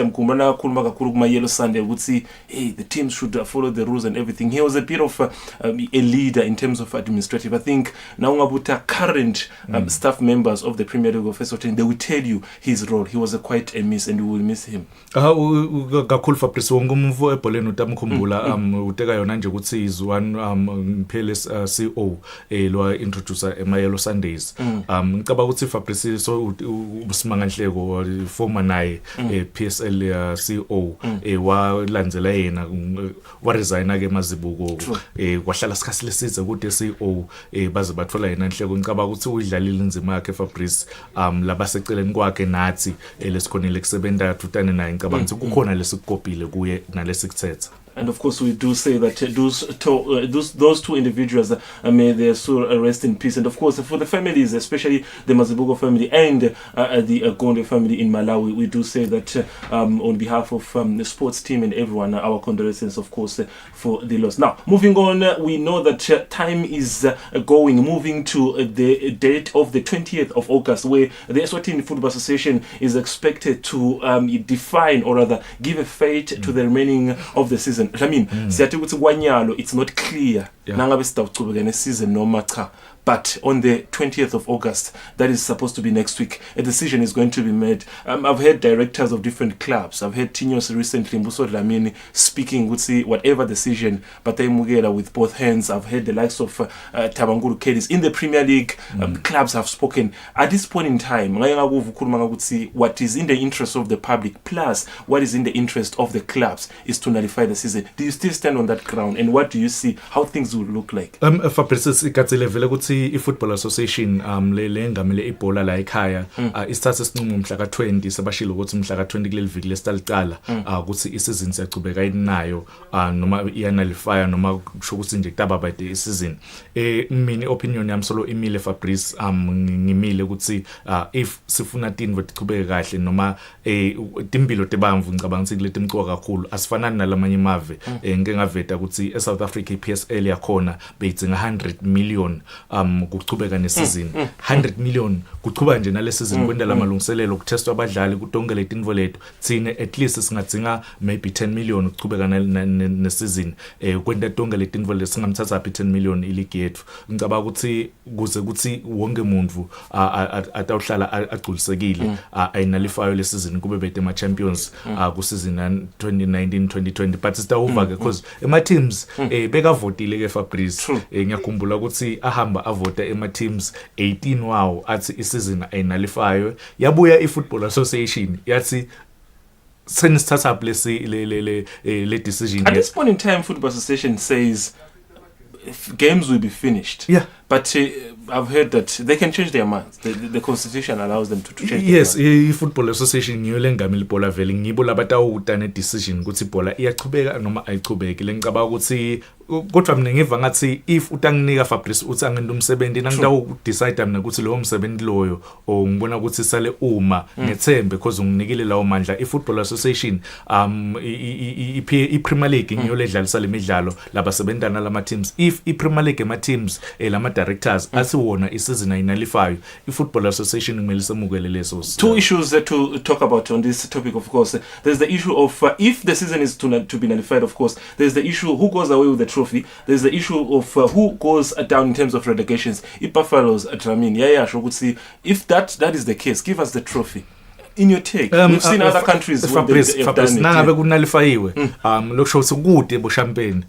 S6: Yellow Sunday would say, hey, the teams should follow the rules and everything. He was a bit of a leader in terms of administrative. I think now Ngabuta current staff members of the Premier League of Eswatini, they will tell you his role. He was quite a miss, and we will miss him.
S7: Kakhulu Fabrice wongumvu ebholeni utamkhumbula uteka yona nje ukuthi is one peerless CEO lo introducer ema Yellow Sundays. Ngicaba ukuthi Fabrice so usimanga Nhleko former naye PSL CEO walandzela yena wa resign ke Mazibuko kwahlala sikhathi lesizwe ukuthi CEO baze bathola yena Nhleko. Ngicaba ukuthi uyidlalile inzima yakhe Fabrice labaseceleni kwakhe nathi lesikhonile kusebenza tuthane naye. Ngicaba ukuthi kukhona lesikopile kuye nalesikuthetha.
S6: And of course, we do say that those two individuals, may their soul rest in peace. And of course, for the families, especially the Mazibuko family and the Gonde family in Malawi, we do say that on behalf of the sports team and everyone, our condolences, of course, for the loss. Now, moving on, we know that time is moving to the date of the 20th of August, where the Eswatini Football Association is expected to define, or rather, give a fate to the remaining of the season. I mean, it's not clear. Season no matter. But on the 20th of August, that is supposed to be next week, a decision is going to be made. I've heard directors of different clubs. I've heard Tinos recently, Mbuso Dlamini, speaking, would say whatever decision, but they mugera with both hands. I've heard the likes of Tabanguru Kedis. In the Premier League, clubs have spoken. At this point in time, what is in the interest of the public, plus what is in the interest of the clubs, is to nullify the season. Do you still stand on that ground? And what do you see, how things will look like?
S7: Fabrice, i-Football Association le ngamele ibhola la ekhaya isithathe isinqumo mhla ka-20 sabashilo ukuthi mhla ka-20 kuleli viki lesitaliqala ukuthi isizini siyachubeka inayo noma iyanalifya noma kusho ukuthi nje kutaba by the season. Mina opinion yami solo imile Fabrice, ngimile ukuthi if sifuna tinvo tichubeke kahle noma timpilo tebamvu ngicabanga ukuthi kuleti mcoka kakhulu asifanani nalamanye mave. Ngeke ngaveta ukuthi eSouth Africa iPSL yakhona beyidzinga 100 million kuchubeka nesizini. 100 million kuchuba nje nale season kwenda la malungiselelo kutestwa abadlali kutonke le tinvo lethu thine at least singadzinga maybe 10 million kuchubeka nesizini kwenda tonke le tinvo lethu singamthatha 10 million iligi yethu. Ngicabanga ukuthi kuze ukuthi wonke umuntu atawuhlala agculisekile ayinalifayo le season kube bete ama champions ku season 2019-2020 but sitawuva ke because ema teams bekavotile ke Fabrice. Ngiyakhumbula ukuthi ahamba avota ema teams 18 wawo athi isizini ayinalifayo. Yabuya iFootball Association yathi senisithatha up le decision.
S6: At this point in time, Football Association says games will be finished.
S7: Yeah.
S6: But I've heard that they can change their minds. The constitution allows them to change
S7: yes,
S6: their minds.
S7: I-Football Association ngiyo lengami libhola vele ngibo labatawuta decision ukuthi ibhola iyachubeka noma ayichubeki. Ngicabanga ukuthi kodwa mina ngiva ngathi if utanginika Fabrice uthi angenda umsebenzi nangitawu decide mina ukuthi lo umsebenzi loyo o ngibona ukuthi sale uma ngethembe because unginikile lawo mandla. I-Football Association i-Premier League ngiyo ledlalisa le midlalo labasebenzana lama teams. If i-Premier League ema teams lama directors asiwona isizini ayinalifayo, i-Football Association kumele semukele leso.
S6: Two issues to talk about on this topic, of course. There's the issue of if the season is to be nullified, of course. There's the issue who goes away with the trophy. There's the issue of who goes down in terms of relegations. If Buffaloes, if that is the case, give us the trophy. In your take, we've seen other countries
S7: Fabrice,
S6: have done it.
S7: nangabe kunalifayiwe lokusho ukuthi kude bo champagne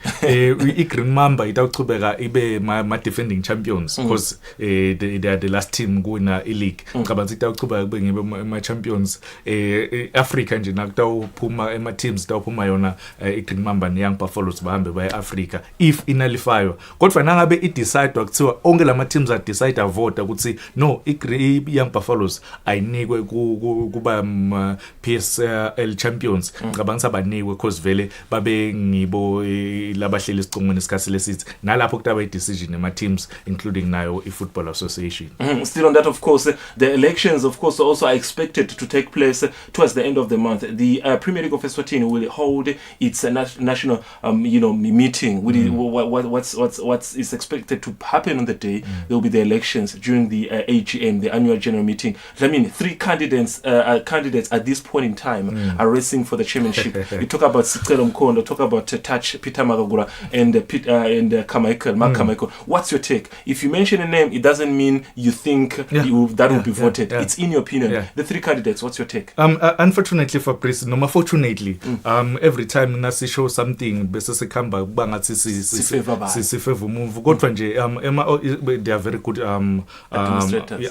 S7: i-Green Mamba itawuchubeka ibe ma defending champions because they are the last team kuwina i-league. Ngicabanga ukuthi itawuchubeka kube ngibe ma champions Africa nje nakutawuphuma ema teams tawuphuma yona i-Green Mamba ne-Young Buffaloes bahambe baya Africa if inalifayo. Kodwa nangabe i-decide kuthiwa onke lama teams decide avota ukuthi no i-Young Buffaloes ayinikwe kuba PSL champions. Ngicabanga sabanikwe because vele babe ngibo labahleli isicongweni isikhathi lesithi nalapho kutaba i-decision ema teams including nayo i-Football Association.
S6: Still on that, of course, the elections, of course, also are expected to take place towards the end of the month. The Premier League of Eswatini will hold its national, meeting. What is expected to happen on the day? There will be the elections during the AGM, the annual general meeting. I mean, 3 candidates candidates at this point in time are racing for the chairmanship. You talk about Sicelo Mkhondo, talk about Touch Peter Magagula and Carmichael, Mark Carmichael. What's your take? If you mention a name, it doesn't mean you think that will be voted. It's in your opinion. The three candidates, what's your take?
S7: Unfortunately for Chris, no, fortunately, every time nasi show something, bese sekhamba bangathi sifavor move. Kodwa nje they are very good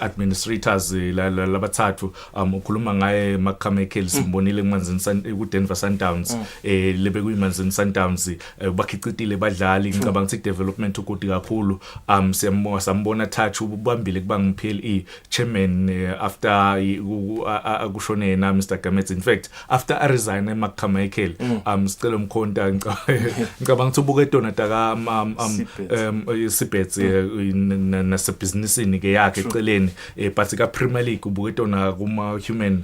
S7: administrators labathathu ukhuluma ngaye Mark Carmichael simbonile emanzini ku Denver Sundowns lebe kuyimanzini Sundowns bakhicitile badlali ngicabanga ukuthi development ukuthi kakhulu sambona Touch ubambile kubanga PLE chairman after akushone yena Mr Gametz. In fact after a resign Mark Carmichael Sicelo Mkhonto ngicabanga ukuthi ubuke donata ka Sibets nasebusinessini ke yakhe eceleni but ka Premier League ubuke dona kuma human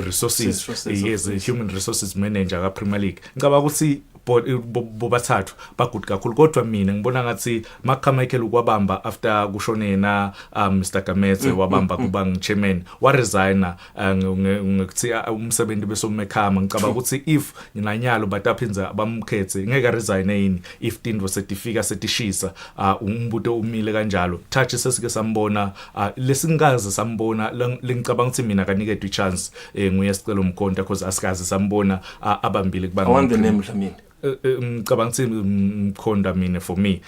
S7: resources yes human resources manager ka Premier League. Ngicabanga ukuthi bobathathu bagood kakhulu kodwa mina ngibona ngathi Mark Carmichael ukwabamba after kushone yena Mr Gametz wabamba kuba chairman wa resigner ngikuthi umsebenzi besomekhama. Ngicabanga ukuthi if nginanyalo bataphinza bamkhethe ngeke resign yini if tindvo setifika setishisa umbuto umile kanjalo. Touch sesike sambona lesingaze sambona lengicabanga ukuthi mina kaniketwe chance nguye Sicelo Mkhonto because asikaze sambona abambile kubanga.
S6: I want the name Dlamini.
S7: For me,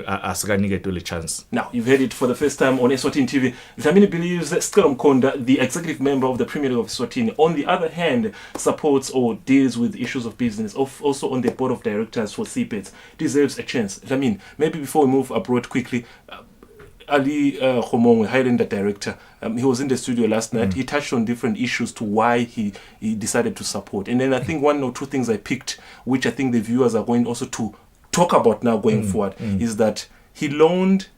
S7: asikaniketwe chance.
S6: Now, you've heard it for the first time on Eswatini TV. Dlamini believes that Sicelo Mkhonto, the executive member of the Premier League of Eswatini, on the other hand, supports or deals with issues of business, also on the board of directors for CPET, deserves a chance. Dlamini, maybe before we move abroad quickly, Ali Khomongwe, Highlander director, he was in the studio last night. He touched on different issues to why he decided to support. And then I think one or two things I picked, which I think the viewers are going also to talk about now going forward, is that he loaned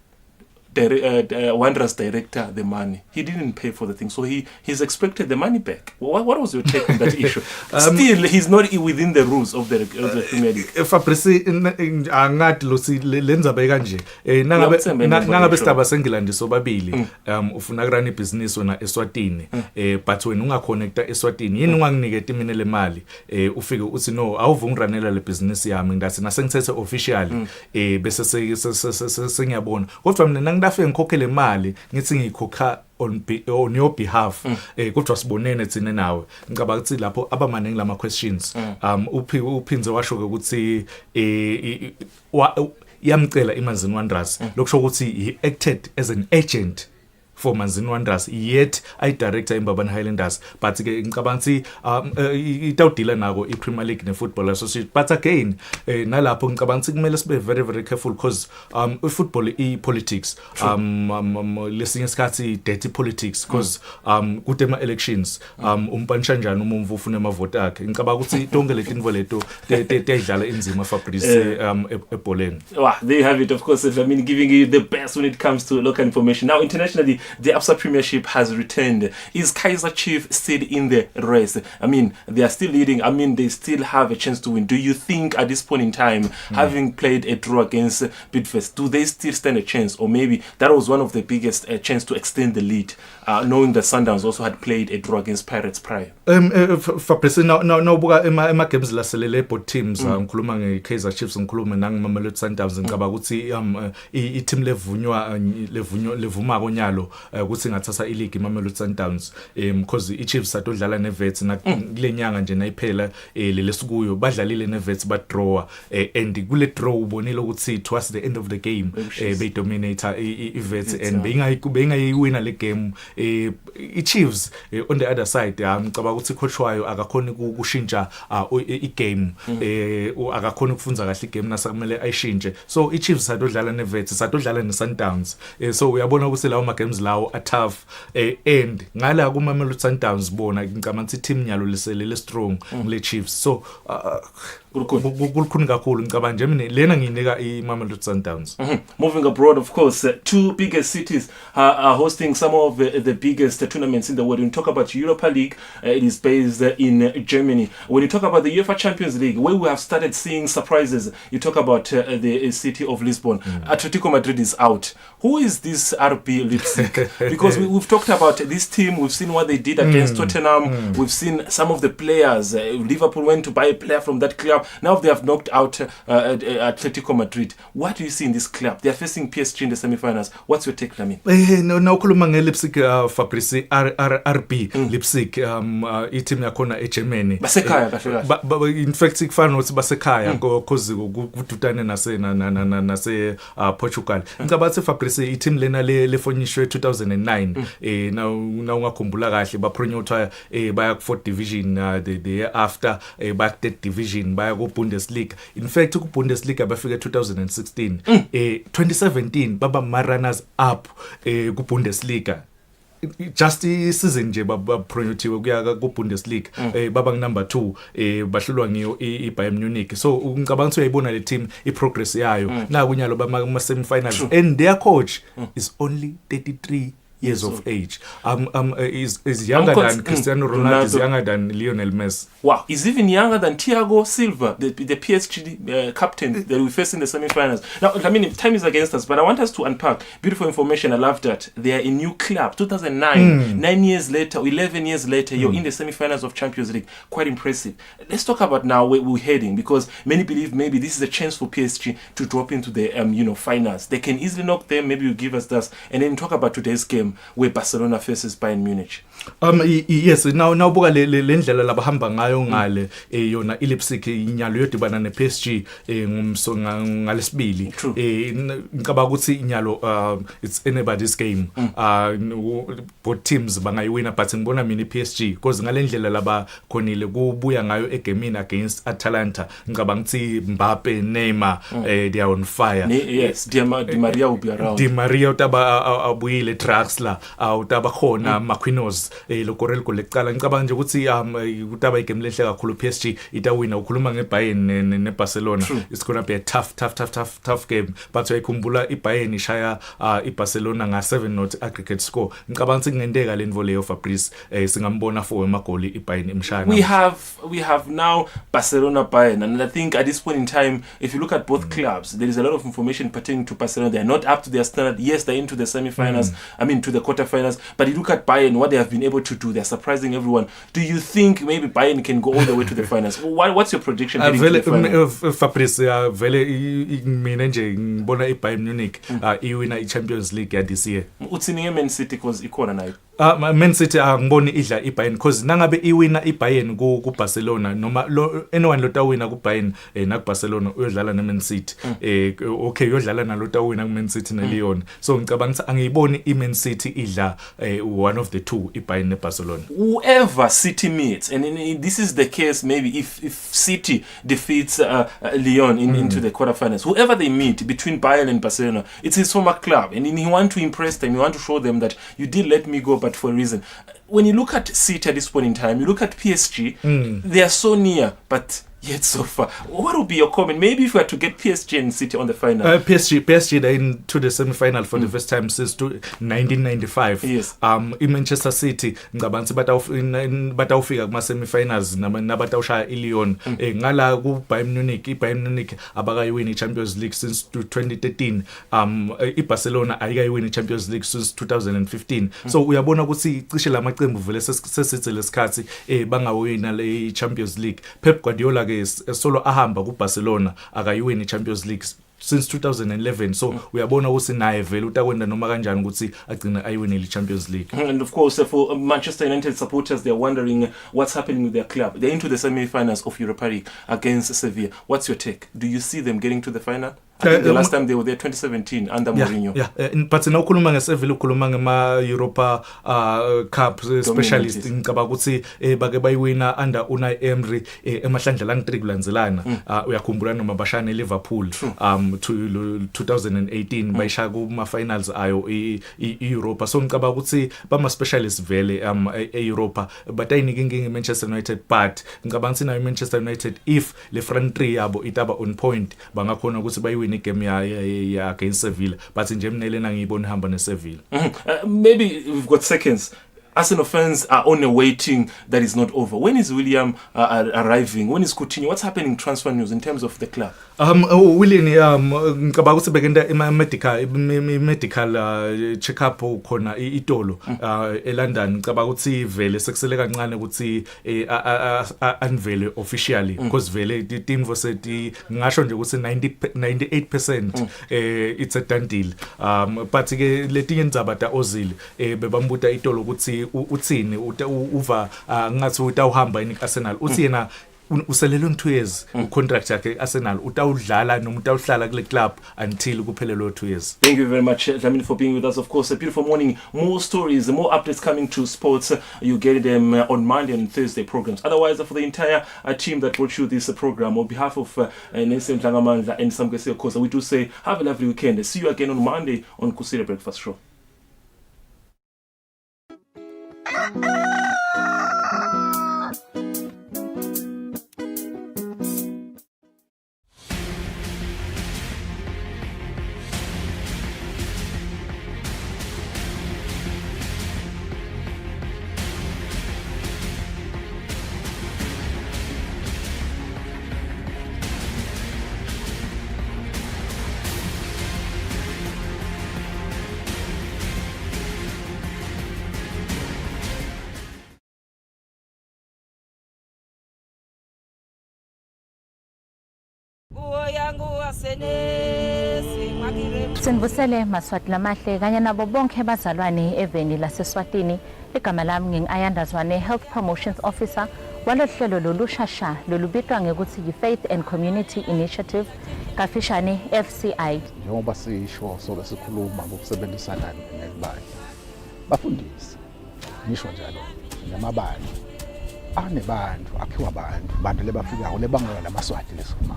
S6: Wanderers director the money. He didn't pay for the thing, so he's expected the money back. What was your take on that issue? Still, he's not within the rules of the Premier League.
S7: Fabrice angathi losi lenza bekanje nangabe sitaba sengilandi sobabili ufuna kurana ibusiness wena Eswatini but wena ungaconnecta Eswatini yini unganginiketa mina le mali ufike uthi no awuvungiranela le business yami ngathi nasengithethe officially bese sengiyabona kodwa mina ngidafike ngikhokhele imali ngithi ngikhokha on your behalf kodwa sibonene thina nawe. Ngicabanga ukuthi lapho abamaningi lama questions uphinze washo ukuthi yamcela imanzini Wanderers lokusho ukuthi he acted as an agent for Manzini Wanderers yet I director imbabane Highlanders but ke ngicabanga ukuthi itawudila nako iPremier League neFootball Association but again nalapho ngicabanga ukuthi kumele sibe very very careful because football politics lesinye isikhathi dirty politics because kude ema elections umpanisha njani umumvu ufuna amavote akhe. Ngicabanga ukuthi tonke letinvo leto tedlala inzima Fabrice ebholeni.
S6: There you have it, of course. I mean, giving you the best when it comes to local information. Now internationally, the Absa Premiership has returned. Is Kaizer Chiefs still in the race? I mean, they are still leading. I mean, they still have a chance to win. Do you think at this point in time, having played a draw against Bidvest, do they still stand a chance? Or maybe that was one of the biggest chance to extend the lead, knowing that Sundowns also had played a draw against Pirates prior?
S7: Fabrice, no buka ema games la selele both teams ngikhuluma ngeKaizer Chiefs ngikhuluma nangimamelodi Sundowns ngicabanga ukuthi i-team levuma konyalo ukuthi ngathatha ileague imamelodi Sundowns because iChiefs satodlala neVets na kulenyanga nje nayiphela lesikuyo badlalile neVets ba draw and kule draw ubonile ukuthi towards the end of the game they dominator iVets and bengayiwina le game iChiefs on the other side ngicabanga ukuthi coach wayo akakhona ukushintsha igame akakhona ukufunza kahle igame nasakumele ayishintshe so iChiefs satodlala neVets satodlala neSundowns so uyabona ukuthi lawo ma games lawo a tough and ngala kumamelodi Sundowns bona ngicabanga ukuthi team nyalo leselele strong ngile Chiefs so kulukhuni kakhulu ngicabanga nje mina lena nginika iMamelodi Sundowns.
S6: Moving abroad, of course, two biggest cities are hosting some of the biggest tournaments in the world. When you talk about Europa League, it is based in Germany. When you talk about the UEFA Champions League, where we have started seeing surprises, you talk about the city of Lisbon. Atletico Madrid is out. Who is this RB Leipzig? Because we've talked about this team, we've seen what they did against Tottenham, we've seen some of the players. Liverpool went to buy a player from that club. Now they have knocked out Atletico Madrid. What do you see in this club? They are facing PSG in the semi-finals. What's your take, Lamin?
S7: No ukhuluma ngeLeipzig Fabrice RB Leipzig i-team yakhona eGermany.
S6: Basekhaya kahle.
S7: In fact ikufana nokuthi basekhaya because kudutane nase Portugal. Ngicabanga ukuthi Fabrice i-team lena lefonyishwe 2009 now ungakhumbula kahle bapronyotha baya ku 4th division the year after baya ku 3rd division baya ku Bundesliga. In fact ku Bundesliga bafika 2016 2017 baba runners up ku Bundesliga. Just season nje bapronyothiwe kuya ku Bundesliga baba number 2 bahlulwa ngiyo iBayern Munich. So ngicabanga ukuthi uyayibona le team iprogress yayo na kunyalo bama semi-finals and their coach is only 33 years of age. Is younger than Cristiano Ronaldo, is younger than Lionel Messi.
S6: Wow, he's even younger than Thiago Silva, the PSG captain that we face in the semi-finals. Now, I mean, time is against us, but I want us to unpack beautiful information. I love that. They are a new club, 2009, 9 years later, 11 years later, you're in the semi-finals of Champions League. Quite impressive. Let's talk about now where we're heading, because many believe maybe this is a chance for PSG to drop into the finals. They can easily knock them. Maybe you give us that, and then talk about today's game where Barcelona faces Bayern Munich.
S7: Yes, now buka le ndlela labahamba ngayo ngale yona iLeipzig inyalo yodibana nePSG ngomso ngalesibili ngicabanga ukuthi inyalo it's anybody's game. Both teams bangayiwina, but ngibona mina iPSG because ngale ndlela laba khonile kubuya ngayo egamini against Atalanta. Ngicabanga ukuthi Mbappe, Neymar they are on fire.
S6: Yes, Di Maria will be around.
S7: Di Maria utaba abuyile, Draxler utaba khona, Marquinhos lokorel kolekala. Ngicabanga nje ukuthi utaba igame lehle kakhulu PSG itawina. Ukhuluma ngeBayern neBarcelona, it's going to be a tough game, but uyakhumbula iBayern ishaya iBarcelona nga 7-0 aggregate score. Ngicabanga ukuthi ngendeka le volley of Fabrice singambona for emagoli iBayern imshaya.
S6: We have now Barcelona Bayern, and I think at this point in time, if you look at both clubs, there is a lot of information pertaining to Barcelona. They are not up to their standard. Yes, they're into the semi-finals, to the quarterfinals, but you look at Bayern, what they have been able to do, they're surprising everyone. Do you think maybe Bayern can go all the way to the finals? What's your prediction heading to the final?
S7: Fabrice vele mina nje ngibona iBayern Munich iwina iChampions League this year.
S6: Utsini Man City cause ikhona nayo.
S7: Man City angiboni idla iBayern because nangabe iwina iBayern ku Barcelona noma anyone lotawina ku Bayern na ku Barcelona uyodlala na Man City. Okay, uyodlala na lotawina ku Man City na Lyon. So ngicabanga ukuthi angiyiboni iMan City idla one of the two iBayern ne Barcelona.
S6: Whoever City meets, and this is the case maybe if City defeats Lyon into the quarterfinals, whoever they meet between Bayern and Barcelona, it's his former club, and you want to impress them, you want to show them that you did let me go, but for a reason. When you look at City at this point in time, you look at PSG, they are so near, but yet so far. What would be your comment? Maybe if we had to get PSG and City on the final.
S7: PSG they're into the semi-final for the first time since 1995.
S6: Yes.
S7: In Manchester City ngicabanga batawufika kuma semi-finals nabatawushaya iLyon. Ngala ku Bayern Munich abakayiwini Champions League since 2013. iBarcelona ayikayiwini Champions League since 2015. So uyabona ukuthi cishe lamaqembu vele sesithi lesikhathi bangawina le Champions League. Pep Guardiola solo ahamba ku Barcelona akayiwini Champions League since 2011. So uyabona ukuthi naye vele utakwenda noma kanjani ukuthi agcina ayiwini le Champions League.
S6: And of course for Manchester United supporters, they're wondering what's happening with their club. They're into the semi-finals of Europa League against Sevilla. What's your take? Do you see them getting to the final? I think the last time they were there 2017 under Mourinho.
S7: Yeah. But now ukhuluma ngeSevilla, ukhuluma ngema Europa Cup specialist. Ngicabanga ukuthi bake bayiwina under Unai Emery emahlandla lang3 kulandzelana. Uyakhumbula noma bashane Liverpool to 2018 bayisha kuma finals ayo Europa. So ngicabanga ukuthi bama specialist vele Europa, but ayinike inkinga Manchester United, but ngicabanga ukuthi na Manchester United if le front three yabo itaba on point bangakhona ukuthi bayiwina game ya against Sevilla, but nje mina lena ngiyibona ihamba neSevilla.
S6: Maybe we've got seconds. Arsenal fans are on a waiting that is not over. When is William arriving? When is Coutinho? What's happening in transfer news in terms of the club?
S7: William ngicabanga ukuthi bekenda medical check up khona itolo eLondon ngicabanga ukuthi vele sekusele kancane ukuthi unveil officially because vele itinvo sethi ngisho nje ukuthi 98% it's a done deal. But ke letinye indzaba ozile bebambuta itolo ukuthi uthini uva ngathi utawuhamba Arsenal uthi yena uselelwe 2 years contract yakhe Arsenal utawudlala noma utawuhlala kule club until kuphelelo 2 years.
S6: Thank you very much, Dlamini, for being with us. Of course, a beautiful morning. More stories, more updates coming to sports. You get them on Monday and Thursday programs. Otherwise, for the entire team that brought you this program, on behalf of Nelson Tlangamandla and Sam Kwesi Khosa, we do say have a lovely weekend. See you again on Monday on Kusile Breakfast Show.
S11: Sinvusele Maswati lamahle kanye nabo bonke bazalwane eveni laseSwatini. Igama lami ngingayandazwane Health Promotions Officer walohlelo lolushasha lolubitwa ngekuthi yi-Faith and Community Initiative kafishane FCI.
S12: Njengoba sisho sobe sikhuluma ngokusebenzisana nebandla bafundisi ngisho njalo namabandla anebantu akhiwa abantu lebafikayo lebangela lamaswati lesifuma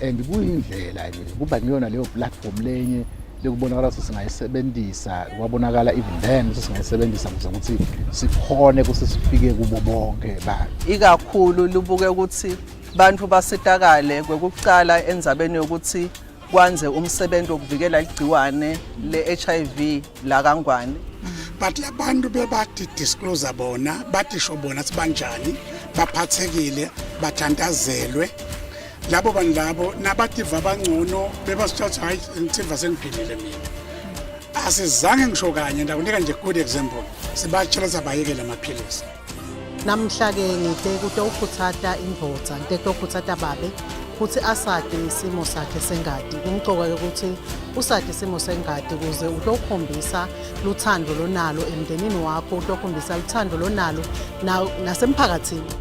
S12: and kuyindlela nje kuba ngiyona leyo platform lenye lekubonakala ukuthi singayisebenzisa kwabonakala even then singayisebenzisa ukuthi sikhone ukuthi sifike kubo bonke abantu
S23: ikakhulu lubuke ukuthi bantu basitakale kwekuqala enzabeni yokuthi kwanze umsebenzi wokuvikela igciwane le-HIV la kangwane.
S24: But labantu bebathi disclose bona batisho bona sibanjani baphathekile bathandazelwe labo bantu labo nabativa abangcono bebasithatha hayi ngithi sengiphilile mina asizange ngisho kanye ndakunika nje good example sibatshela sabayekela amaphilisi
S25: namhla ke ngide ukuthi ukhuthata indvodza into ukhuthata babe futhi asade isimo sakhe sengadi kumcoka ukuthi usade isimo sengadi kuze utokhombisa luthando lonalo emndenini wakho utokhombisa luthando lonalo nasemphakathini.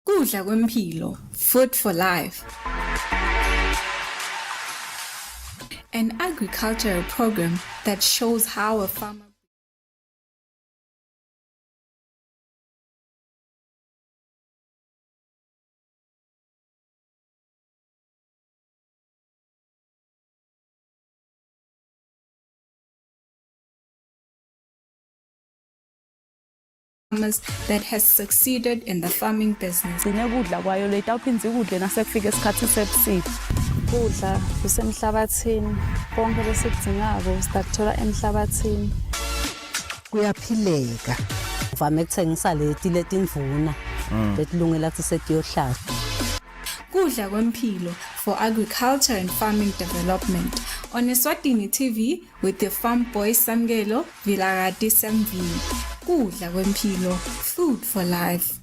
S26: Kudla kwempilo, food for life. An agricultural program that shows how a farmer that has succeeded in the farming business.
S27: Sinekudla kwayo letawuphindze kudle nasekufika isikhathi sebusika. Kudla kusemhlabathini konke lesikudingako sitakuthola emhlabathini.
S28: Kuyaphileka. Uvame ukuthengisa letimvuna letilungela ukuthi setiyohlala.
S26: Kudla kwempilo for agriculture and farming development on Eswatini TV with the farm boy Samgelo Villarati Samvini. Kudla kwempilo, food for life.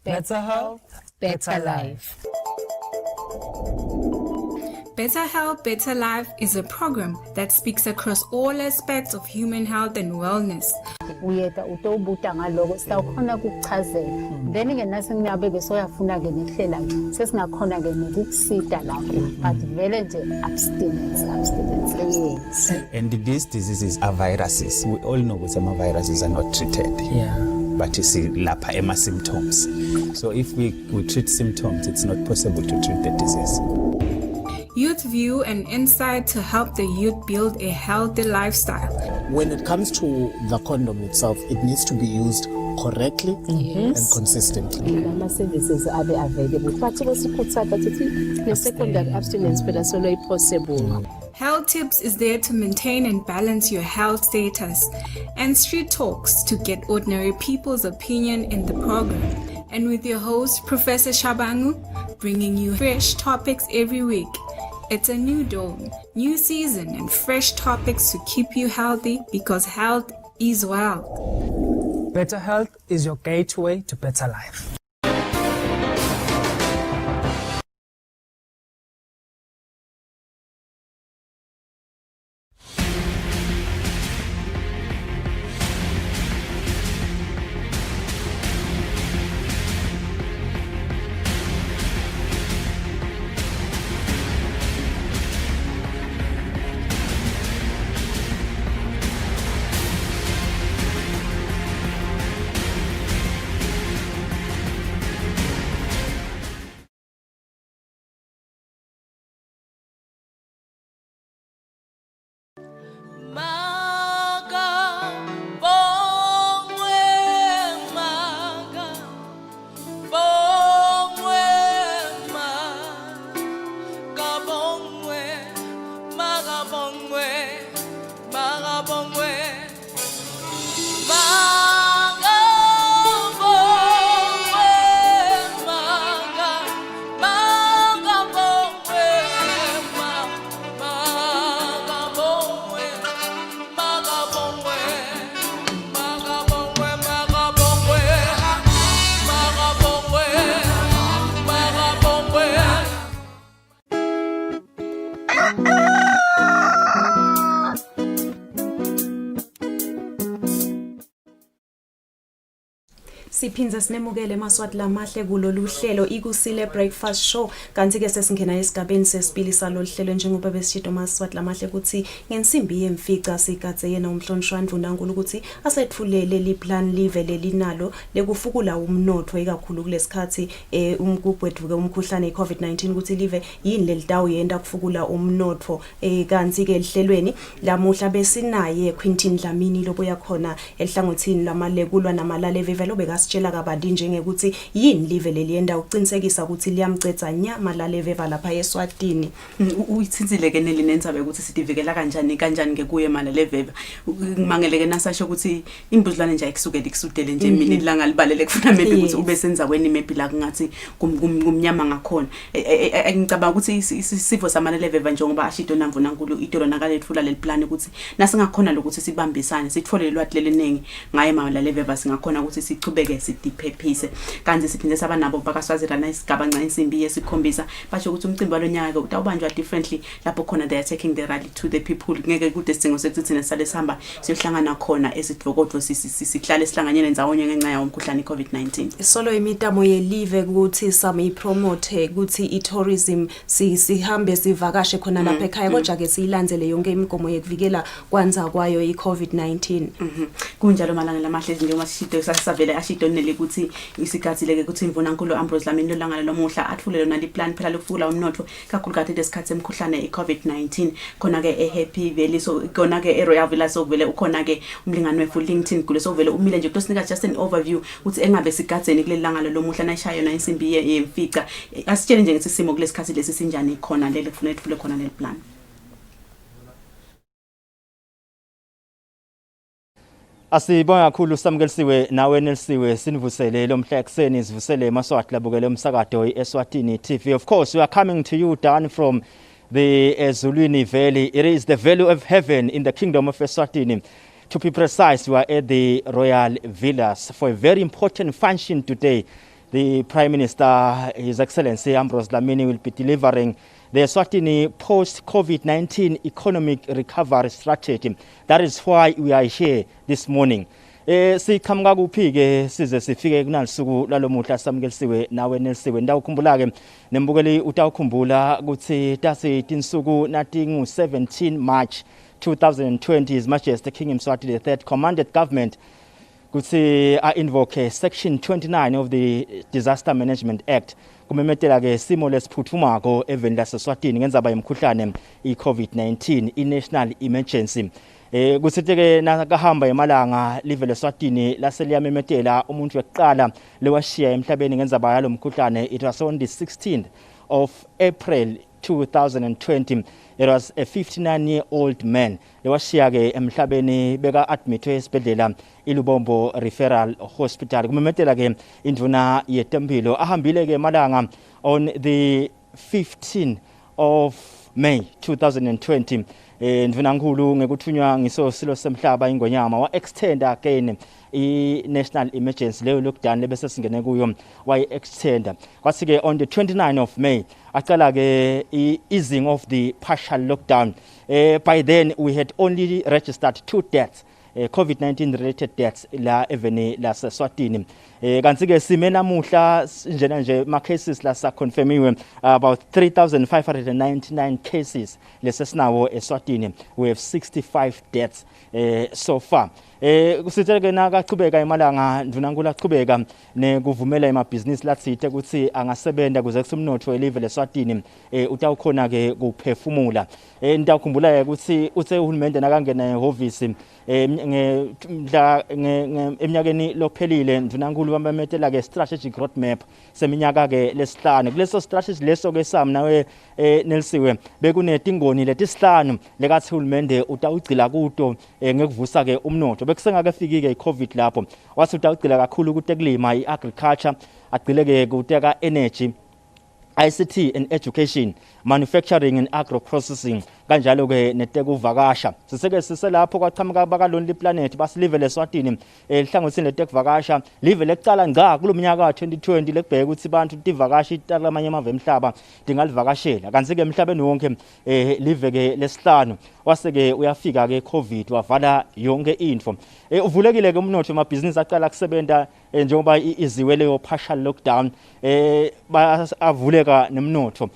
S27: Better health, better life.
S26: Better Health, Better Life is a program that speaks across all aspects of human health and wellness.
S27: Uyeta utobuta ngaloko sitawukhona ukuchazela. Then ke nasi ngiyabe ke soyafuna ke nehlela sesingakhona ke nokukusida lapho. But vele nje abstinence. Yes.
S29: And these diseases are viruses. We all know that some viruses are not treated.
S27: Yeah.
S29: But you see lapha ema symptoms. So if we treat symptoms, it's not possible to treat the disease.
S26: Youth View and insight to help the youth build a healthy lifestyle.
S8: When it comes to the condom itself, it needs to be used correctly and consistently.
S28: Services are available. But the secondary abstinence is possible.
S26: Health Tips is there to maintain and balance your health status, and Street Talks to get ordinary people's opinion in the program. And with your host, Professor Shabangu, bringing you fresh topics every week. It's a new dawn, new season, and fresh topics to keep you healthy, because health is wealth.
S10: Better health is your gateway to better life.
S9: Siphinza sinemukele emaswati lamahle kulolu hlelo ikusile breakfast show kanti ke sesingena esigabeni sesibili salolu hlelo njengoba besishito maswati lamahle ukuthi ngensimbi yemfica sigadze yena umhlonishwa Ndvunankhulu ukuthi asethulele liplan live lelinalo lekufukula umnotho ikakhulu kulesikhathi umgubhedvuke umkhuhlane iCovid-19 ukuthi live yini lelitawu yenda kufukula umnotho kanti ke lihlelweni lamuhla besinaye Quentin Dlamini lobuya khona elihlangothini lamalekulwa namalale vevelo bekasitshela kabandi njengekuthi yini live leliyenda uqinisekisa ukuthi liyamcetha nyama laleveva lapha eSwatini.
S22: Uyithinzile ke nelinenzabe ukuthi sidivikela kanjani ngekuye malaleveva mangeleke nasasho ukuthi imbuzlwane nje ayikusuke likusudele nje mina ilanga libalele kufuna maybe ukuthi ube senza kweni maybe la kungathi kumnyama ngakhona ngicabanga ukuthi isifo samalaleveva njengoba ashito Ndvunankhulu itolo nakalethula leliplan ukuthi nasingakhona lokuthi sibambisane sithole lwati leliningi ngaye malaleveva singakhona ukuthi sichubeke sidiphephise kanti siphinde sabanabo bakaswazirana isigaba nca insimbi yesikhombisa basho ukuthi umcimbi walonyaka ke utawubanjwa differently lapho khona they are taking the rally to the people ngeke kude singo sekuthi nesale sihamba siyohlangana khona esidvokodvo sihlale sihlanganyene ndzawonye ngenxa yawo umkhuhlane iCovid-19
S9: solo imitamo yelive ukuthi sami promote ukuthi itourism sihambe sivakashe khona lapha ekhaya kodwa ke siyilandzele yonke imigomo yekuvikela kwanza kwayo iCovid-19
S22: kunjalo malanga lamahle njengoba sishito sasavele ashito nele ukuthi isikhathi leke ukuthi Ndvunankhulu Ambrose Dlamini lolanga lomuhla athulele nali plan phela lokufukula umnotho kakhulu kade lesikhathi emkhuhlane iCovid-19 khona ke eHappy Valley so khona ke eRoyal Villa so vele ukhona ke umlingani weFullington kule so vele umile nje kusinika just an overview ukuthi engabe sigadzeni kuleli langa lomuhla nayishayo na insimbi yemfica asitshele nje ngethi simo kulesikhathi lesi sinjani khona lele kufanele thule khona leli plan.
S13: Asibonga kakhulu samkelisiwe nawe nelisiwe sinivusele lomhla ekseni sivusele emaswati labukele umsakazo iEswatini TV. Of course we are coming to you down from the Eswatini Valley. It is the Valley of Heaven in the Kingdom of Eswatini. To be precise, we are at the Royal Villas for a very important function today. The Prime Minister, His Excellency Ambrose Dlamini, will be delivering the Eswatini post-COVID-19 economic recovery strategy. That is why we are here this morning. Siqhamuka kuphi ke size sifike kunalisuku lalomuhla samkelisiwe nawe nelisiwe ndawukhumbula ke nembukeli utawukhumbula ukuthi tasithi insuku nathi ngu17 March 2020 His Majesty King Mswati III commanded government kuthi invoke section 29 of the Disaster Management Act kumemetela ke simo lesiphuthumako eveni laseSwatini ngenzaba yemkhuhlane iCovid-19 i-national emergency. Kusithi ke nakahamba emalanga live leSwatini laseliyamemetela umuntu weqala lewashiya emhlabeni ngenzaba yalo mkhuhlane. It was on the 16th of April 2020. It was a 59-year-old man lewashiya ke emhlabeni beka admitwe esibhedlela iLubombo Referral Hospital. Kumemetela ke induna yetempilo ahambile ke malanga on the 15th of May 2020. Ndivuna nkulu ngekuthunywa ngisosilo semhlaba ingonyama wa extend again i-national emergency leyo lockdown lebese singene kuyo wayi extend kwathi ke on the 29 of May aqala ke easing of the partial lockdown. By then we had only registered 2 deaths, COVID-19 related deaths la eveni la seSwatini. Kanti ke sime namuhla njena nje ma cases la sa confirmiwe about 3599 cases lesesinawo eSwatini. We have 65 deaths so far. Kusitheleke nakaqhubeka emalanga ndvunankulu aqhubeka nekuvumela emabhizinisi lathithe ukuthi angasebenza kuze kusumnotho elive leSwatini utawukhona ke kuphefumula. Nitawukhumbula ukuthi uthe uhulumende nakangena ehovisi eminyakeni lophelile ndvunankulu bamemetela ke strategic roadmap seminyaka ke lesihlanu. Kuleso strategy leso ke sami nawe Nelsiwe bekunetingoni letisihlanu lekathi uhulumende utawugcila kuto ngekuvusa ke umnotho. Bekusengakafiki ke iCovid lapho wathi utawugcila kakhulu kutekulima iagriculture, agcile ke kuteka energy, ICT and education, manufacturing and agro processing, kanjalo ke netekuvakasha. Siseke siselapho kwaqhamuka baka Lonely Planet basilive leSwatini lihlangothini letekuvakasha live lecala ngqa kulomnyaka ka2020 lekubheka ukuthi abantu tivakasha itala amanye amave emhlaba dingalivakashela. Kanti ke emhlabeni wonke live ke lesihlanu waseke uyafika ke COVID wavala yonke info. Uvulekile ke umnotho emabhizinisi aqala kusebenta njengoba iziwe leyo partial lockdown avuleka nemnotho.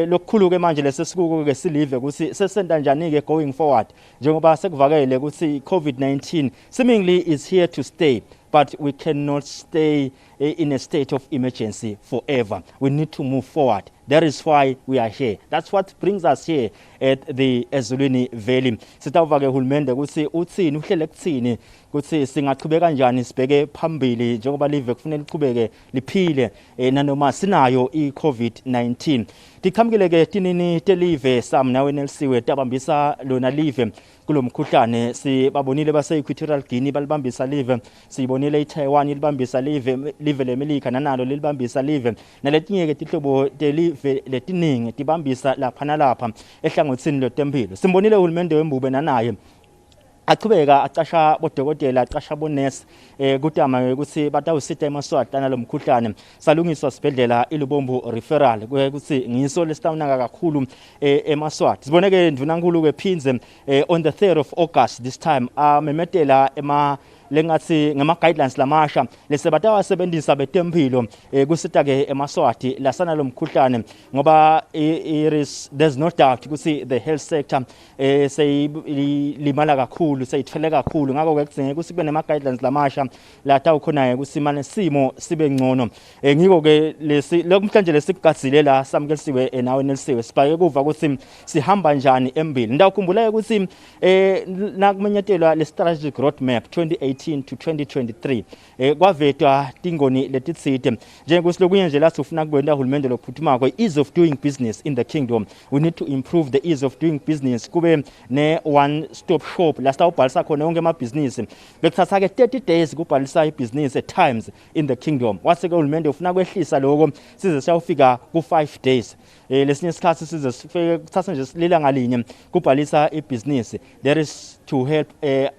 S13: Lokukhulu ke manje lesesikuko ke silive ukuthi sesenta njani ke going forward njengoba sekuvakele ukuthi COVID-19 seemingly is here to stay, but we cannot stay in a state of emergency forever. We need to move forward. That is why we are here. That's what brings us here at the Eswatini Valley. Sitawuva ke hulumende ukuthi uthini uhlele kuthini ukuthi singaqhubeka kanjani sibheke phambili njengoba live kufanele liqhubeke liphile nanoma sinayo iCovid-19. Tiqhamukile ke tinini telive sami nawe Nelsiwe tabambisa lona live kulomkhuhlane. Sibabonile base Equatorial Guinea balibambisa live, sibonile iTaiwan libambisa live leMelika nanalo lilibambisa live, naletinye ke tihlobo telive letiningi tibambisa lapha nalapha ehlangothini lwetempilo. Simbonile uhulumende wembube nanaye aqhubeka aqasha bodokotela aqasha bonesi kutama ukuthi batawusita emaswati nalomkhuhlane salungiswa sibhedlela iLubombo Referral ukuthi ngiso lesitawunaka kakhulu emaswati. Siboneke ndvunankulu ke phinze on the 3rd of August this time memetela lengathi ngama guidelines lamasha lesebatawa betempilo kusita ke emaswati lasana lomkhuhlane ngoba there's no doubt ukuthi the health sector seyilimala kakhulu seyithele kakhulu ngakho ke kudingeka ukuthi kube nema guidelines lamasha la tawukhona ukuthi manje simo sibe ngcono. Ngiko ke lokumhlanje lesigadzile la samkelisiwe nawe Nelsiwe sibheke kuva ukuthi sihamba njani embili. Ndawukhumbula ukuthi nakumenyetelwa le strategic roadmap 2018 to 2023 kwavetwa tingoni letitsite njengosilokunye nje lathi ufuna kwenda uhulumende lokuphuthumako ease of doing business in the kingdom. We need to improve the ease of doing business, kube ne one stop shop la sitawubhalisa khona yonke amabhizinisi. Bekuthatha ke 30 days kubhalisa ibhizinisi at times in the kingdom. Wase ke uhulumende ufuna kwehlisa lokho size siyawufika ku 5 days. Lesinye isikhathi size sifike kuthatha nje silila ngalinye kubhalisa ibhizinisi. There is to help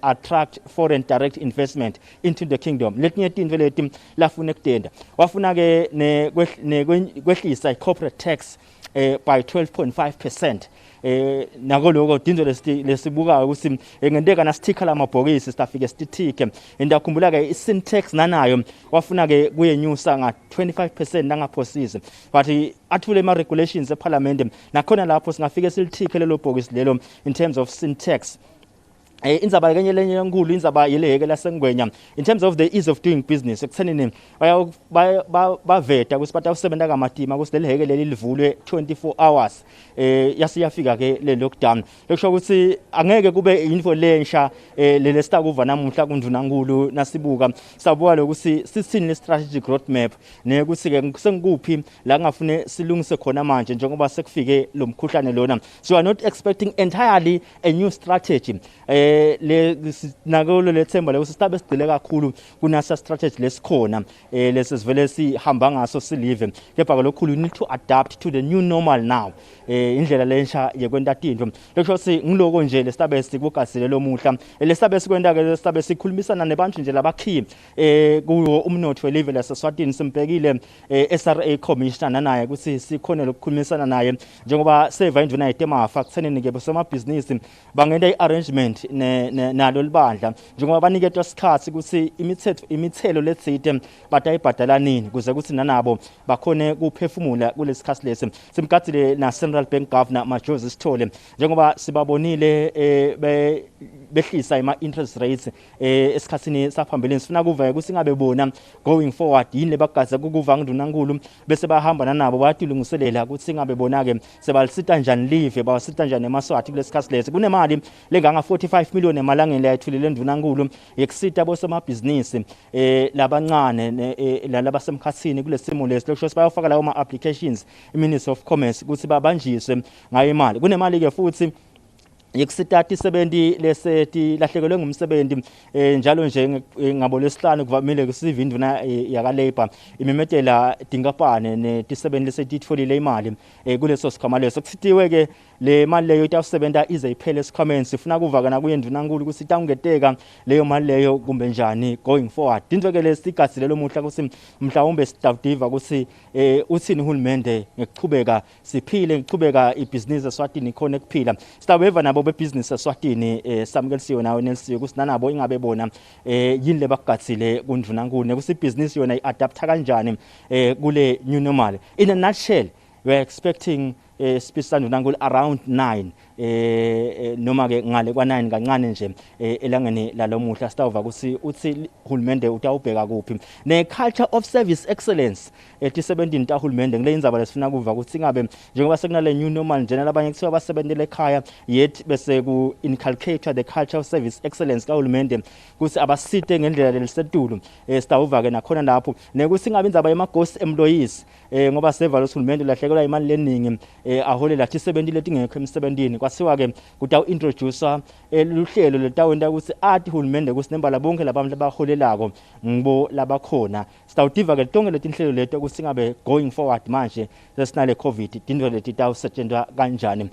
S13: attract foreign direct investment into the kingdom. Letinye tinto leti lafuna kutenda. Wafuna ke kwehlisa corporate tax by 12.5%. Nako lokho dinzo lesibuka ukuthi ngendeka nasithikha lamabhokisi sitafike sitithike. Ndakhumbula ke isyntax nanayo wafuna ke kuyenyusa nga 25% nangaphosisi. But athule ama regulations eParliament nakhona lapho singafike silithike lelo bhokisi lelo in terms of syntax. indzaba kenye lenye enkulu indzaba yeleheke lasengwenya in terms of the ease of doing business ekuthenini baveta ukuthi batawusebenta kamatima ukuthi leleheke leli livulwe 24 hours yasiyafika ke le lockdown lokusho ukuthi angeke kube info lensha lele sitakuva namuhla kuNdunankulu nasibuka sabuka lokuthi sisini le strategic roadmap nekuthi ke sengikuphi la ngafune silungise khona manje njengoba sekufike lo mkhuhlane lona so we are not expecting entirely a new strategy le nakolo lethemba lokuthi sitabe sidile kakhulu kunasa strategy lesikhona lesivele sihamba ngaso silive kepha lokhu you need to adapt to the new normal now indlela lensha yekwenta into lokusho ukuthi ngiloko nje lesitabe sikugasile lo muhla lesitabe sikwenda ke lesitabe sikhulumisana nebantu nje labakhi kuwo umnotho welive laseSwatini simbhekile SRA commissioner naye ukuthi sikhona lokukhulumisana naye njengoba seva induna yetemafa kuthenini ke bosomabhizinisi bangenda iarrangement nalo libandla njengoba baniketwa isikhathi ukuthi imithelo letsite batayibhadala nini kuze kuthi nanabo bakhone kuphefumula kulesikhathi lesi simgadile na Central Bank Governor Majozi Sithole njengoba sibabonile behlisa ima interest rates esikhathini saphambili sifuna kuva ukuthi ngabe bona going forward yini lebagaza kukuva ndunankulu bese bahamba nanabo bayadilungiselela ukuthi ngabe bona ke sebalisita njani live bawasita njani emaswati kulesikhathi lesi kunemali lenganga 45 million emalangeni layithulile ndunankulu yekusita bosemabhizinisi labancane labasemkhathini kulesimo lesi lokusho bayofaka lawo ama applications iMinister of Commerce ukuthi babanjiswe ngayo imali kunemali ke futhi yekusitati 70 leseti lahlekelwe ngumsebenzi njalo nje ngabo lesihlanu kuvamile kusiva induna yaka labor imimetela dingapane ne-70 leseti itfolile imali kuleso sikhwama leso kusithiwe ke le mali leyo itawusebenza ize iphele esikhwameni sifuna kuvakana kuye ndunankulu ukuthi itawungeteka leyo mali leyo kumbe njani going forward indleke lesigasile lo muhla ukuthi mhlawumbe sitawudiva ukuthi uthini uhulumende ngekuchubeka siphile ngikuchubeka ibusiness eSwatini khona kuphila sitaweva nabo bebusiness eSwatini samukelisiwe nawe nelisiwe ukuthi nanabo ingabe bona yini lebagatsile kuNdunankulu nekuthi ibusiness yona iadapta kanjani kule new normal in a nutshell we are expecting speed Ndunankulu around 9 noma ke ngale kwa 9 kancane nje elangeni lalomuhla sitawuva ukuthi uthi uhulumende utawubheka kuphi ne culture of service excellence ethi17 ta uhulumende ngile indzaba lesifuna kuva ukuthi ngabe njengoba sekunale new normal njena labanye kuthiwa basebenzele ekhaya yet bese ku inculcate the culture of service excellence kahulumende ukuthi abasite ngendlela lelisetulu sitawuva ke nakhona lapho nekuthi ngabe indzaba yema-ghost employees ngoba seva lo uhulumende lahlekelwa imali leningi aholela thi 70 letingekho emsebenzini kwasiwa ke kutawu introducer luhlelo letawenda ukuthi athi uhulumende kusinembala bonke labantu abaholelako ngibo labakhona sitawudiva ke tonke letinhlelo leto ukuthi ngabe going forward manje sesinale covid indlela leti tawusetshenzwa kanjani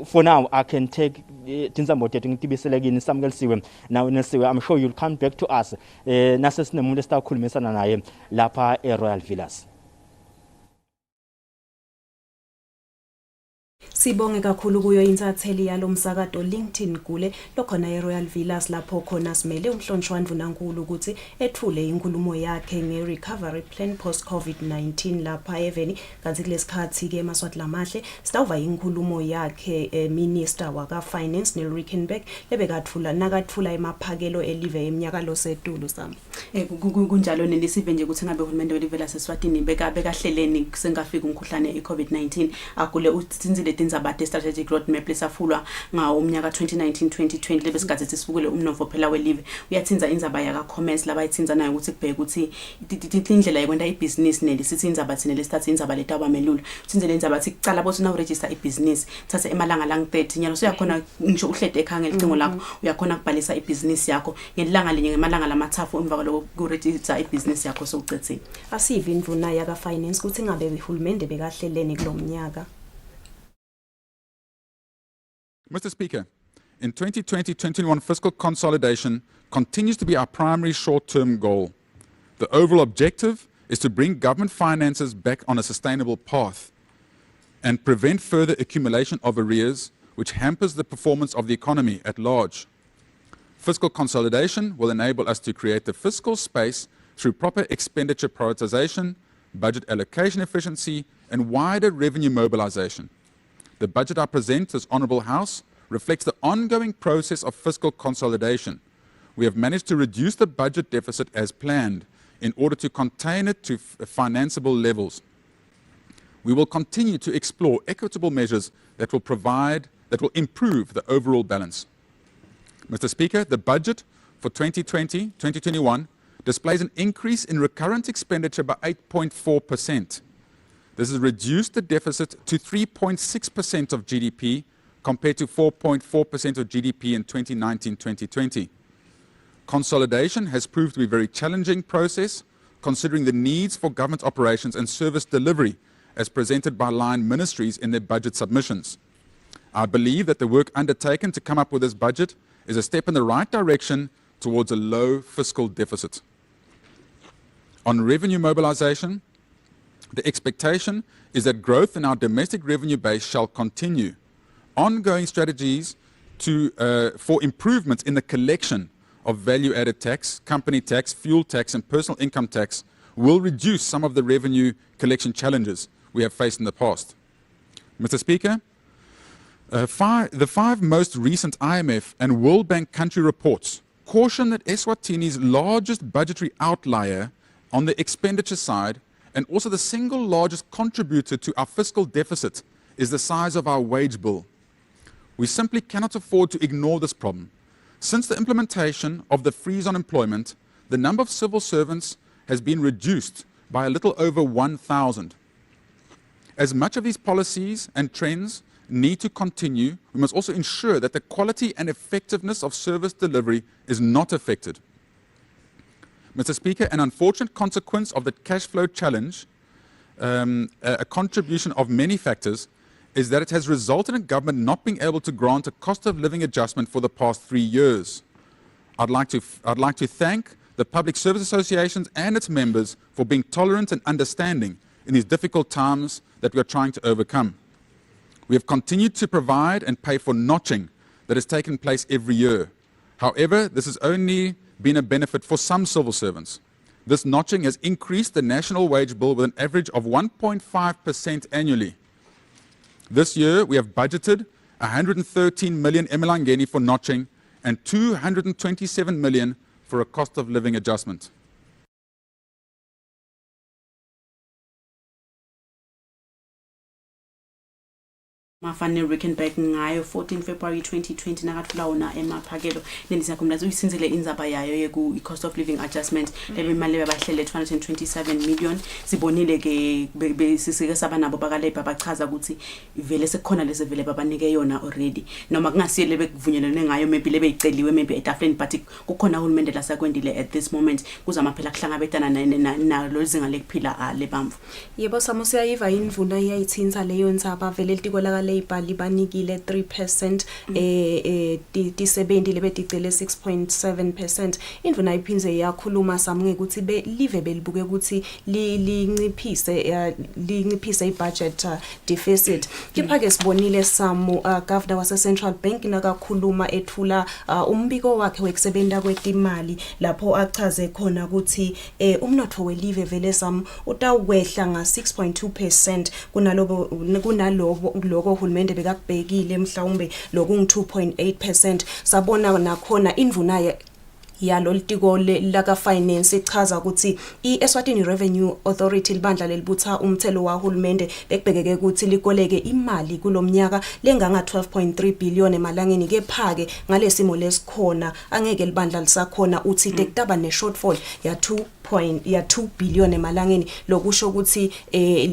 S13: for now I can take tinsambo tethu ngitibisele kini samukelisiwe nawe nelisiwe I'm sure you'll come back to us nase sinemuntu esitawukhulumisana naye lapha eRoyal Villas.
S9: Sibonge kakhulu kuyo insatheli yalomsakato LinkedIn kule lokhona eRoyal Villas lapho khona simele umhlonishwa Ndunankulu ukuthi ethule inkulumo yakhe nge-recovery plan post COVID-19 lapha eveni kanti kulesikhathi ke emaswati lamahle sitawuva inkulumo yakhe minister waka finance neRickenback lebekathula nakathula emaphakelo elive eminyaka lo setulu sami
S22: kunjalo nelisive nje ukuthi ngabe uhulumende welive laseSwatini bekahleleni sengafika umkhuhlane iCovid-19 akule utsinzile tindzaba strategic roadmap lesafulwa ngawo umnyaka 2019-2020 lebesikhathi sisifukule umnovo phela welive uyathinza indzaba yaka commerce laba ithinza nayo ukuthi kubheka ukuthi indlela yekwenda ibusiness nelisithi indzaba thina lesithatha indzaba letabamelula uthinzele indzaba ukuthi kucala bothi na uregister ibusiness thatha emalanga lang 30 nyalo so uyakhona ngisho uhlede ekhaya ngelicingo lakho uyakhona ukubhalisa ibusiness yakho ngelanga linye ngemalanga lamathafu emva kwaloko kuregister ibusiness yakho so ucethile
S9: asive indvuna yaka finance ukuthi ngabe uhulumende bekahleleni kulomnyaka.
S3: Mr. Speaker, in 2020-21 fiscal consolidation continues to be our primary short-term goal. The overall objective is to bring government finances back on a sustainable path and prevent further accumulation of arrears, which hampers the performance of the economy at large. Fiscal consolidation will enable us to create the fiscal space through proper expenditure prioritization, budget allocation efficiency, and wider revenue mobilization. The budget I present to this Honourable House reflects the ongoing process of fiscal consolidation. We have managed to reduce the budget deficit as planned in order to contain it to financeable levels. We will continue to explore equitable measures that will improve the overall balance. Mr. Speaker, the budget for 2020-2021 displays an increase in recurrent expenditure by 8.4%. This has reduced the deficit to 3.6% of GDP compared to 4.4% of GDP in 2019-2020. Consolidation has proved to be a very challenging process, considering the needs for government operations and service delivery as presented by line ministries in their budget submissions. I believe that the work undertaken to come up with this budget is a step in the right direction towards a low fiscal deficit. On revenue mobilization, the expectation is that growth in our domestic revenue base shall continue. Ongoing strategies for improvements in the collection of value-added tax, company tax, fuel tax and personal income tax will reduce some of the revenue collection challenges we have faced in the past. Mr. Speaker, the five most recent IMF and World Bank country reports caution that Eswatini's largest budgetary outlier on the expenditure side and also the single largest contributor to our fiscal deficit is the size of our wage bill. We simply cannot afford to ignore this problem. Since the implementation of the freeze on employment, the number of civil servants has been reduced by a little over 1,000. As much of these policies and trends need to continue, we must also ensure that the quality and effectiveness of service delivery is not affected. Mr. Speaker, an unfortunate consequence of the cash flow challenge, a contribution of many factors, is that it has resulted in government not being able to grant a cost of living adjustment for the past 3 years. I'd like to thank the Public Service Associations and its members for being tolerant and understanding in these difficult times that we are trying to overcome. We have continued to provide and pay for notching that has taken place every year. However, this has only been a benefit for some civil servants. This notching has increased the national wage bill with an average of 1.5% annually. This year, we have budgeted 113 million emalangeni for notching and 227 million for a cost of living adjustment.
S22: Mafane Rickenback ngayo 14 February 2020 nakathula wona emaphakelo nelisakumlazo uyisinzile inzaba yayo yeku cost of living adjustment lebimali bebahlele 227 million sibonile ke besisike sabanabo bakalebha bachaza ukuthi vele sekukhona lese vele babanike yona already noma kungasiyele bekuvunyelene ngayo maybe lebeyiceliwe maybe etafuleni but kukhona uhulumende lasakwendile at this moment kuzamaphela kuhlangabetana nalo zinga lekuphila lebamvu.
S9: Yebo samusiya yiva indvuna iyayithinta leyo nzaba vele litiko la ibhali banikile 3% disebenti lebeticele 6.7%. Indvuna iphinze yakhuluma samnge ukuthi live belibuke ukuthi linciphise ibudget deficit. Kepha ke sibonile samu governor wase Central Bank nakakhuluma ethula umbiko wakhe wekusebenta kwetimali lapho achaze khona ukuthi umnotho welive vele samu utawehla nga 6.2% kunaloko uhulumende bekakubhekile mhlawumbe lokungu 2.8%. Sabona nakhona indvuna yalo litiko laka finance ichaza ukuthi iEswatini Revenue Authority libandla lelibutha umthelo wahulumende bekubhekeke ukuthi likoleke imali kulomnyaka lenganga 12.3 billion emalangeni kepha ke ngalesimo lesikhona angeke libandla lisakhona uthi tekutaba ne shortfall ya 2 billion emalangeni lokusho ukuthi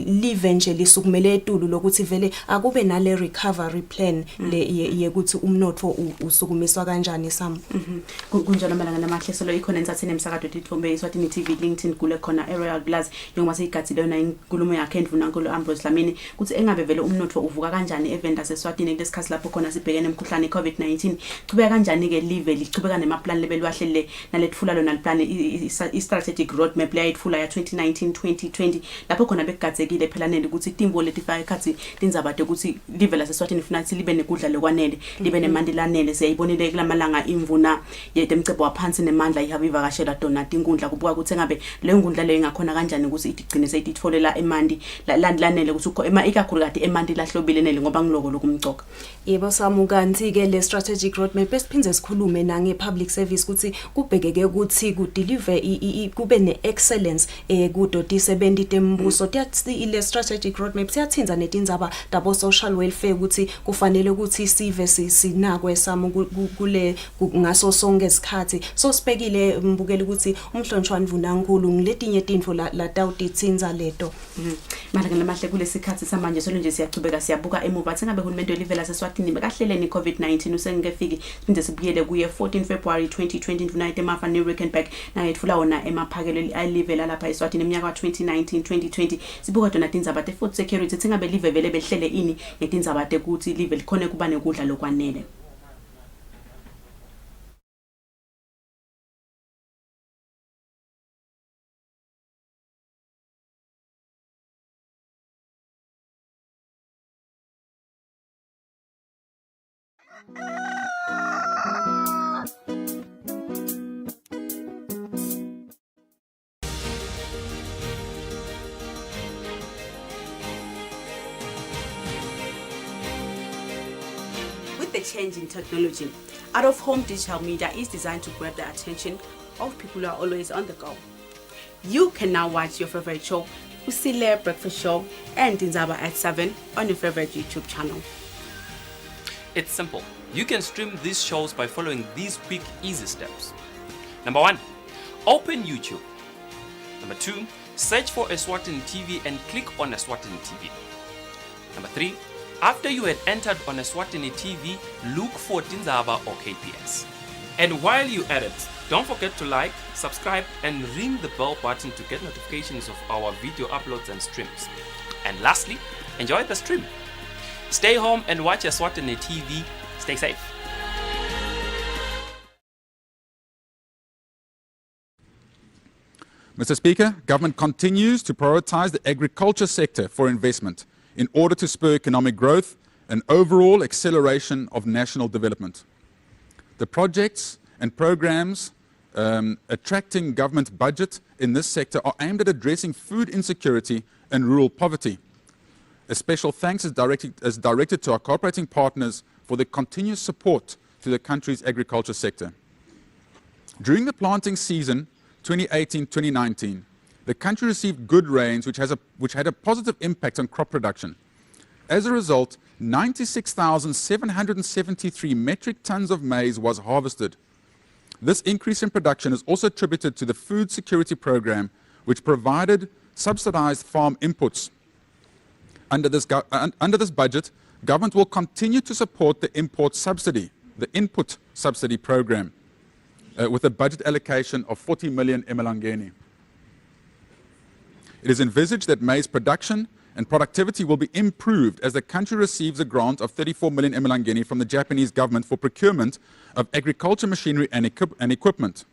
S9: live nje lisukumele etulu lokuthi vele akube nale recovery plan yekuthi umnotho usukumiswa kanjani sam.
S22: Kunjalo malanga namahleselo ikhona ensathini emsakado Dithombe Eswatini TV LinkedIn kule khona Royal Glass njengoba seyigatsile yona inkulumo yakhe endvunankulu Ambrose Dlamini kuthi engabe vele umnotho uvuka kanjani evenda seSwatini kulesikhathi lapho khona sibhekene nemkhuhlane iCovid-19 chubeka kanjani ke live lichubeka nemaplan lebelwahlele nalethfula lona liplan i strategic strategic roadmap leyayithula ya 2019-2020 lapho khona bekugadzekile phela nele ukuthi timbo letifaka ekhathi tindzabade ukuthi live laseSwatini funathi libe nekudla lokwanele libe nemandi lanele siyayibonile kulamalanga imvuna yetemcebo waphansi nemandla ihaba ivakashela dona tinkundla kubuka ukuthi ngabe le nkundla leyo ingakhona kanjani ukuthi igcine seyititfolela emandi lanele ukuthi ukho ikakhulu kade emandi lahlobile nele ngoba ngiloko lokumcoka.
S9: Yebo Samu, kanti ke le strategic roadmap esiphindze sikhulume nange public service ukuthi kubhekeke ukuthi ku deliver kube ne excellence kudo tisebenzi tembuso tyathi le strategic roadmap siyathinza netindzaba dabo social welfare ukuthi kufanele ukuthi sive sinakwe Samu kule ngaso sonke isikhathi so sibekile mbukela ukuthi umhlonishwani Vunankulu ngiletinye tintfo la tawutitsinza leto
S22: manje namahle kulesikhathi samanje solo nje siyachubeka siyabuka emuva thengabe uhulumende olivela seSwatini bekahleleni COVID-19 usengekefiki siphinde sibuyele kuye 14 February 2020 United Mafa ne Rickenback nayethula wona emaphakelo alivela lapha eSwatini eminyaka wa 2019-2020 sibuka dona tindzaba te food security thengabe live vele behlele ini ngetindzaba te ukuthi live likhona kuba nekudla lokwanele. With the change in technology, out-of-home digital media is designed to grab the attention of people who are always on the go. You can now watch your favorite show, Kusile Breakfast Show, and Tindzaba at 7 on your favorite YouTube channel.
S2: It's simple. You can stream these shows by following these quick, easy steps. Number 1, open YouTube. Number 2, search for Eswatini TV and click on Eswatini TV. Number 3, after you had entered on Eswatini TV, look for Tindzaba or KPS. And while you're at it, don't forget to like, subscribe, and ring the bell button to get notifications of our video uploads and streams. And lastly, enjoy the stream. Stay home and watch Eswatini TV. Stay safe.
S3: Mr. Speaker, government continues to prioritize the agriculture sector for investment in order to spur economic growth and overall acceleration of national development. The projects and programs attracting government budget in this sector are aimed at addressing food insecurity and rural poverty. A special thanks is directed to our cooperating partners for their continuous support to the country's agriculture sector. During the planting season 2018-2019, the country received good rains which had a positive impact on crop production. As a result, 96,773 metric tons of maize was harvested. This increase in production is also attributed to the Food Security Program, which provided subsidized farm inputs. Under this budget, government will continue to support the input subsidy program, with a budget allocation of 40 million emalangeni. It is envisaged that maize production and productivity will be improved as the country receives a grant of 34 million emalangeni from the Japanese government for procurement of agriculture machinery and equipment.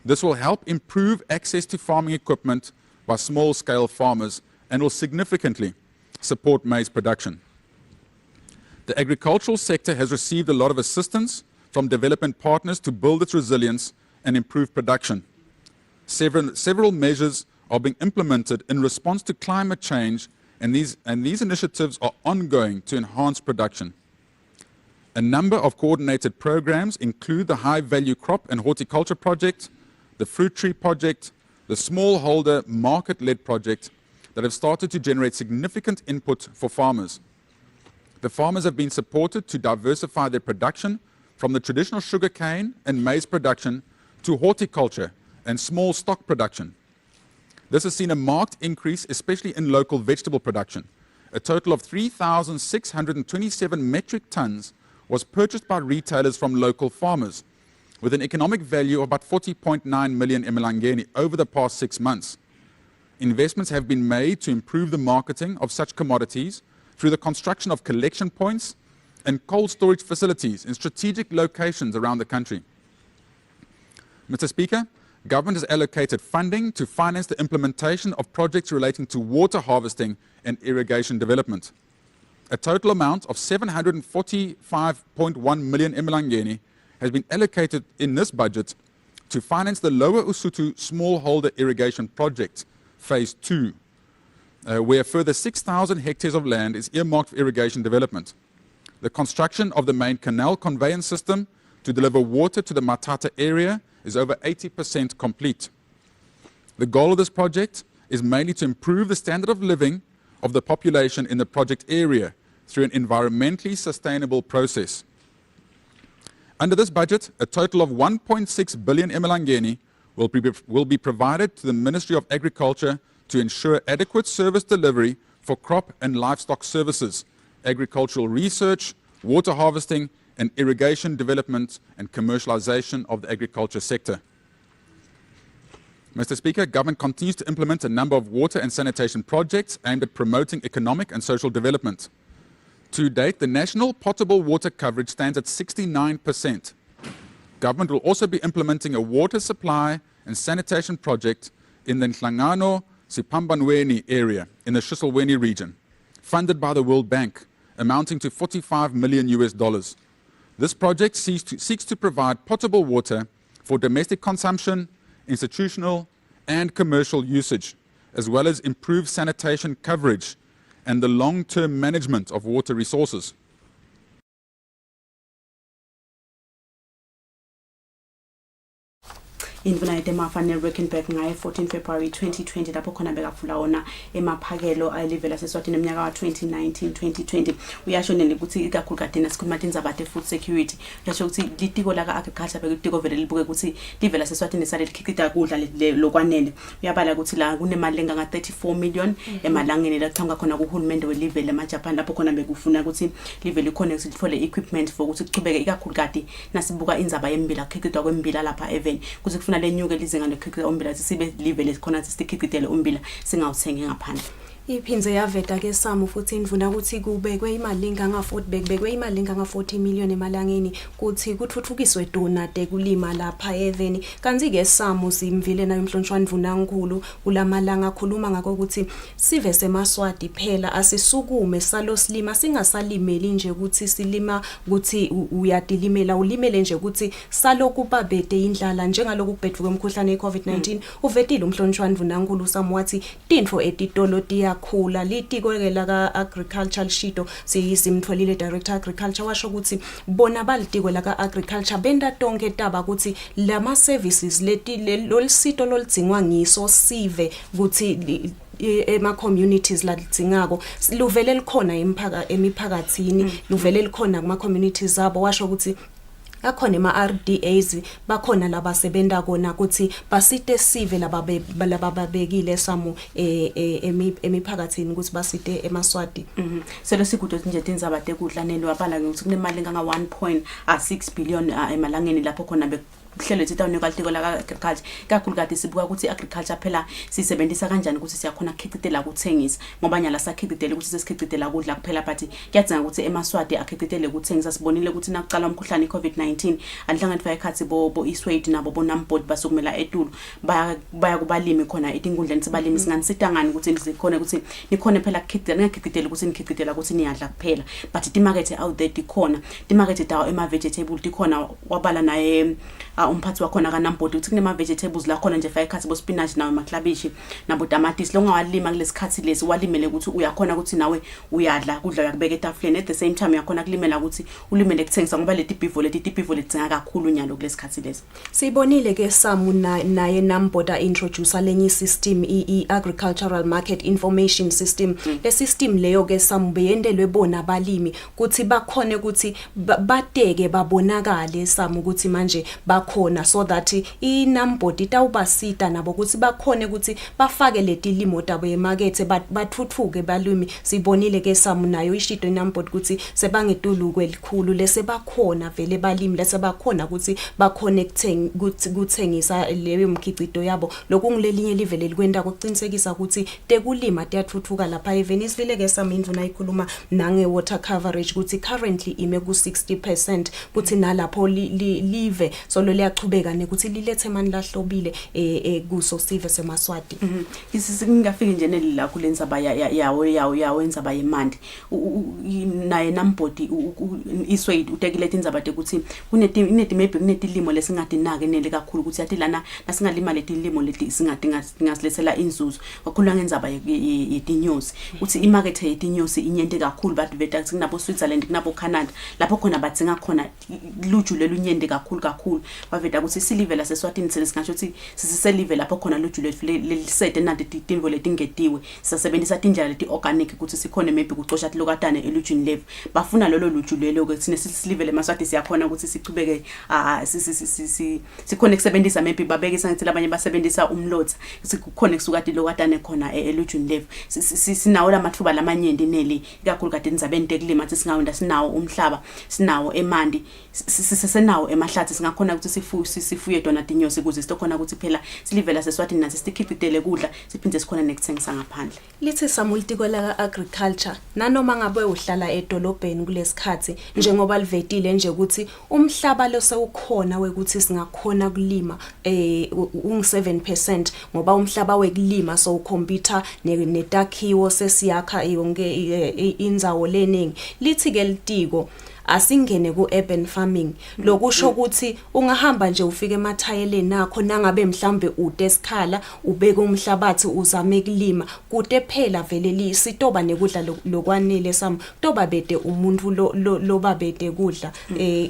S3: This will help improve access to farming equipment by small-scale farmers and will significantly support maize production. The agricultural sector has received a lot of assistance from development partners to build its resilience and improve production. Several measures are being implemented in response to climate change, and these initiatives are ongoing to enhance production. A number of coordinated programs include the High Value Crop and Horticulture Project, the Fruit Tree Project, the Smallholder Market-led Project that have started to generate significant input for farmers. The farmers have been supported to diversify their production from the traditional sugarcane and maize production to horticulture and small stock production. This has seen a marked increase, especially in local vegetable production. A total of 3,627 metric tons was purchased by retailers from local farmers, with an economic value of about 40.9 million emalangeni over the past 6 months. Investments have been made to improve the marketing of such commodities through the construction of collection points and cold storage facilities in strategic locations around the country. Mr. Speaker, government has allocated funding to finance the implementation of projects relating to water harvesting and irrigation development. A total amount of 745.1 million emalangeni has been allocated in this budget to finance the Lower Usutu Smallholder Irrigation Project, Phase 2, where a further 6,000 hectares of land is earmarked for irrigation development. The construction of the main canal conveyance system to deliver water to the Matata area is over 80% complete. The goal of this project is mainly to improve the standard of living of the population in the project area through an environmentally sustainable process. Under this budget, a total of 1.6 billion emalangeni will be provided to the Ministry of Agriculture to ensure adequate service delivery for crop and livestock services, agricultural research, water harvesting, and irrigation development and commercialization of the agriculture sector. Mr. Speaker, government continues to implement a number of water and sanitation projects aimed at promoting economic and social development. To date, the national potable water coverage stands at 69%. Government will also be implementing a water supply and sanitation project in the Nhlangano Sipambanweni area in the Shiselweni region, funded by the World Bank, amounting to $45 million. This project seeks to provide potable water for domestic consumption, institutional and commercial usage, as well as improve sanitation coverage and the long-term management of water resources.
S22: Indvuna yetemafanele working back ngaye 14 February 2020 lapho khona bekafula wona emaphakelo ayilivela seswatini eminyaka wa 2019-2020 uyasho nene ukuthi ikakhulu kadena sikhuluma indzaba de food security yasho ukuthi litiko la agriculture bekutiko vele libuke ukuthi livela seswatini sale likhicita kudla lokwanele uyabala ukuthi la kunemali lenga nga 34 million emalangeni la changa khona kuhulumende welivele emaJapan lapho khona bekufuna ukuthi livele khona sithole equipment for ukuthi kuchubeke ikakhulu kade nasibuka indzaba yembila khicitwa kwembila lapha even ukuthi lenyuke lizinga lokhicita umbila sibe livele khona sistikhicitele umbila singawuthengi ngaphandle.
S9: Iphinze yaveta ke Samu futhi indvuna ukuthi kubekwe imali enganga 40 bekwe imali enganga 40 million emalangeni kuthi kuthuthukiswe donate kulima lapha eveni kanti ke Samu simvile nayo umhlonishwa ndvuna nkulu kulamalanga akhuluma ngakho ukuthi sive semaswati phela asisukume salo silima singasalimeli nje ukuthi silima ukuthi uyadilimela ulimele nje ukuthi saloku babede indlala njengaloku kubhedvuka umkhuhlane weCovid-19 uvetile umhlonishwa ndvuna nkulu Samu wathi tinfo etitolo khula litiko ke la ka agricultural shito simtholile director agriculture washo ukuthi bona balitiko la ka agriculture benda tonke taba ukuthi lama services lolisito loldzingwa ngiso sive ukuthi ema communities la litsingako luvele likhona emiphakathini luvele likhona kuma communities abo washo ukuthi akhona ema-RDAs bakhona labasebenta kona ukuthi basite sive lababekile Samu emiphakathini ukuthi basite emaswati.
S22: Selo sikude nje tindzaba tekudla nelo wabala ukuthi kunemali enganga 1.6 billion emalangeni lapho khona hlelo thitawune kwalitiko la agriculture kakhulu kade sibuka ukuthi agriculture phela sisebenzisa kanjani ukuthi siyakhona ukukhicitela ukuthengisa ngoba nyala sakhicitela ukuthi sesikhicitela kudla kuphela but kuyadzinga ukuthi emaswati akhicitele ukuthengisa sibonile ukuthi nakuqala umkhuhlane iCovid-19 alihlanganisa ekhathi bo Eswatini nabo bonambodi basukumela etulu baya kubalimi khona etinkundleni sibalimi singanisitangani ukuthi sikhona ukuthi nikhona phela kukhicitela ukuthi nikhicitela ukuthi niyadla kuphela but imarket out there dikhona imarket dawo ema vegetable dikhona wabala naye umphathi wakhona kanambodi uthi kunema vegetables la khona nje fayikhathi bo spinach nawe maklabishi nabo tomatis lo ngawalima kulesikhathi lesi walimele ukuthi uyakhona ukuthi nawe uyadla kudla yakubeka etafuleni at the same time uyakhona kulimela ukuthi ulimele kuthengisa ngoba leti bhivo lidzinga kakhulu nyalo kulesikhathi lesi.
S9: Sibonile ke Samu naye namboda introduce lenye system agricultural market information system le system leyo ke Samu beyendelwe bona abalimi ukuthi bakhone ukuthi bateke babonakale Samu ukuthi manje bakhona so that inambodi tawubasita nabo ukuthi bakhone ukuthi bafake letilimo tabo emarket bathuthuke balimi sibonile ke Samu nayo ishido inambodi ukuthi sebangeduluko elikhulu lese bakhona vele balimi lese bakhona ukuthi bakhone kuthengisa leyo mkhicito yabo lokungelelinye livele likwenda ukuqinisekisa ukuthi tekulima tiyathuthuka lapha even isivile ke Samu indvuna ikhuluma nange water coverage ukuthi currently ime ku 60% ukuthi nalapho live so lo liyachubeka nekuthi lilethe mani lahlobile kuso sive semaswati.
S22: Isingafiki nje nelila kulenza yawo indzaba yemandi. Naye nambodi iswade utekilete indzaba ukuthi kunetilimo lesingadinaki nele kakhulu ukuthi yathi lana nasingalima letilimo leti singasilethela inzuzo. Kakhulu ngendzaba yetinyosi. Uthi imarket yetinyosi inyente kakhulu but veta kunabo Switzerland kunabo Canada lapho khona badzinga khona luju lelunyende kakhulu baveta ukuthi silive la seSwatini sesingasho ukuthi siselive lapho khona luju lelisete nanti tinvo letingetiwe sisebenzisa tindlela leti organic ukuthi sikhona maybe kucosha tilokatane elujini levu bafuna lolo luju lelo ukuthi sisilive lemaswati siyakhona ukuthi sichubeke sikhona kusebenzisa maybe babeke sangithi labanye basebenzisa umlotha sikhona kusuka tilokatane khona elujini levu sinawo lamathuba lamanyende neli kakhulu kade nizabeni tekulima ukuthi singawenda sinawo umhlaba sinawo emandi sisenawo emahlathi singakhona ukuthi sifuye dona tinyosi ukuze sitokhona ukuthi phela silivela seSwatini nathi sikhipitele kudla siphinde sikhona nekuthengisa ngaphandle.
S9: Lithi samultiko la agriculture nanoma ngabe uhlala edolobheni kulesikhathi njengoba livetile nje ukuthi umhlaba lo sewukhona wekuthi singakhona kulima ungu7% ngoba umhlaba wekulima so ukhompyutha netakhiwo sesiyakha yonke indzawo leningi. Lithi ke litiko asingene ku urban farming lokusho ukuthi ungahamba nje ufike emathayeleni akho nangabe mhlambe ude esikhala ubeke umhlabathi uzame kulima kude phela vele lisitoba nekudla lokwanele sami kutoba bede umuntu lo babede kudla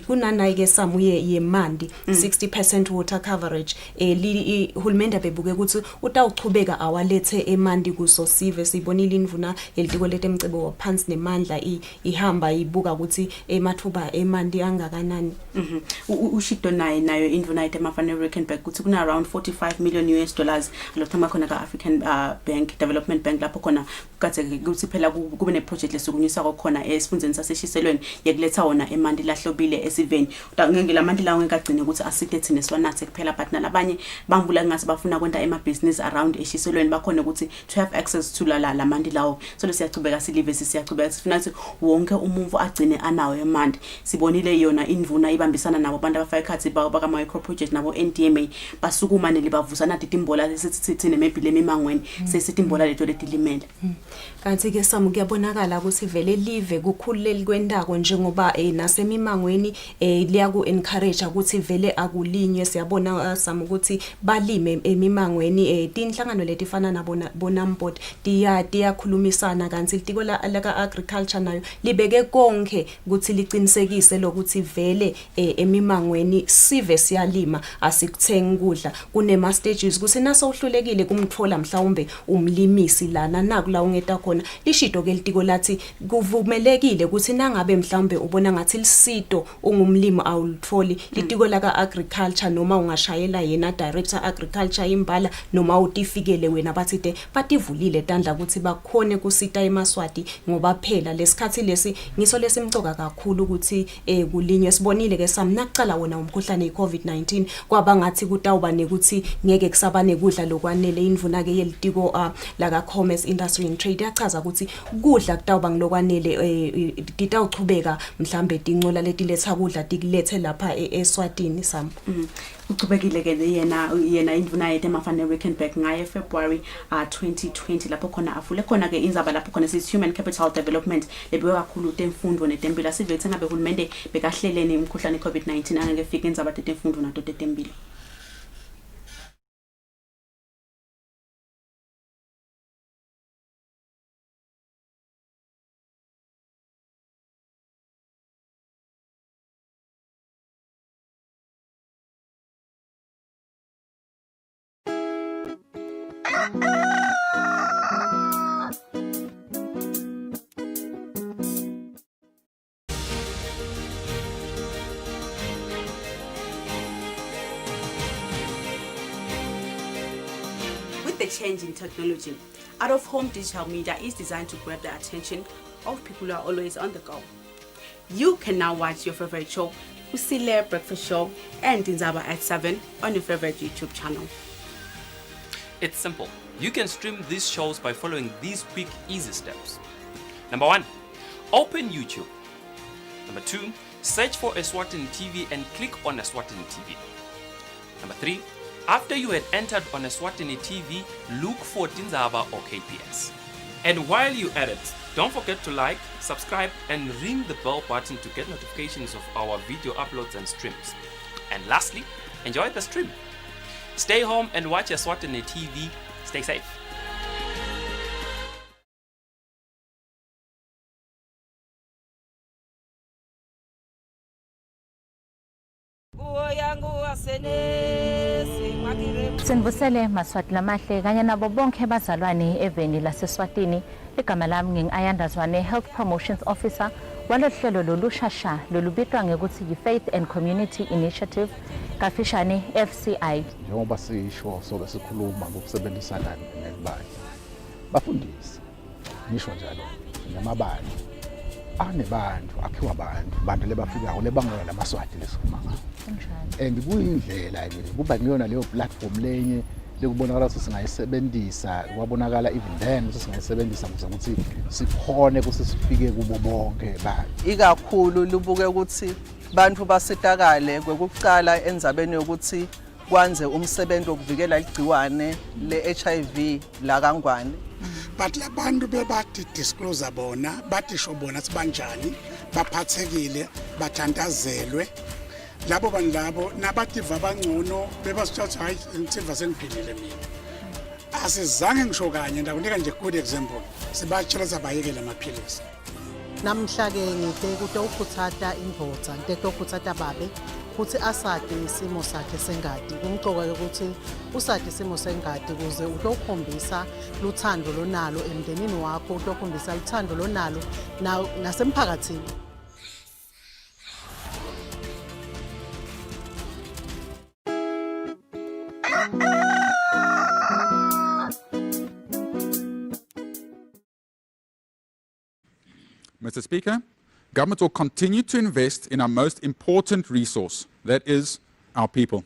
S9: kunanayi ke sami yemandi 60% water coverage uhulumende bebuke ukuthi utawuchubeka awalethe emandi kuso sive sibonile indvuna elitiko letemcebo waphansi nemandla ihamba ibuka ukuthi mathuba emandi angakanani.
S22: Ushido nayo indvuna ite mafane Rickenback ukuthi kuna around $45 million lothama khona ka African Bank Development Bank lapho khona kuthe ukuthi phela kube ne project lesukunyisa khona esifundzeni saseshiselweni yekuletha wona emandi lahlobile esiveni. Ngeke lamandi lawo ngekagcine ukuthi asithe thina swanathe kuphela but nalabanye bangibula ngathi bafuna kwenta business around eshiselweni bakhona ukuthi to have access to lamandi lawo. So lesiyachubeka silive siyachubeka sifuna ukuthi wonke umuntu agcine anawo emandi. Sibonile yona indvuna ibambisana nabo abantu abafaka ikhathi baka micro project nabo NDMA basukuma nelibavusana titimbola lesithithine maybe lemimangweni sesitimbola leto letilimele.
S9: Kanti ke sami kuyabonakala ukuthi vele live kukhululeli kwendako njengoba nasemimangweni liyaku encourage ukuthi vele akulinywe siyabona sami ukuthi balime emimangweni tinhlangano letifana nabo bonambot diyakhulumisana kanti litiko la agriculture nayo libeke konke ukuthi liqinisekise lokuthi vele emimangweni sive siyalima asikuthengi kudla kunema stages ukuthi naso uhlulekile kumthola mhlawumbe umlimisi lana nakula ungeta khona lishido ke litiko lathi kuvumelekile ukuthi nangabe mhlawumbe ubona ngathi lisito ungumlimi awulitholi litiko la agriculture noma ungashayela yena director agriculture imbala noma utifikele wena bathi bativulile tandla ukuthi bakhone kusita emaswati ngoba phela lesikhathi lesi ngiso lesimcoka kakhulu ukuthi kulinywe sibonile ke sami nakucala wona umkhuhlane iCovid-19 kwaba ngathi kutawuba nekuthi ngeke kusabane kudla lokwanele indvuna ke yelitiko la commerce industry and trade yachaza ukuthi kudla kutawuba ngilokwanele ditawuchubeka mhlambe tincola letiletha kudla tikulethe lapha eSwatini sami.
S22: Uchubekile ke yena indvuna yethe mafane Rickenback ngaye February 2020 lapho khona afule khona ke indzaba lapho khona sithi human capital development lebeka kakhulu temfundo netempilo sivethe ngabe uhulumende bekahlelene umkhuhlane iCovid-19 angeke fike indzaba temfundo nato tempilo. With the change in technology, out-of-home digital media is designed to grab the attention of people who are always on the go. You can now watch your favorite show, Kusile Breakfast Show, and Tinzaba at 7 on your favorite YouTube channel.
S2: It's simple. You can stream these shows by following these quick, easy steps. Number 1, open YouTube. Number 2, search for Eswatini TV and click on Eswatini TV. Number 3, after you had entered on Eswatini TV, look for Tinzaba or KPS. And while you're at it, don't forget to like, subscribe, and ring the bell button to get notifications of our video uploads and streams. And lastly, enjoy the stream. Stay home and watch Eswatini TV. Stay safe.
S11: Sinvusele Maswati lamahle kanye nabo bonke bazalwane eveni laseswatini. Igama lami ngingayandazwane Health Promotions Officer walohlelo lolushasha lolubitwa ngekuthi yi-Faith and Community Initiative kafishane FCI.
S12: Njengoba sisho sobe sikhuluma ngokusebenzisana nezibani. Bafundisi ngisho njalo namabani anebantu akhiwa abantu lebafikayo lebangela lamaswati lesikhuluma ngayo. And kuyindlela kuba ngiyona leyo platform lenye lekubonakala ukuthi singayisebenzisa kwabonakala even then ukuthi singayisebenzisa ukuthi sikhone ukuthi sifike kubo bonke abantu.
S23: Ikakhulu lubuke ukuthi bantu basitakale kwekuqala endzabeni yokuthi kwanze umsebenzi wokuvikela igciwane le-HIV la kangwane.
S24: But labantu bebathi disclose bona bathi sho bona sibanjani baphathekile bathandazelwe labo bantu labo nabativa bangcono bebasithatha hayi ngithiva sengiphilile mina asizange ngisho kanye ndakunika nje good example sibatshela zabayekela amaphilisi
S25: namhla ke ngide kutokhuthatha indvodza ntekuthatha babe kuthi asade isimo sakhe sengadi kumcoka ukuthi usade isimo sengadi kuze utokhombisa luthando lonalo emndenini wakho utokhombisa luthando lonalo nasemphakathini.
S3: Mr. Speaker, government will continue to invest in our most important resource, that is, our people.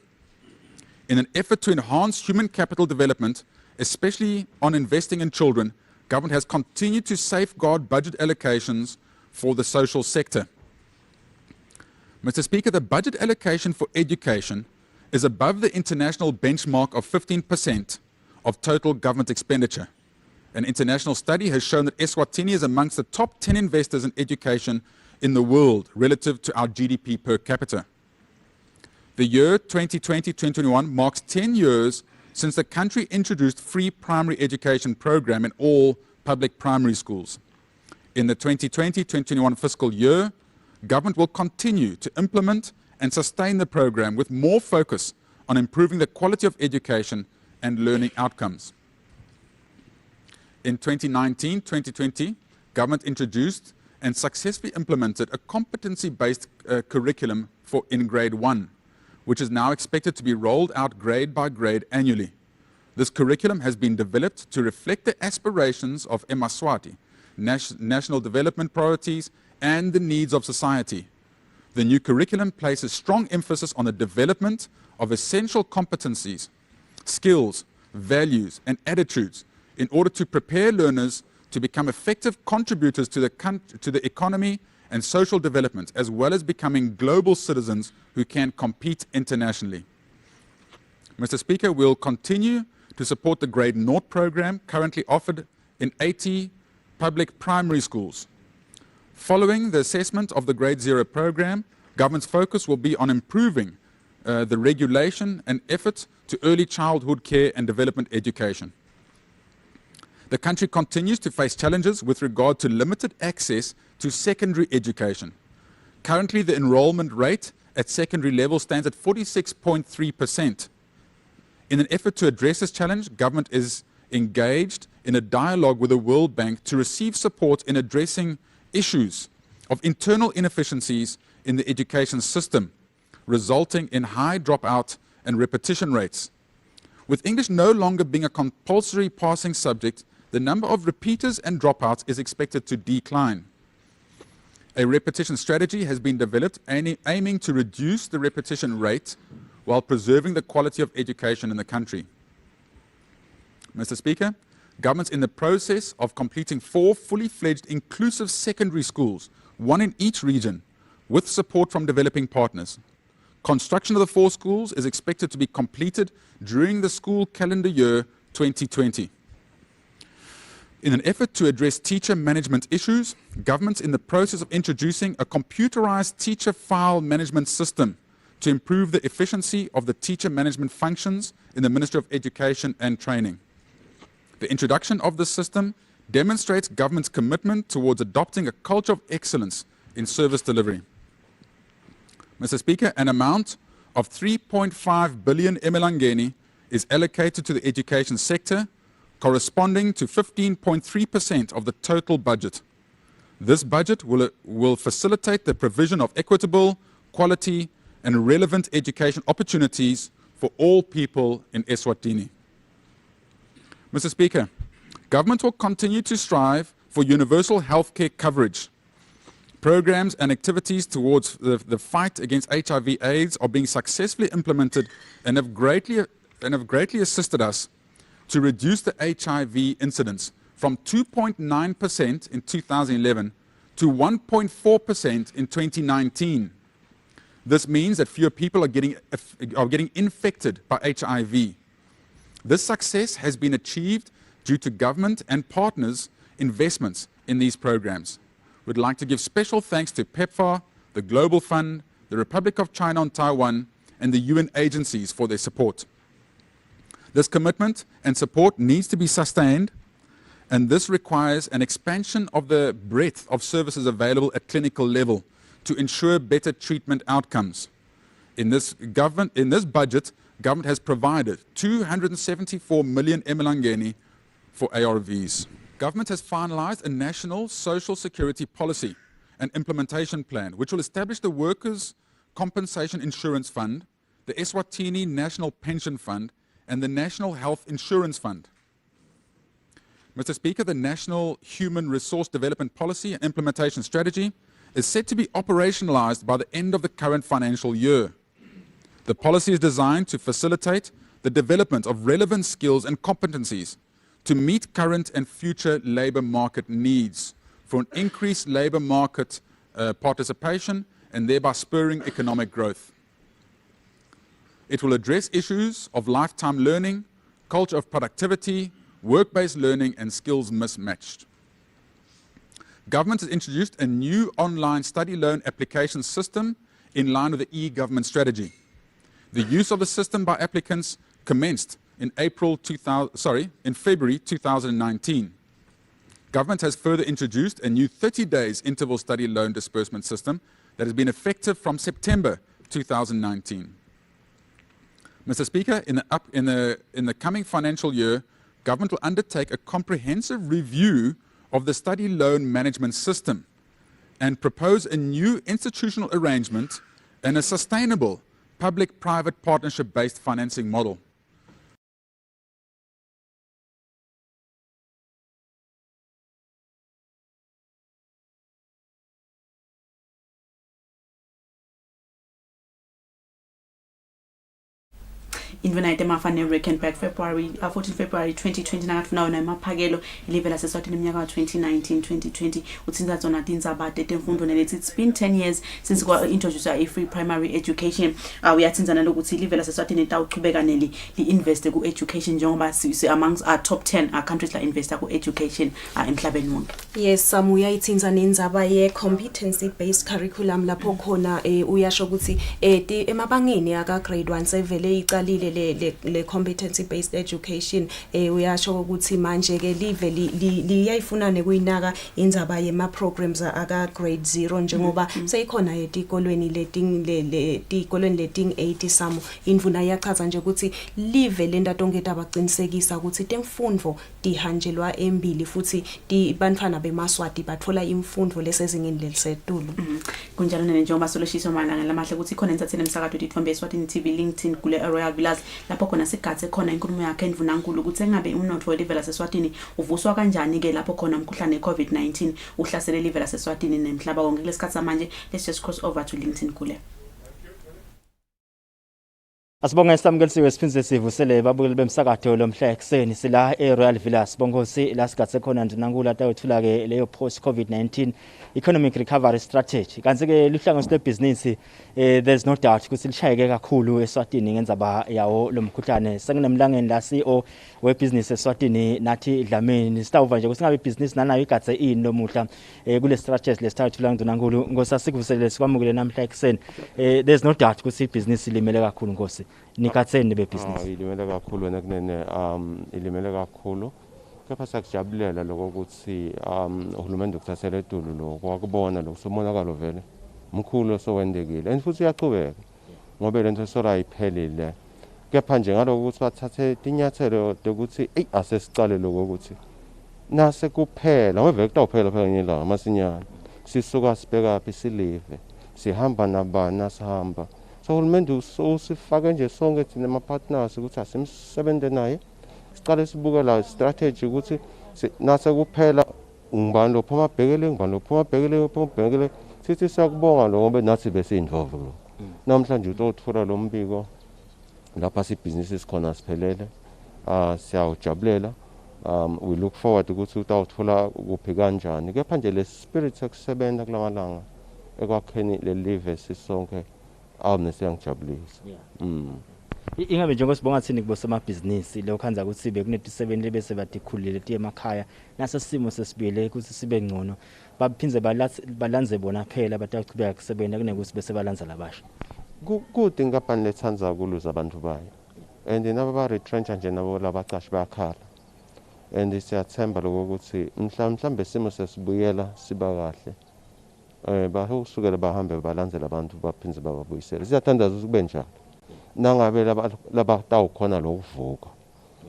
S3: In an effort to enhance human capital development, especially on investing in children, government has continued to safeguard budget allocations for the social sector. Mr. Speaker, the budget allocation for education is above the international benchmark of 15% of total government expenditure. An international study has shown that Eswatini is amongst the top 10 investors in education in the world relative to our GDP per capita. The year 2020-2021 marks 10 years since the country introduced free primary education program in all public primary schools. In the 2020-2021 fiscal year, government will continue to implement and sustain the program with more focus on improving the quality of education and learning outcomes. In 2019-2020, government introduced and successfully implemented a competency-based curriculum in grade 1, which is now expected to be rolled out grade by grade annually. This curriculum has been developed to reflect the aspirations of eMaSwati, national development priorities, and the needs of society. The new curriculum places strong emphasis on the development of essential competencies, skills, values, and attitudes in order to prepare learners to become effective contributors to the economy and social development, as well as becoming global citizens who can compete internationally. Mr. Speaker, we'll continue to support the Grade 0 program currently offered in 80 public primary schools. Following the assessment of the Grade 0 program, government's focus will be on improving the regulation and effort to early childhood care and development education. The country continues to face challenges with regard to limited access to secondary education. Currently, the enrollment rate at secondary level stands at 46.3%. In an effort to address this challenge, government is engaged in a dialogue with the World Bank to receive support in addressing issues of internal inefficiencies in the education system, resulting in high dropout and repetition rates. With English no longer being a compulsory passing subject, the number of repeaters and dropouts is expected to decline. A repetition strategy has been developed aiming to reduce the repetition rate while preserving the quality of education in the country. Mr. Speaker, government's in the process of completing 4 fully fledged inclusive secondary schools, 1 in each region, with support from developing partners. Construction of the 4 schools is expected to be completed during the school calendar year 2020. In an effort to address teacher management issues, government's in the process of introducing a computerized teacher file management system to improve the efficiency of the teacher management functions in the Ministry of Education and Training. The introduction of this system demonstrates government's commitment towards adopting a culture of excellence in service delivery. Mr. Speaker, an amount of 3.5 billion emelangeni is allocated to the education sector, corresponding to 15.3% of the total budget. This budget will facilitate the provision of equitable, quality, and relevant education opportunities for all people in Eswatini. Mr. Speaker, government will continue to strive for universal healthcare coverage. Programs and activities towards the fight against HIV/AIDS are being successfully implemented and have greatly assisted us to reduce the HIV incidence from 2.9% in 2011 to 1.4% in 2019. This means that fewer people are getting infected by HIV. This success has been achieved due to government and partners' investments in these programs. We'd like to give special thanks to PEPFAR, the Global Fund, the Republic of China and Taiwan, and the UN agencies for their support. This commitment and support needs to be sustained, and this requires an expansion of the breadth of services available at clinical level to ensure better treatment outcomes. In this budget, government has provided 274 million emelangeni for ARVs. Government has finalized a national social security policy and implementation plan, which will establish the Workers' Compensation Insurance Fund, the Eswatini National Pension Fund, and the National Health Insurance Fund. Mr. Speaker, the National Human Resource Development Policy and Implementation Strategy is set to be operationalized by the end of the current financial year. The policy is designed to facilitate the development of relevant skills and competencies to meet current and future labor market needs for an increased labor market participation and thereby spurring economic growth. It will address issues of lifetime learning, culture of productivity, work-based learning, and skills mismatched. Government has introduced a new online study loan application system in line with the e-government strategy. The use of the system by applicants commenced in February 2019. Government has further introduced a new 30 days interval study loan disbursement system that has been effective from September 2019. Mr. Speaker, in the coming financial year, government will undertake a comprehensive review of the study loan management system and propose a new institutional arrangement and a sustainable public-private partnership-based financing model.
S22: Invite emafane Reckenberg 14 February 2020 nakafuna wona emaphakelo ileve laseSwatini iminyaka 2019-2020 utsinza zona tindzaba tetemfundo nelethi it's been 10 years since kwa introduce a free primary education. Uyatsinzana lokuthi ileve laseSwatini tawuchubeka neli invest ku education njengoba si amongst our top 10 countries la investa ku education emhlabeni wonke.
S9: Yes, uyayitsinza nendzaba ye competency based curriculum lapho khona uyasho ukuthi emabangeni aka grade 1 sevele icalile le competency based education uyasho ukuthi manje ke live liyayifuna nekuyinaka indzaba yema programs aka grade 0 njengoba seyikhona etikolweni letikolweni leting 80 samo indvuna iyachaza nje ukuthi live lenda tonke tabaqinisekisa ukuthi temfundo tihanjelwa embili futhi bantfwana bemaswati bathola imfundo lesezingeni lelisetulu.
S22: Kunjalo njengoba soloshiso malanga lamahle ukuthi khona insatheni emsakazo dithombe Eswatini TV LinkedIn kule Royal Villas lapho khona sigathe khona inkulumo yakhe endvunankulu ukuthi engabe umnotho welive laseSwatini uvuswa kanjani ke lapho khona umkhuhlane COVID-19 uhlasele live laseSwatini nemhlaba wonke. Kulesikhathi samanje let's just cross over to LinkedIn kule.
S13: Asibonga isamkelisiwe siphindze sivusele babukeli bemsakatho lomhla ekseni sila eRoyal Villas bongosi la sigathe khona ndinankulu atawuthula ke leyo post COVID-19 economic recovery strategy. Kanti ke luhlangothi lebhizinisi there's no doubt ukuthi lishayeke kakhulu eSwatini ngenzaba yawo lomkhuhlane. Senginemlangeni la CEO webusiness eSwatini nathi Dlamini sitawuva nje ukuthi ngabe business nanayo igadze ini lomuhla kule strategies lesithathu la ndunankulu ngosasikuvuselele sikwamukele namhla ekseni. There's no doubt ukuthi ibusiness limele kakhulu Nkosi. Nikatheni bebusiness?
S4: Ilimele kakhulu wena kunene ilimele kakhulu. Kepha siyakujabulela lokho ukuthi uhulumende ukuthathele edulu lo kwakubona lo somonakalo vele mkhulu sowendekile and futhi uyachubeka ngoba lento sola iphelile. Kepha nje ngaloko ukuthi bathathe inyathelo ukuthi asesicale lokho ukuthi nase kuphela ngoba vele kutawuphela phela ngenye la masinyana sisuka sibheka phi silive sihamba nabana sihamba. So uhulumende usifake nje sonke thina ama partners ukuthi asimsebenze naye siqale sibuke la strategy ukuthi nase kuphela ngibani lo phuma bhekele ngibani lo phuma bhekele sithi siyakubonga lo ngoba nathi bese involve lo namhlanje utothola lo mbiko lapha sibusiness sikhona siphelele siyawujabulela we look forward ukuthi utawuthola kuphi kanjani kepha nje le spirit yokusebenza kulamalanga ekwakheni le live sisonke nesiyangijabulisa.
S13: Ingabe njengoba sibonga thini kubosamabhizinisi lo khanza ukuthi sibe kunetisebenzile bese badikhulile tiye emakhaya naso simo sesibile ukuthi sibe ngcono baphinze balanze bona phela bataqhubeka kusebenza kunekuthi bese balanza labasha.
S4: Kude inkampani lethanza ukuluza abantu bayo and nabo ba retrench nje nabo labaqashi bayakhala and siyathemba lokuthi mhlambe simo sesibuyela siba kahle bahusukela bahambe balanzela abantu baphinze babuyisela siyathandaza ukuthi kube njalo nangabe laba tawukhona lokuvuka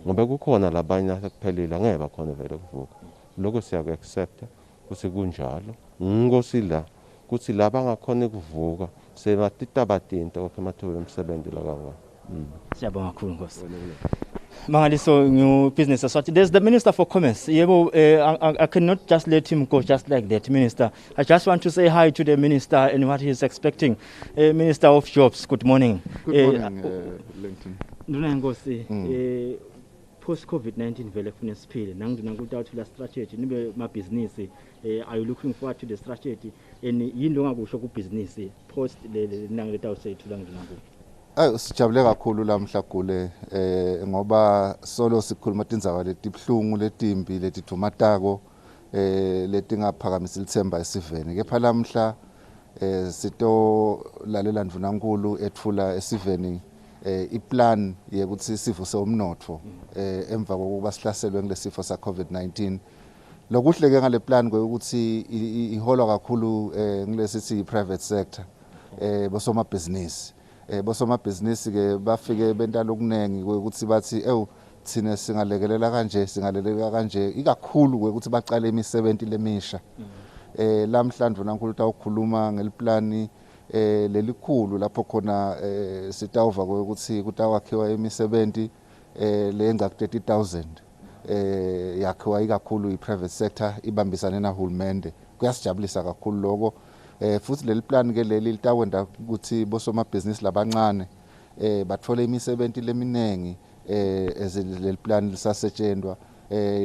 S4: ngoba kukhona labanye asekuphelile ngeke bakhona vele ukuvuka lokho siyaku accept ukuthi kunjalo Nkosi la kuthi laba ngakhona ukuvuka sebatita batinto emathuba emsebenzi la kawa.
S13: Siyabonga kakhulu Nkosi. Mangaliso new business Eswatini. There's the Minister for Commerce. Yebo, I cannot just let him go just like that, Minister. I just want to say hi to the Minister and what he's expecting. Minister of Jobs, good morning.
S14: Good morning, Linton.
S13: Nduna Nkosi, post COVID-19 vele kufuna siphile. Nangiduna ukuthi awuthula strategy nibe mabhizinisi. Are you looking forward to the strategy? And yini lo ngakusho ku business post le nangileta usayithula ngiduna ukuthi
S14: sijabule kakhulu lamhla gule ngoba solo sikhuluma tindzaba letibhlungu letimbi letithumatako letingaphakamisa ilithemba esiveni kepha lamhla sito lalela ndvunankulu etfula esiveni iplan yekuthi sivuse umnotfo emva kokuba sihlaselwe ngelesifo sa COVID-19 lokuhleke ngale plan ukuthi iholwa kakhulu ngilesithi private sector bosoma business bosomabhizinisi ke bafike bentala okunengi ukuthi bathi thina singalekelela kanje ikakhulu ukuthi baqale imisebenzi lemisha lamhlanje nankulu tawukhuluma ngeliplani lelikhulu lapho khona sitawuva ukuthi kutawakhiwa imisebenzi lenga 30,000 yakhiwa ikakhulu iprivate sector ibambisane nahulumende kuyasijabulisa kakhulu lokho futhi leli plan ke leli litawenda ukuthi bosomabhizinisi labancane bathole imisebenzi leminengi leli plan lisasetshenzwa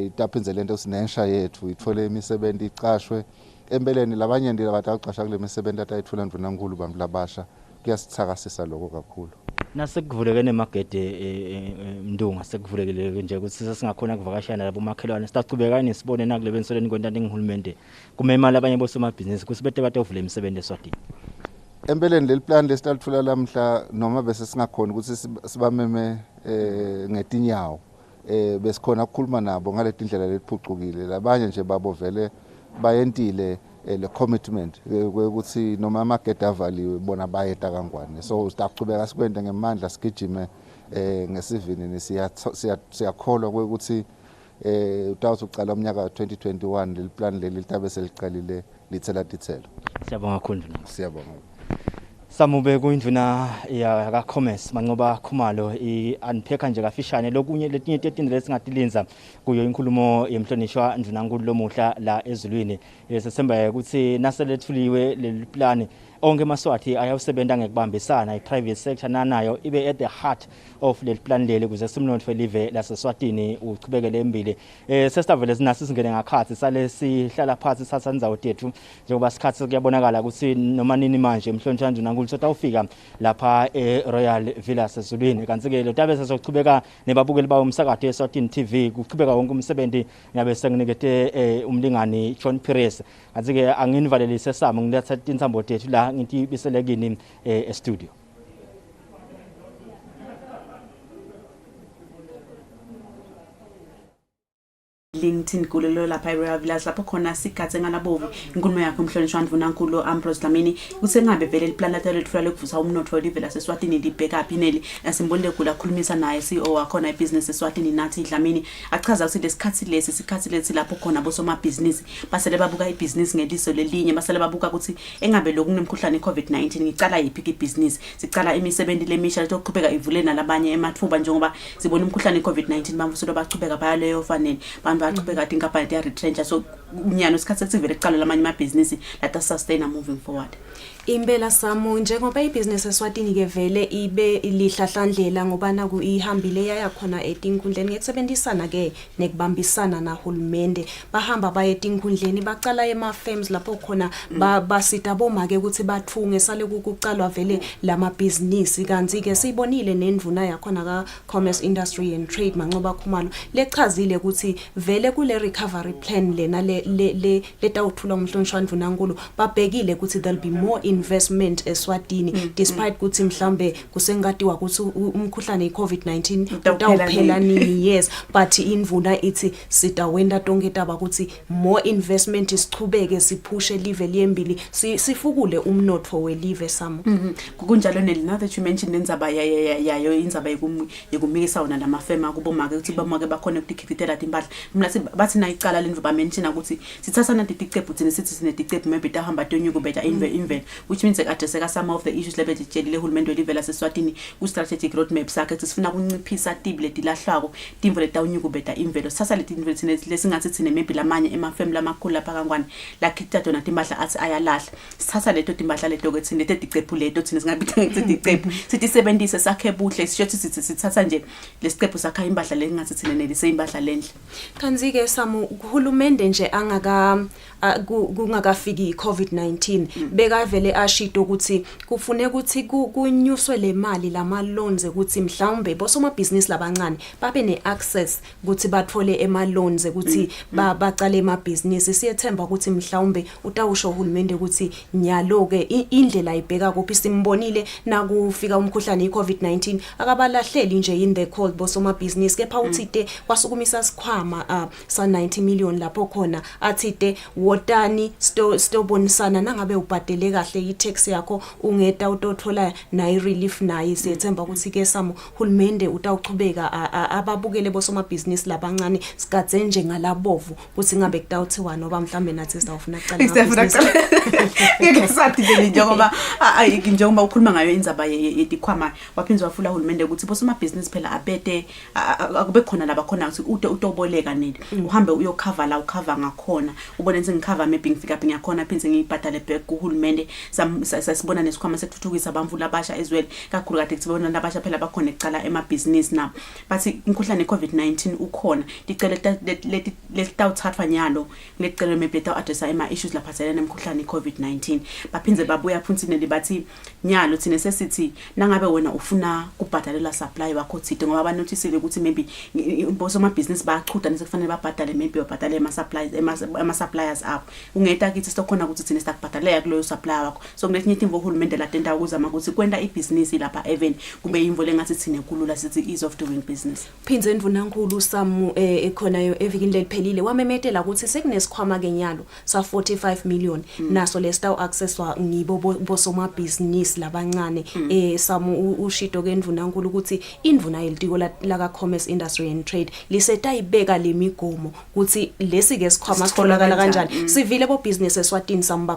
S14: itaphinze lento sinensha yethu ithole imisebenzi icashwe empeleni labanye ndile bataqasha kule misebenzi atayithula ndvunankulu bantu labasha kuyasithakasisa lokho kakhulu
S13: nasekuvuleke nemagede Mndunga sekuvulekile nje ukuthi singakhona kuvakashana labo makhelwane sitaqhubeka nisibone nakule bensoleni kwentando ngihulumende kumemali abanye bosomabhizinisi ukuthi bete batavula imisebenzi eSwatini
S14: empeleni leli plan lesitalitfula lamhla noma bese singakhona ukuthi sibameme ngetinyawo besikhona ukukhuluma nabo ngale tindlela letiphucukile labanye nje babo vele bayentile le commitment ukuthi noma amagede avaliwe bona bayeta kangwane so sitaqhubeka sikwende ngemandla sigijime ngesivini siyakholwa ukuthi utawuthi uqala umnyaka 2021 leli plan leli litabe seliqalile lithela tithelo.
S13: Siyabonga kakhulu.
S14: Siyabonga.
S13: Samube kuyindvuna ya ka commerce manqoba khumalo unpack nje kafishane lokunye letinye tetindle lesingatilinza kuyo inkulumo yemhlonishwa ndvunankulu lomuhla la ezulwini sesemba ukuthi naselethuliwe leli plan onke amaswathi ayawusebenza ngekubambisana i-private sector nanayo ibe at the heart of le plan leli ukuze simnotho live laseSwatini uchubekele embili. Sesitavele sinasi singene ngakhathi sale sihlala phansi sasanzawo tethu njengoba sikhathi kuyabonakala ukuthi noma nini manje emhlonjana nankulu sotawufika lapha eRoyal Villa sezulwini kanti ke lo tabe sizochubeka nebabukeli bawo umsakazo eSwatini TV kuchubeka wonke umsebenzi nyabe senginikete umlingani John Pires kanti ke anginivalelise sami ngiletha intsambo tethu la ngithi biselekini e-studio.
S22: LinkedIn kulelo lapha eRoyal Villas lapho khona sigathe nganabovu inkulumo yakhe umhlonishwa Mvunankulu Ambrose Dlamini kuthe ngabe vele iplanetary litfula lokuvusa umnotho welive laseSwatini libheka phineli asimbonile kula khulumisa naye CEO wakhona ibusiness eSwatini nathi Dlamini achaza ukuthi lesikhathi lesi lapho khona bosomabhizinisi basele babuka ibusiness ngeliso lelinye basele babuka ukuthi engabe lokunemkhuhlane iCovid-19 ngicala yipi ibusiness sicala imisebenzi lemisha lokuqhubeka ivule nalabanye emathuba njengoba sibona umkhuhlane iCovid-19 bamfuso baqhubeka bayaleyo fanele baqhubeka inkampani ya retrencher so unyano isikhathi sesivele ecala lamanye amabhizinisi lata sustain moving forward.
S9: Impela Samu njengoba ibusiness eSwatini ke vele ibe lihlahlandlela ngoba naku ihambile yaya khona etinkundleni ngekusebenzisana ke nekubambisana nahulumende bahamba baye etinkundleni bacala ema firms lapho khona basita boma ke ukuthi bathunge sale kuqalwa vele lamabhizinisi kanti ke siyibonile nendvuna yakhona ka Commerce Industry and Trade manqoba khumalo lechazile ukuthi vele kule recovery plan lena le letawuthula umhlonishwa Mvunankulu babhekile ukuthi there'll be more investment eSwatini despite ukuthi mhlambe kusengadiwa ukuthi umkhuhlane iCovid-19 utawuphela nini yes but indvuna ithi sitawenda tonke taba ukuthi more investment isichubeke siphushe live liyembili sifukule umnotho welive Samu
S22: kunjalo now that you mentioned indzaba yayo indzaba yekumikisa wona lamafema kubomake ukuthi bamake bakhona ukukhithitela impahla mina bathi nayicala lendvu ba mention ukuthi sithathana tiqephu thina sithi sine tiqephu maybe tahamba tonyuko beta invest which means addresseka some of the issues lebetitshelile uhulumende welive laseSwatini ku strategic roadmap sakhe sifuna kunciphisa tibi letilahlwako timvo letawunyuko beta imvelo sithatha leti imvelo thina lesingathi thina maybe lamanye emafem lamakhulu lapha kangwane lakhitha dona timbahla athi ayalahla sithatha leto timbahla leto ke thina leti tiqephu leto thina singabitha ngithi tiqephu sithi sebenzise sakhe buhle sishothi sithi sithatha nje lesiqephu sakha imbahla lengathi thina nelise imbahla lenhle
S9: kanzi ke Samu uhulumende nje kungakafiki iCovid-19 beka vele ashito ukuthi kufune ukuthi kunyuswe le mali lama loans ukuthi mhlawumbe bosomabhizinisi labancane babe neaccess ukuthi bathole ema loans ukuthi baqale emabhizinisi siyethemba ukuthi mhlawumbe utawusho uhulumende ukuthi nyalo ke indlela ibheka kuphi simbonile nakufika umkhuhlane iCovid-19 akabalahleli nje in the cold bosomabhizinisi kepha uthite wasukumisa sikhwama sa 90 million lapho khona athite wotani stobonisana nangabe ubhadele kahle i-tax yakho ungeta utothola nayi relief nayi siyethemba ukuthi ke Samu hulumende utawuchubeka ababukele bosomabhizinisi labancane sikadze nje ngalabovu ukuthi ngabe kutawuthiwa noba mhlambe nathi sizawufuna kuqala ngeke sathi ke njengoba njengoba ukhuluma ngayo indzaba yetikhwama waphinzwa wafula hulumende ukuthi bosomabhizinisi phela abete akube khona labakhona ukuthi utoboleka nini uhambe uyokhava la ukhava ngakhona ubone nje ngikhava maybe ngifika phi ngakhona phinze ngiyibhadale back kuhulumende sasibona nesikhwama sekuthuthukisa abamvula abasha ezwele kakhulu kade sibona nabasha phela bakhona ecala emabhizinisi nabo bathi umkhuhlane iCovid-19 ukhona ticele letawuthathwa nyalo lecele maybe taw addressa ema issues laphathelene nemkhuhlane iCovid-19 baphinze babuya phuntsini bathi nyalo thina sesithi nangabe wena ufuna kubhadalela supply wakho thide ngoba banotisile ukuthi maybe bosomabhizinisi bayachutha nesekufanele babhadale maybe babhadale ama suppliers abo ungeta kithi stokhona ukuthi thina sitakubhadaleka kuloyo supplier wakho so kunetinye imvo uhulumende latenda ukuzama ukuthi kwenda ibusiness lapha even kube imvo lengathi thina kulula sithi ease of doing business phinze Mvunankulu Samu ekhonayo evikini leliphelile wamemetela ukuthi sekunesikhwama ke nyalo sa 45 million naso lesitaw accesswa ngibo bosomabhizinisi labancane Samu ushito ke Mvunankulu ukuthi indvuna yelitiko la Commerce Industry and Trade lisetayibeka lemigomo ukuthi lesi ke sikhwama sitholakala kanjani sivile bo business eSwatini Samu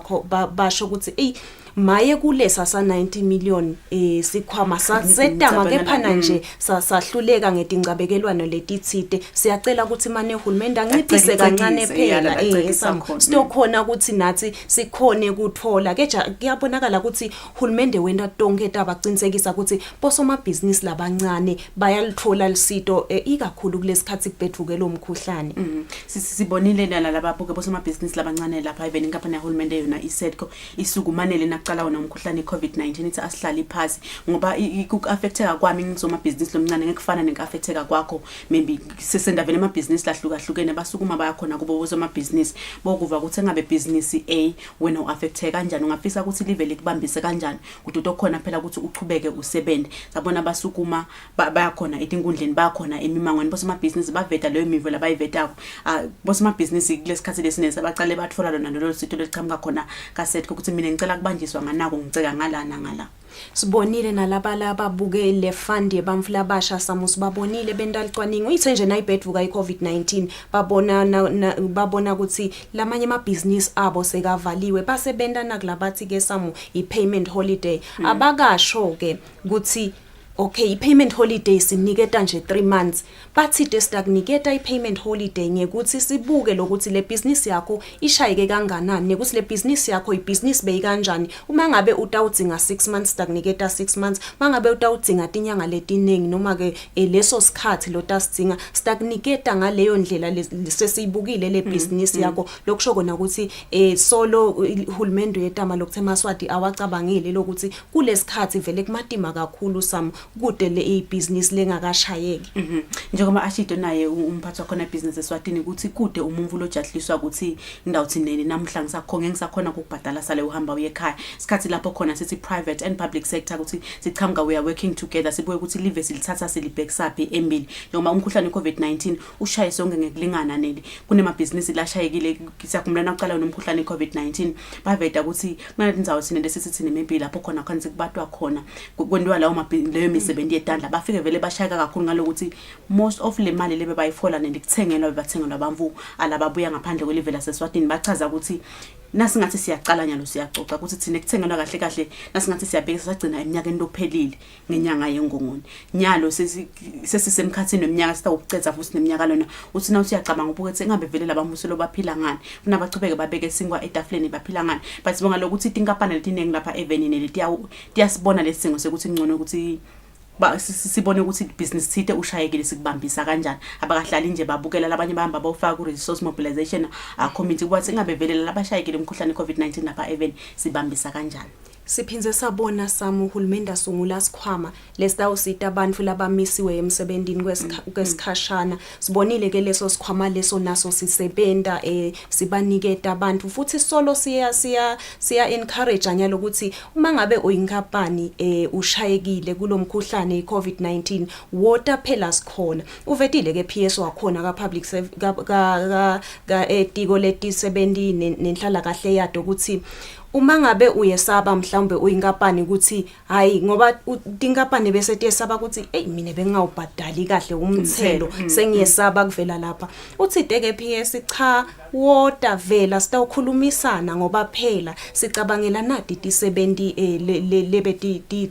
S9: basho ukuthi maye kulesa sa 90 million sikhwama sasedama kephana nje sahluleka ngedincabekelwano letithide siyacela ukuthi manje uhulumende anciphise kancane phela stokhona ukuthi nathi sikhone ukuthola ke kuyabonakala ukuthi uhulumende wena tonke tabaqinisekisa ukuthi bosoma business labancane bayalithola lisito ikakhulu kulesikhathi kubethuke lo mkhuhlane.
S22: Sibonile laba bosoma business labancane lapha even inkampani yahulumende yona iSedco isukumanele naqala wona umkhuhlane iCovid-19 ithi asihlali phansi ngoba ikuaffecteka kwami ngizoma business lomncane ngekufana nenkaffecteka kwakho maybe sesendavele ama business lahlukahlukene basukuma bayakhona kubo bosoma business bokuva ukuthi ngabe business A wena uaffecteka kanjani ungafisa ukuthi live likubambise kanjani ukuthi utokhona phela ukuthi uchubeke usebende sabona basukuma bayakhona etingundleni bayakhona emimangweni bosoma business baveta leyo mivo labayivetako bosoma business kulesikhathi lesinese baqale bathola lona lelo sito lesiqhamuka khona kaSedco ukuthi mina ngicela kubanjiswa nganako ngiceka ngala
S9: sibonile nalabala babuke le fund yebamfula abasha samusi babonile bendalicwaningo ithe nje nayibheduka iCovid-19 babona ukuthi lamanye ama business abo sekavaliwe basebenta nakulabathi ke samu i-payment holiday abakasho ke ukuthi okay i-payment holiday siniketa nje 3 months bathi testakuniketa i-payment holiday ngekuthi sibuke lokuthi le business yakho ishayeke kanganani nekuthi le business yakho i-business beyikanjani uma ngabe utawudzinga 6 months takuniketa 6 months mangabe utawudzinga tinyanga letiningi noma ke leso sikhathi lotasidzinga stakuniketa ngaleyo ndlela sesiyibukile le business yakho lokusho kona ukuthi solo uhulumende yetama lokuthema Swati awacabangile lokuthi kulesikhathi vele kumadima kakhulu sam kude le e-business lengakashayeki
S22: njengoba ashido naye umphathi wakhona business eSwatini ukuthi kude umuntu lojahliswa ukuthi indawuthi nene namhla ngisakhona ukubhadala sale uhamba uye ekhaya isikhathi lapho khona sithi private and public sector ukuthi sichamuka we are working together sibuye ukuthi live silithatha silibhekisaphi embili noma umkhuhlane iCovid-19 ushaye sonke ngekulingana neli kunema business lashayekile siyakhumbula naqala nomkhuhlane iCovid-19 baveda ukuthi mina indzawo sine lesithini maybe lapho khona khansi kubatwa khona kwenziwa lawo imisebenzi yetandla bafike vele bashayeka kakhulu ngalokuthi most of le mali lebe bayifola nelikuthengelwa bebathengelwa bamvu alababuya ngaphandle kwelive laseSwatini bachaza ukuthi nasingathi siyaqala nyalo siyacoca ukuthi thina ekuthengelwa kahle kahle nasingathi siyabhekisa sagcina eminyakeni lophelile ngenyanga yengongoni nyalo sesisemkhathini weminyaka sitawucetha futhi neminyaka lona uthi na usiyacabanga ukuthi engabe vele labamvuselo baphila ngani funa bachubeke babeke singwa etafuleni baphila ngani but sibonga lokuthi inkampani letiningi lapha evenini letiyasibona lesingo sekuthi ngcono ukuthi sibone ukuthi business thite ushayekile sikubambisa kanjani abakahlali nje babukela labanye bahamba bawufaka ku resource mobilization committee kwathi ingabe vele labashayekile umkhuhlane iCovid-19 lapha even sibambisa kanjani.
S9: Siphinze sabona samu uhulumende asungula sikhwama lesitawusita abantu labamisiwe emsebenzini kwesikhashana sibonile ke leso sikhwama leso naso sisebenta sibaniketa abantu futhi solo siya encourage nyalo ukuthi uma ngabe uyinkampani ushayekile kulomkhuhlane iCovid-19 water phela sikhona uvetile ke PS wakhona ka public ka etiko letisebenzi nenhlala kahle yado ukuthi uma ngabe uyesaba mhlawumbe uyinkampani ukuthi hayi ngoba inkampani bese tiyesaba ukuthi hey mina bengawubhadali kahle umthelo sengiyesaba kuvela lapha uthi deke PS cha water vela sitawukhulumisana ngoba phela sicabangela nadi tisebenzi lebe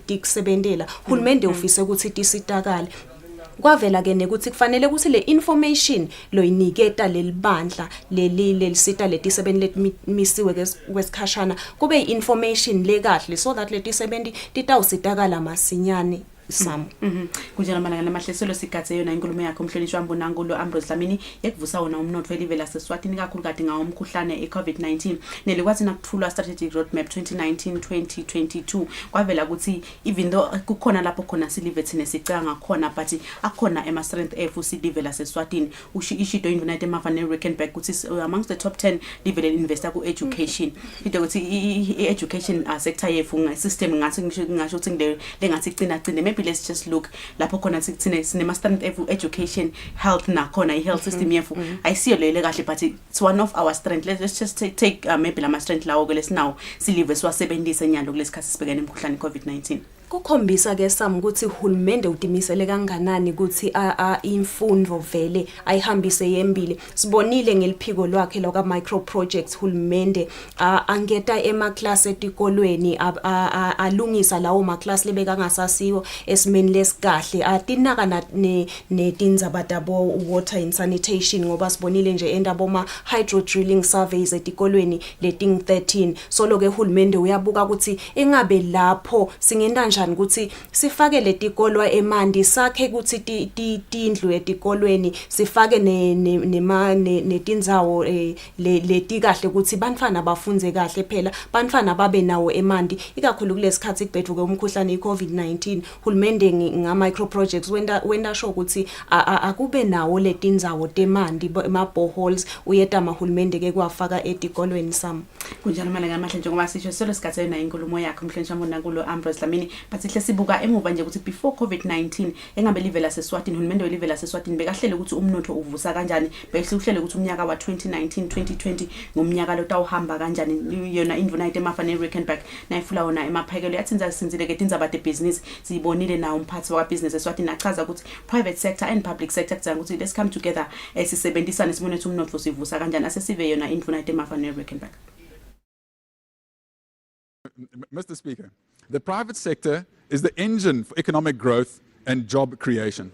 S9: tikusebentela uhulumende ufise ukuthi tisitakale kwavela ke nekuthi kufanele ukuthi le information loyiniketa lelibandla lelisita letisebenzi letimisiwe kwesikhashana kube information lekahle so that letisebenzi titawusitakala masinyane Sam.
S22: Kunjalo malanga namahleselo sigathe yona inkulumo yakhe umhlonishwa Mbonangulu Ambrose Dlamini yekuvusa wona umnotho elive laseSwatini kakhulu kade ngawo umkhuhlane iCovid-19 nelikwathi nakuthulwa strategic roadmap 2019-2022 kwavela ukuthi even though kukhona lapho khona silive thine sicanga khona but akhona ema strength efu silive laseSwatini ishido United Mafane Reckenberg ukuthi amongst the top 10 live investor ku education into ukuthi education sector yefu system ngathi ngisho ukuthi lengathi cina maybe let's just look lapho khona sithine sinema strength education health na khona i-health system yefu ayisiyo lele kahle but it's one of our strength let's just take maybe lama strength lawo ke lesinawo silive siwasebenzise nyalo kulesikhathi sibhekene nemkhuhlane iCovid-19
S9: kukhombisa ke sami ukuthi uhulumende udimisele kanganani ukuthi imfundo vele ayihambise yembili. Sibonile ngeliphiko lwakhe loka micro projects hulumende angeta class etikolweni alungisa lawo class lebeka ngasasiwo esimeni lesikahle atinaka netindzabadabo water and sanitation ngoba sibonile nje endaba ma hydro drilling surveys etikolweni leting 13. So lo ke hulumende uyabuka ukuthi engabe lapho singenda kanjani ukuthi sifake letikolwa emandi sakhe ukuthi tindlu etikolweni sifake netindzawo leti kahle ukuthi bantfana bafunze kahle phela bantfana babe nawo emandi ikakhulu kulesikhathi kubhedvuke umkhuhlane iCovid-19 hulumende nga micro projects wenda show ukuthi akube nawo letindzawo temandi ema boreholes uyeta mahulumende ke kwafaka etikolweni sam
S22: kunjalo malanga amahle njengoba sisho solo sikhathi na inkulumo yakhe umhlonishwa mbonakalo Ambrose Dlamini but sihle sibuka emuva nje ukuthi before COVID-19 engabe live la seSwatini hulumende welive la seSwatini bekahlele ukuthi umnotho uvusa kanjani bekuhlele ukuthi umnyaka wa 2019 2020 ngomnyaka lo tawuhamba kanjani yona indvuna ite mafane Rickenback nayifula wona emaphekelo yatsinza sinzile ke tindzaba te business siyibonile na umphathi wa business eSwatini achaza ukuthi private sector and public sector kuzanga ukuthi let's come together sisebenzisane sibone ukuthi umnotho sivusa kanjani asesive yona indvuna ite mafane Rickenback.
S3: Mr. Speaker, the private sector is the engine for economic growth and job creation.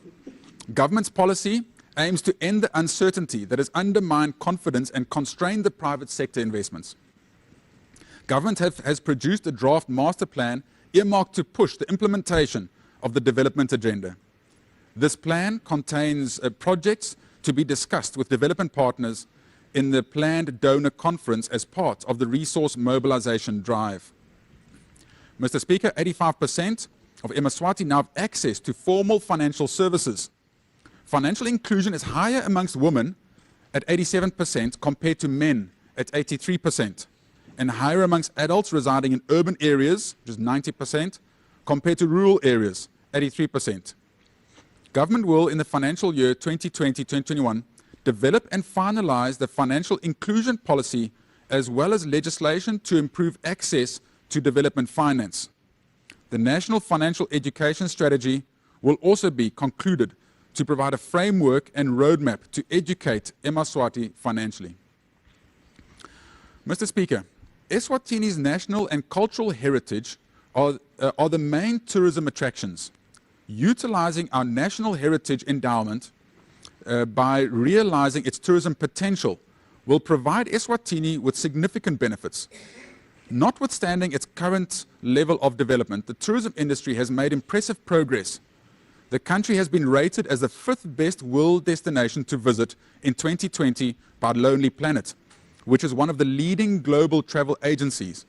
S3: Government's policy aims to end the uncertainty that has undermined confidence and constrained the private sector investments. Government has produced a draft master plan earmarked to push the implementation of the development agenda. This plan contains projects to be discussed with development partners in the planned donor conference as part of the resource mobilization drive. Mr. Speaker, 85% of Eswatini now have access to formal financial services. Financial inclusion is higher amongst women at 87% compared to men at 83%, and higher amongst adults residing in urban areas, which is 90%, compared to rural areas, 83%. Government will, in the financial year 2020-2021, develop and finalize the financial inclusion policy as well as legislation to improve access to development finance. The National Financial Education Strategy will also be concluded to provide a framework and roadmap to educate Eswatini financially. Mr. Speaker, Eswatini's national and cultural heritage are the main tourism attractions. Utilizing our national heritage endowment by realizing its tourism potential will provide Eswatini with significant benefits. Notwithstanding its current level of development, the tourism industry has made impressive progress. The country has been rated as the 5th best world destination to visit in 2020 by Lonely Planet, which is one of the leading global travel agencies.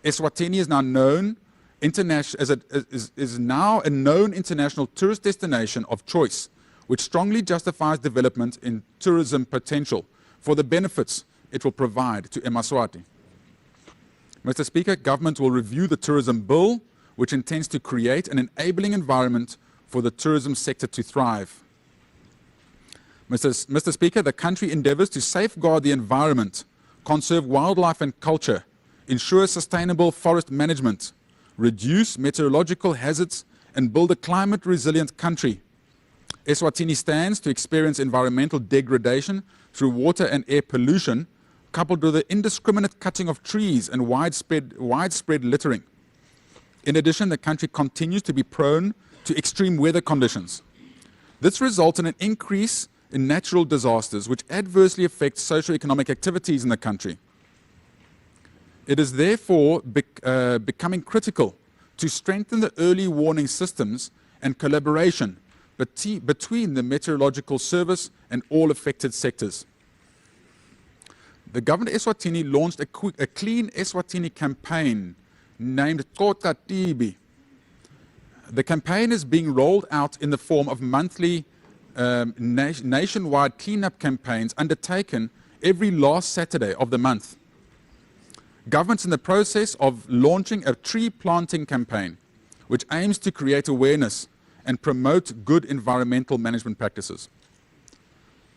S3: Eswatini is now known is now a known international tourist destination of choice, which strongly justifies development in tourism potential for the benefits it will provide to Eswatini. Mr. Speaker, government will review the tourism bill, which intends to create an enabling environment for the tourism sector to thrive. Mr. Speaker, the country endeavors to safeguard the environment, conserve wildlife and culture, ensure sustainable forest management, reduce meteorological hazards, and build a climate-resilient country. Eswatini stands to experience environmental degradation through water and air pollution, coupled with the indiscriminate cutting of trees and widespread littering. In addition, the country continues to be prone to extreme weather conditions. This results in an increase in natural disasters, which adversely affect socio-economic activities in the country. It is therefore becoming critical to strengthen the early warning systems and collaboration between the Meteorological Service and all affected sectors. The government of Eswatini launched a Clean Eswatini campaign named Kota Tibi. The campaign is being rolled out in the form of monthly nationwide cleanup campaigns undertaken every last Saturday of the month. Government's in the process of launching a tree planting campaign, which aims to create awareness and promote good environmental management practices.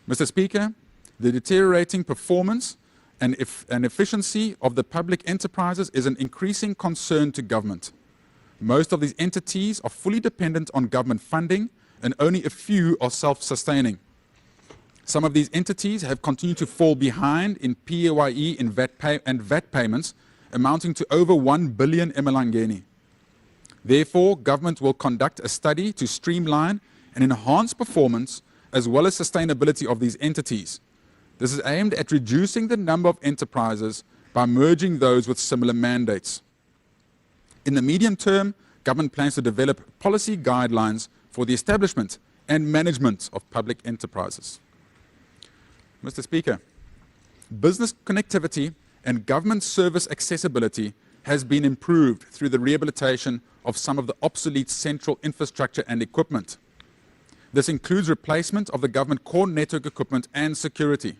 S3: Mr. Speaker, the deteriorating performance and efficiency of the public enterprises is an increasing concern to government. Most of these entities are fully dependent on government funding, and only a few are self-sustaining. Some of these entities have continued to fall behind in PAYE and VAT payments, amounting to over 1 billion emalangeni. Therefore, government will conduct a study to streamline and enhance performance as well as sustainability of these entities. This is aimed at reducing the number of enterprises by merging those with similar mandates. In the medium term, government plans to develop policy guidelines for the establishment and management of public enterprises. Mr. Speaker, business connectivity and government service accessibility has been improved through the rehabilitation of some of the obsolete central infrastructure and equipment. This includes replacement of the government core network equipment and security.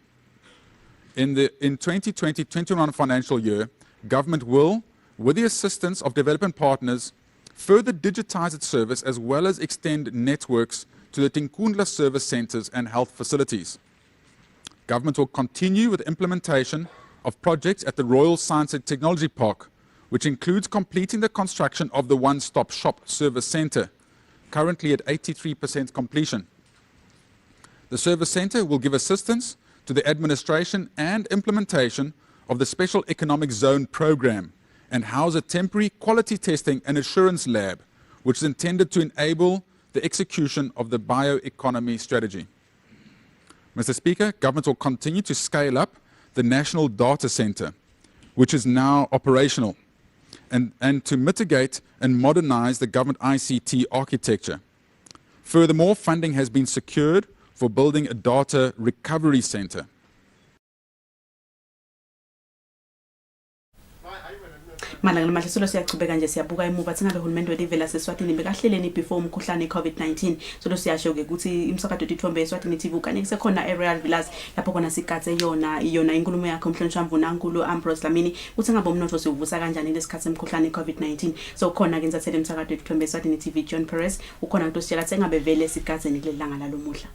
S3: In 2020-21 financial year, government will, with the assistance of development partners, further digitize its service as well as extend networks to the Tinkundla service centers and health facilities. Government will continue with implementation of projects at the Royal Science and Technology Park, which includes completing the construction of the one-stop shop service center, currently at 83% completion. The service center will give assistance to the administration and implementation of the Special Economic Zone program and house a temporary quality testing and assurance lab, which is intended to enable the execution of the bioeconomy strategy. Mr. Speaker, government will continue to scale up the National Data Center, which is now operational, and to mitigate and modernize the government ICT architecture. Furthermore, funding has been secured for building a data recovery center.
S22: Malanga mahle solo siyachubeka nje siyabuka emuva tsingabe uhulumende welive laseSwatini bekahleleni before umkhuhlane iCovid-19 solo siyasho ke ukuthi imsakazo dithombe eSwatini TV ukanye kusekhona aerial villas lapho khona sigathe yona inkulumo yakhe umhlonishwa mvunankulu Ambrose Dlamini uthi ngabe umnotho sivusa kanjani lesikhathi semkhuhlane iCovid-19 so khona ke insathele imsakazo dithombe eSwatini TV John Perez ukhona ukuthi sitshela sengabe vele sigatheni kulelanga lalomuhla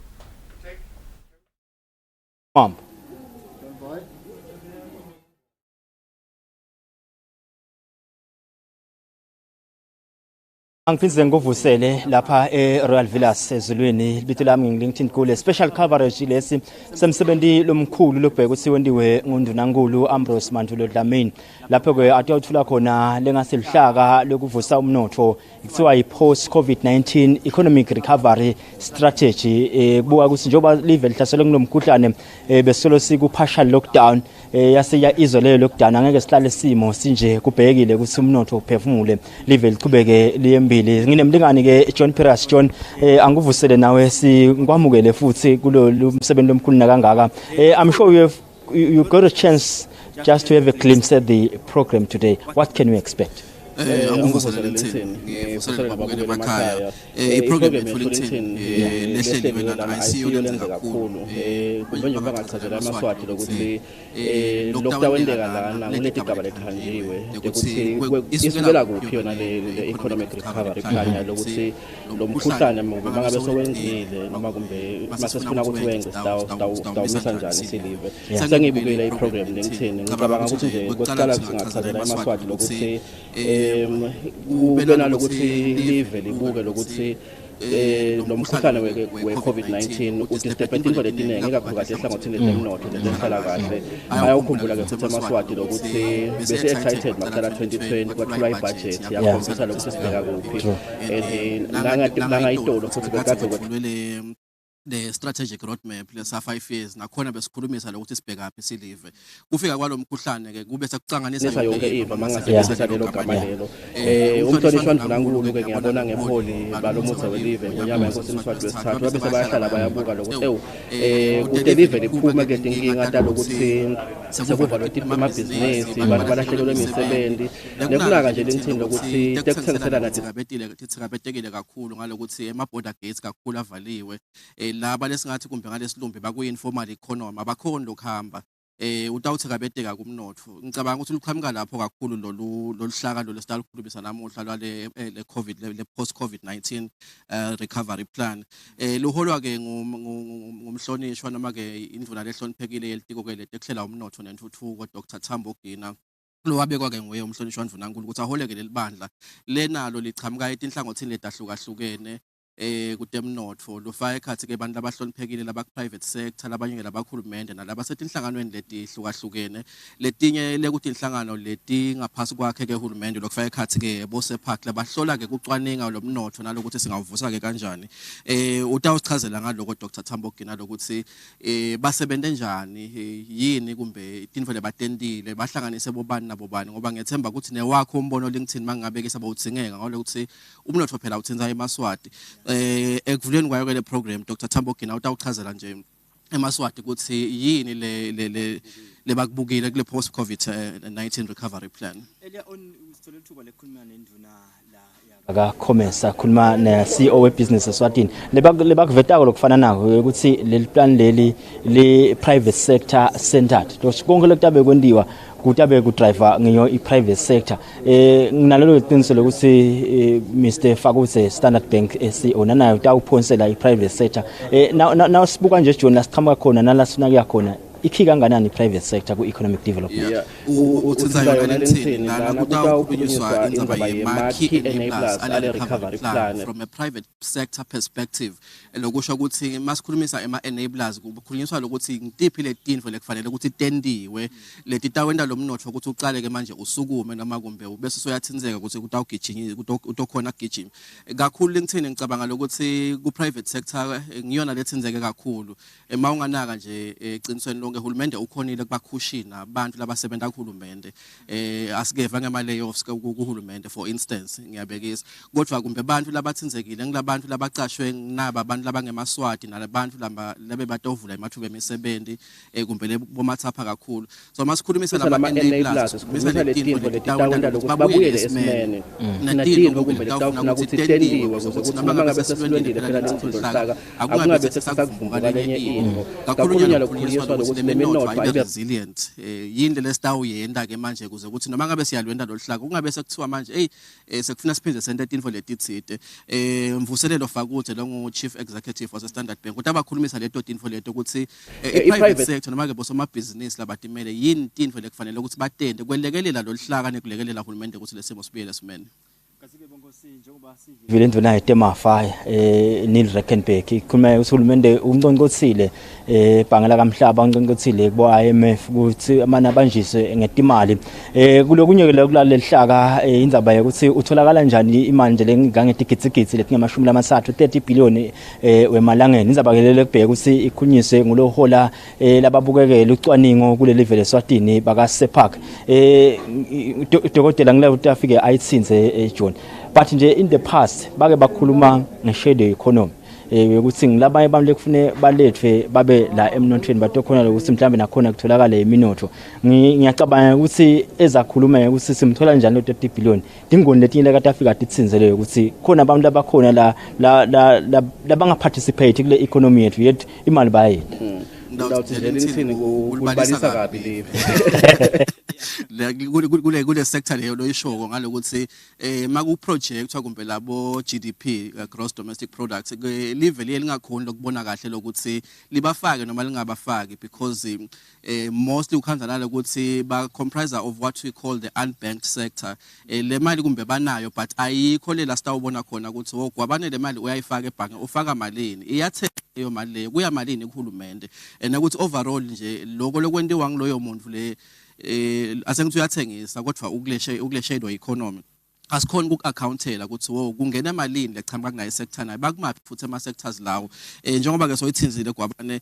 S13: Angifise ngivusele lapha eRoyal Villas ezulwini libitho lami ngiLinkedIn kule special coverage lesi semsebenzi lomkhulu lokubheka ukuthi wendiwe nguNdunankulu Ambrose Mandulo Dlamini lapho ke atawuthula khona lengaselihlaka lokuvusa umnotho kuthiwa yi-post COVID-19 economic recovery strategy kubuka ukuthi njengoba live lihlaselwe kulomkhuhlane besolo siku partial lockdown yase ya isole lockdown angeke sihlale simo sinje kubhekile ukuthi umnotho uphefumule live liqhubeke liyembili nginemlingani ke John Perez John angivusele nawe singikwamukele futhi kulolu msebenzi omkhulu nakangaka I'm sure you got a chance just to have a glimpse at the program today. What can we expect?
S1: Angivusele lethini ngivusele ngababukeli emakhaya iprogram yethu lethini lehleliwe lana ICU lenza kakhulu kumbe nje bangachazela amaswati lokuthi lockdown wendeka lana kuleti gaba lekhanjiwe ukuthi isukela kuphi yona le economic recovery khanya lokuthi lo mkhuhlane mangabe sowenzile noma kumbe masesifuna ukuthi wenze stawumisa njani silive sengibukile iprogram lengithini ngicabanga ukuthi nje kwesicala singachazela amaswati lokuthi kubona lokuthi live libuke lokuthi lo mkhuhlane we-COVID-19 udistebhete into letiningi ikakhulukazi ehlangothini lemnotho lehlala kahle ayawukhumbula ke futhi amaswati lokuthi bese excited makala 2020 kwathula ibudget yakhombisa lokuthi sibheka kuphi nangayitolo futhi bekade kwedlule the strategic roadmap lesa 5 years nakhona besikhulumisa lokuthi sibhekaphi silive kufika kwalomkhuhlane ke kube sekucanganisa yonke into mangasebenzisa lelo gama lelo umhlonishwa Mvunankulu ke ngiyabona ngeholi balomutha welive ngonyama yenkosi Mswati wesithathu bese bayahlala bayabuka lokuthi kudelive liphuma ke inkinga ta lokuthi sekuva lo tip amabhizinisi abantu balahlelwe imisebenzi nekuna kanje lengithini lokuthi tekuthengisela nathi thikabetekile kakhulu ngalokuthi ema-border gates kakhulu avaliwe laba lesingathi kumbe ngalesilumbi bakuyi-informal economy abakhona lokuhamba utawuthi kabeteka kumnotho ngicabanga ukuthi luqhamuka lapho kakhulu loluhlaka lo lesitalukhulumisa namuhla lwale le-COVID le post-COVID-19 recovery plan luholwa ke ngumhlonishwa noma ke indvuna lehloniphekile yelitiko ke letekuhlela umnotho nentuthuko Dr. Tambo Gina lo wabekwa ke nguye umhlonishwa Mvunankulu ukuthi aholeke leli bandla lenalo lichamuka etinhlangothini letahlukahlukene kutemnotfo lufaka ekhathi ke abantu abahloniphekile laba private sector labanye ke labakhulumende nalaba setinhlanganweni letihlukahlukene letinye lekuthi inhlangano leti ngaphasi kwakhe ke uhulumende lokufaka ekhathi ke bose park labahlola ke kucwaninga lomnotfo nalokuthi singawuvusa ke kanjani utawusichazela ngaloko Dr. Thambogina lokuthi basebente njani yini kumbe tinfo lebatendile bahlanganise bobani nabobani ngoba ngiyethemba ukuthi newakho umbono LinkedIn mangabe ke sabawudzingeka ngalokuthi umnotfo phela uthenza eMaswati ekuvuleni kwayo ke le program Dr. Thambogina utawuchazela nje eMaswati ukuthi yini le bakubukile kule post COVID-19 recovery plan.
S13: Earlier on usithole ithuba lekhuluma nenduna la khomesa khuluma ne CEO webusiness Eswatini lebakuvetako lokufana nako ukuthi leli plan leli le private sector centered to konke lokutabe kwendiwa kutabe ku driver ngiyo I private sector nginalelo iqiniselo ukuthi Mr Fakuse Standard Bank CEO nanayo utawuphonsela I private sector now sibuka nje John la siqhamuka khona nala sifuna kuya khona ikhi kanganani private sector ku economic development
S1: uthenza yona lentini lana kutawukhulunyiswa indzaba ye-key enablers ale recovery plan from a private sector perspective lokusho ukuthi masikhulumisa ema-enablers kukhulunyiswa lokuthi ngitiphi letinfo lekufanele ukuthi tendiwe letitawenda lomnotfo ukuthi uqale ke manje usukume noma kumbe ubese soyathinzeka ukuthi utawugijinyisa utokhona kugijima kakhulu lentini ngicabanga lokuthi ku-private sector ngiyona lethinzeke kakhulu mawunganaka nje eqinisweni uhulumende ukhonile kubakhushina abantu labasebenza kuhulumende asikeva ngema layoffs kuhulumende for instance ngiyabekisa kodwa kumbe abantu labathinzekile ngilabantu labaqashwe nginaba abantu labangemaswati nalabantu labe batovula imathuba emisebenzi kumbe bomathapha kakhulu so masikhulumisa laba enablers bese letinto letawenda ukuthi babuyele esimene natinto kumbe letawufuna ukuthi tendiwe ukuthi noma ngabe sesilwendile phela lento hlaka akungabe sesakuvumba lenye into kakhulu lokukhulunyiswa lokuthi leminotho ibe resilient yini lesitawuyenda ke manje kuze ukuthi noma ngabe siyalwenda loluhlaka kungabe sekuthiwa manje sekufuna siphinde sente tinfo letitsite mvuselelo Fakuthe lo ngu chief executive wase Standard Bank ukuthi abakhulumisa leto tinfo leto ukuthi private sector noma ke bosomabhizinisi labatimele yini tinfo lekufanele ukuthi batende kwelekelela loluhlaka nekulekelela uhulumende ukuthi lesimo sibuyele simene
S13: Vilenduna etemafa Neil Reckenbeck khuluma uhulumende unconcothile bhangela kamhlaba unconcothile kubo IMF ukuthi amana abanjiswe ngetimali kulokunye kulale lihlaka indzaba ukuthi utholakala njani imali nje lengangetigitsigitsi letingamashumi lamathathu 30 billion wemalangeni indzaba kelele kubheka ukuthi ikhulunyiswe ngulohola lababukekela ucwaningo kule level eSwatini baka Sepak dokotela ngile utafike ayitsinze John but nje in the past bake bakhuluma nge-shadow economy ukuthi ngilabanye abantu lekufune balethwe babe la emnothweni batokhona ukuthi mhlambe nakhona kutholakala iminotho ngiyacabanga ukuthi ezakhuluma ukuthi simthola njani lo 30 billion dingoni letinye lekade afika ditsinzeleyo ukuthi khona abantu labakhona la banga participate kule economy yethu yet imali bayethu
S1: ndawuthi lentini kulibalisa kabi kule sector leyo loyishoko ngalokuthi maku project kumbe labo GDP gross domestic product level elingakhona lokubona kahle lokuthi libafake noma lingabafaki because mostly ukhanza nalokuthi ba comprise of what we call the unbanked sector le mali kumbe banayo but ayikho lela sitawubona khona ukuthi wogwabane le mali uyayifaka ebhange ufaka malini iyathe leyo mali leyo kuya malini kuhulumende ukuthi overall nje lokho lokwentiwa ngiloyo muntu le asengithi uyathengisa kodwa ukule shadow economy asikhona uku-accountela ukuthi kungena emalini lechamuka kunayo sector nayo bakumaphi futhi ama-sectors lawo njengoba ke soyithinzile gwabane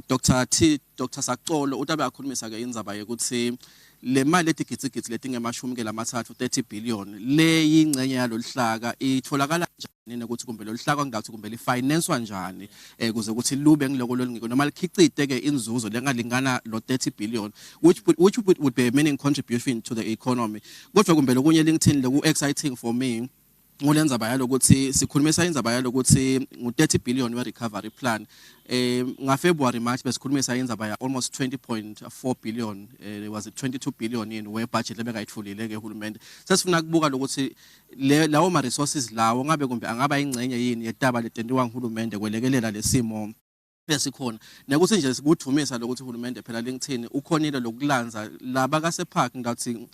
S1: Dr. Sacolo utabe akhulumisa ke indzaba yokuthi le mali letigitsigitsi letingemashumi ke lamathathu 30 billion le yingcenye yaloluhlaka itholakala njani ukuthi kumbe loluhlaka ngathi kumbe lifinancewa njani kuze ukuthi lube ngiloko lolingiko noma likhicite ke inzuzo lengalingana lo 30 billion which would be a meaning contribution to the economy kodwa kumbe lokunye LinkedIn loku exciting for me ngolenza bayalo ukuthi sikhulumisa indzaba yalo ukuthi ngu30 billion we recovery plan nga February March besikhulumisa indzaba ya almost 20.4 billion was it 22 billion in we budget lebekayithulile ke uhulumende sesifuna kubuka lokuthi lawo ma resources lawo ngabe kumbe angaba ingcenye yini yetaba letendiwa uhulumende kwelekelela lesimo besikhona nekuthi nje sikudumisa lokuthi uhulumende phela lengithini ukhonile lokulanza laba kasepark ngathi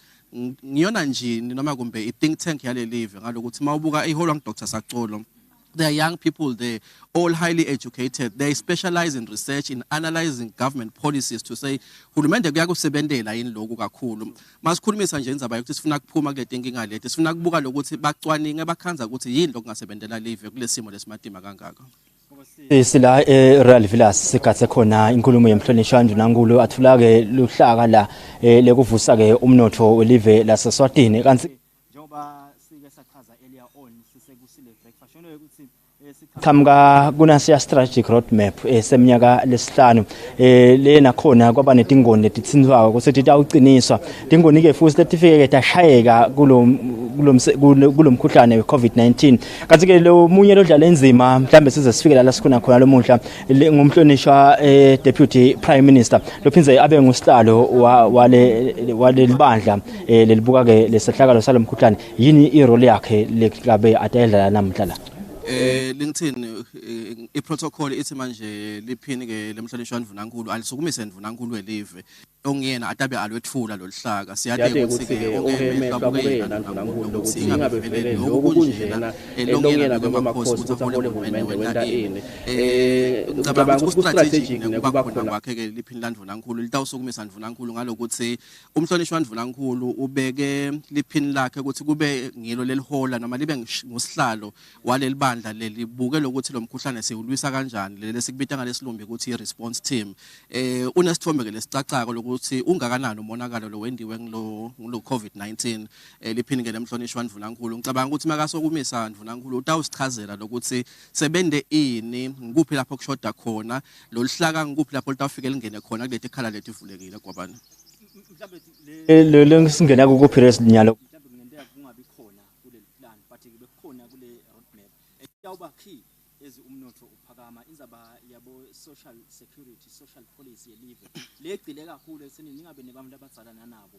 S1: ngiyona njini noma kumbe I-think tank yale live ngalokuthi mawubuka iholo Dr. Sacolo. There are young people there, all highly educated. They specialize in research, in analyzing government policies to say, hulumende kuyakusebenzela yini lokhu kakhulu. Masikhulumisa nje indzaba yokuthi sifuna kuphuma kule nkinga leti, sifuna kubuka lokuthi bacwaninge bakhanza ukuthi yini lokungasebenzela live kulesimo lesimatima kangaka.
S13: Sila Real Villas sikhathe khona inkulumo yemhlonishwa Ndunankulu athulake luhlaka la lekuvusa ke umnotho welive laseSwatini kanti njengoba sike sachaza earlier on sisekusile breakfast shona ukuthi qhamuka kunasiya strategic roadmap seminyaka lesihlanu le nakhona kwaba netingoni letitsinzwako ukuthi tawuqiniswa tingoni ke futhi letifike tashayeka kulomkhuhlane weCovid-19 kanti ke lo munye lodlala enzima mhlambe size sifike la sikhona khona lomuhla ngumhlonishwa deputy prime minister lophinze abe ngusihlalo wale libandla lelibuka ke lesehlakalo salomkhuhlane yini irole yakhe lekabe atayedlala namhla la
S1: lingithini iprotocol ithi manje liphini ke lemhlonishwa Ndunankulu alisukumise Ndunankulu welive ongiyena atabe alwethula lolihlaka siyade ukuthi ke ongehla Ndunankulu singabe vele lokunjena elongena kwemakhosi ukuthi afole uhulumende wenta ini ngicabanga ukuthi strategic nekuba khona kwakhe ke liphini Ndunankulu litawusukumisa Ndunankulu ngalokuthi umhlonishwa Ndunankulu ubeke liphini lakhe ukuthi kube ngilo lelihola noma libe ngusihlalo waleli bandla lelibuke lokuthi lomkhuhlane siwulwisa kanjani leli sikubita ngalesilumbi ukuthi response team unesithombe ke lesicacako lokuthi ungakanani umonakalo lo wendiwe ngilo COVID-19 liphini ke lemhlonishwa Ndunankulu ngicabanga ukuthi makasokumisa Ndunankulu utawusichazela lokuthi sebende ini ngikuphi lapho kushoda khona lolihlaka ngikuphi lapho litawufike lingene khona kuleti khala letivulekile kwabani
S13: mhlambe lo singena ku periods nyalo
S5: yawuba key ezi umnotho uphakama inzaba yabo social security social policy yelive legcile kakhulu esini ningabe nebantu abadzalana nabo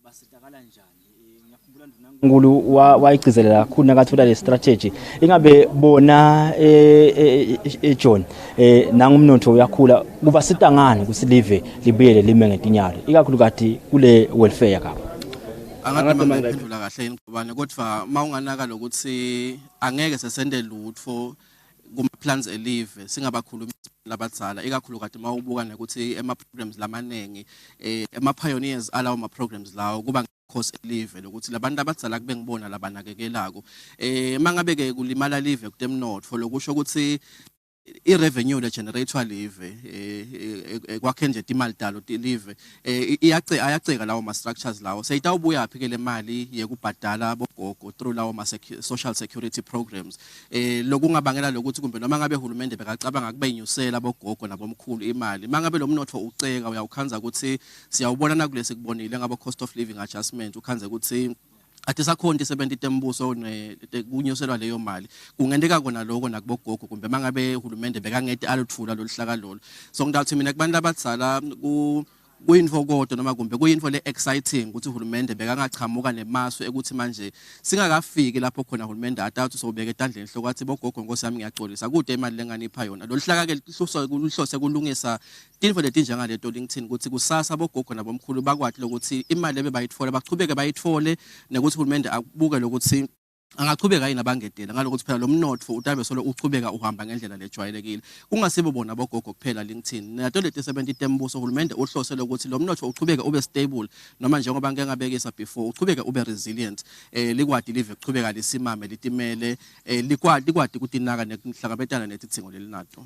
S5: basitakala njani ngiyakhumbula
S13: Ndunankulu wayigcizelela kakhulu nakathola le strategy ingabe bona John nangumnotho uyakhula kuba sitangani kusilive libuyele lime ngetinyalo ikakhulu kati kule welfare yakho
S1: angathi mangiphendula kahle ngibane kodwa mawunganaka lokuthi angeke sesende lutho kuma plans elive singabakhulumi labadzala ikakhulu kade mawubuka ukuthi ema programs lamanengi ema pioneers alawo ma programs lawo kuba course elive lokuthi labantu abadzala kube ngibona labanakekelako mangabe ke kulimala live kutemnotho lokusho ukuthi I-revenue le generator live kwakhe nje imali dalo live ayaceka lawo ma structures lawo seyitawubuya phi ke le mali yekubhadala abogogo through lawo ma social security programs lokungabangela lokuthi kumbe noma ngabe uhulumende bekacabanga kube inyusela abogogo nabomkhulu imali mangabe lo mnotho uceka uyawukhanza ukuthi siyawubona nakulesi kubonile ngabo cost of living adjustment ukhanze ukuthi athi sakhonti 70 tembuso kunyuselwa leyo mali kungendeka kona lokho nakubogogo kumbe mangabe uhulumende bekangeti aluthula lolihlaka lolo so ngidathi mina kubantu abadzala kuyinfo kodwa noma kumbe kuyinfo le exciting ukuthi uhulumende bekangachamuka nemasu ekuthi manje singakafiki lapho khona uhulumende atathi sobeka etandleni hlokathi bogogo Nkosi yami ngiyaxolisa kude imali lenganipha yona lolihlaka ke lihlose kulungisa tinfo leti njengaleto lingithini ukuthi kusasa bogogo nabomkhulu bakwathi lokuthi imali ebebayitfola bachubeke bayithole nekuthi uhulumende abuke lokuthi angachubeka yini abangedela ngalokuthi phela lo mnotho utabe solo uchubeka uhamba ngendlela lejwayelekile kungasibo bona bogogo kuphela lingithini nato leti 70 tembuso uhulumende uhlose lokuthi lo mnotho uchubeke ube stable noma njengoba ngeke ngabekisa before uchubeke ube resilient likwadi live kuchubeka lisimame litimele likwadi kutinaka nehlangabetana netitsingo lelinato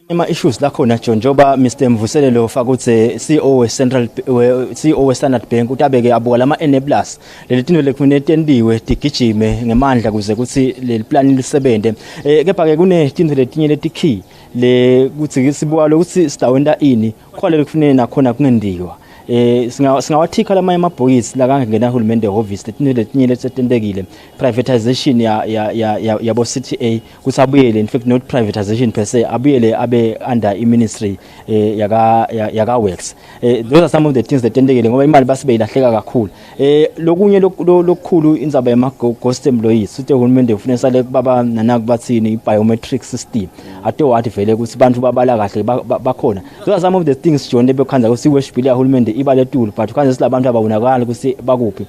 S13: ema issues la khona John njoba Mr Mvuselelo fakuthi CEO we Standard Bank utabeke abuka lama enablers leli tinto lekufune tendiwe tigijime ngemandla kuze kuthi leli plan lisebente kepha ke kune tinto letinye leti key le kuthi sibuka lokuthi sitawenda ini khona lekufuneka nakhona kungendiwa singawathika lama emabhokisi la kangena uhulumende office letinye letendekile privatization yabo CTA kusabuyele in fact not privatization per se abuyele abe under ministry yaka works. Those are some of the things letendekile ngoba imali basibe ilahleka kakhulu. Lokunye lokukhulu indzaba yama ghost employees uthe uhulumende ufuna sale baba nanaku bathini biometric system ate wathi vele ukuthi bantu babala kahle bakhona. Those are some of the things John lebekhanza ukuthi weshibile uhulumende ibale tool but kanje silabantu abawonakala ukuthi bakuphi.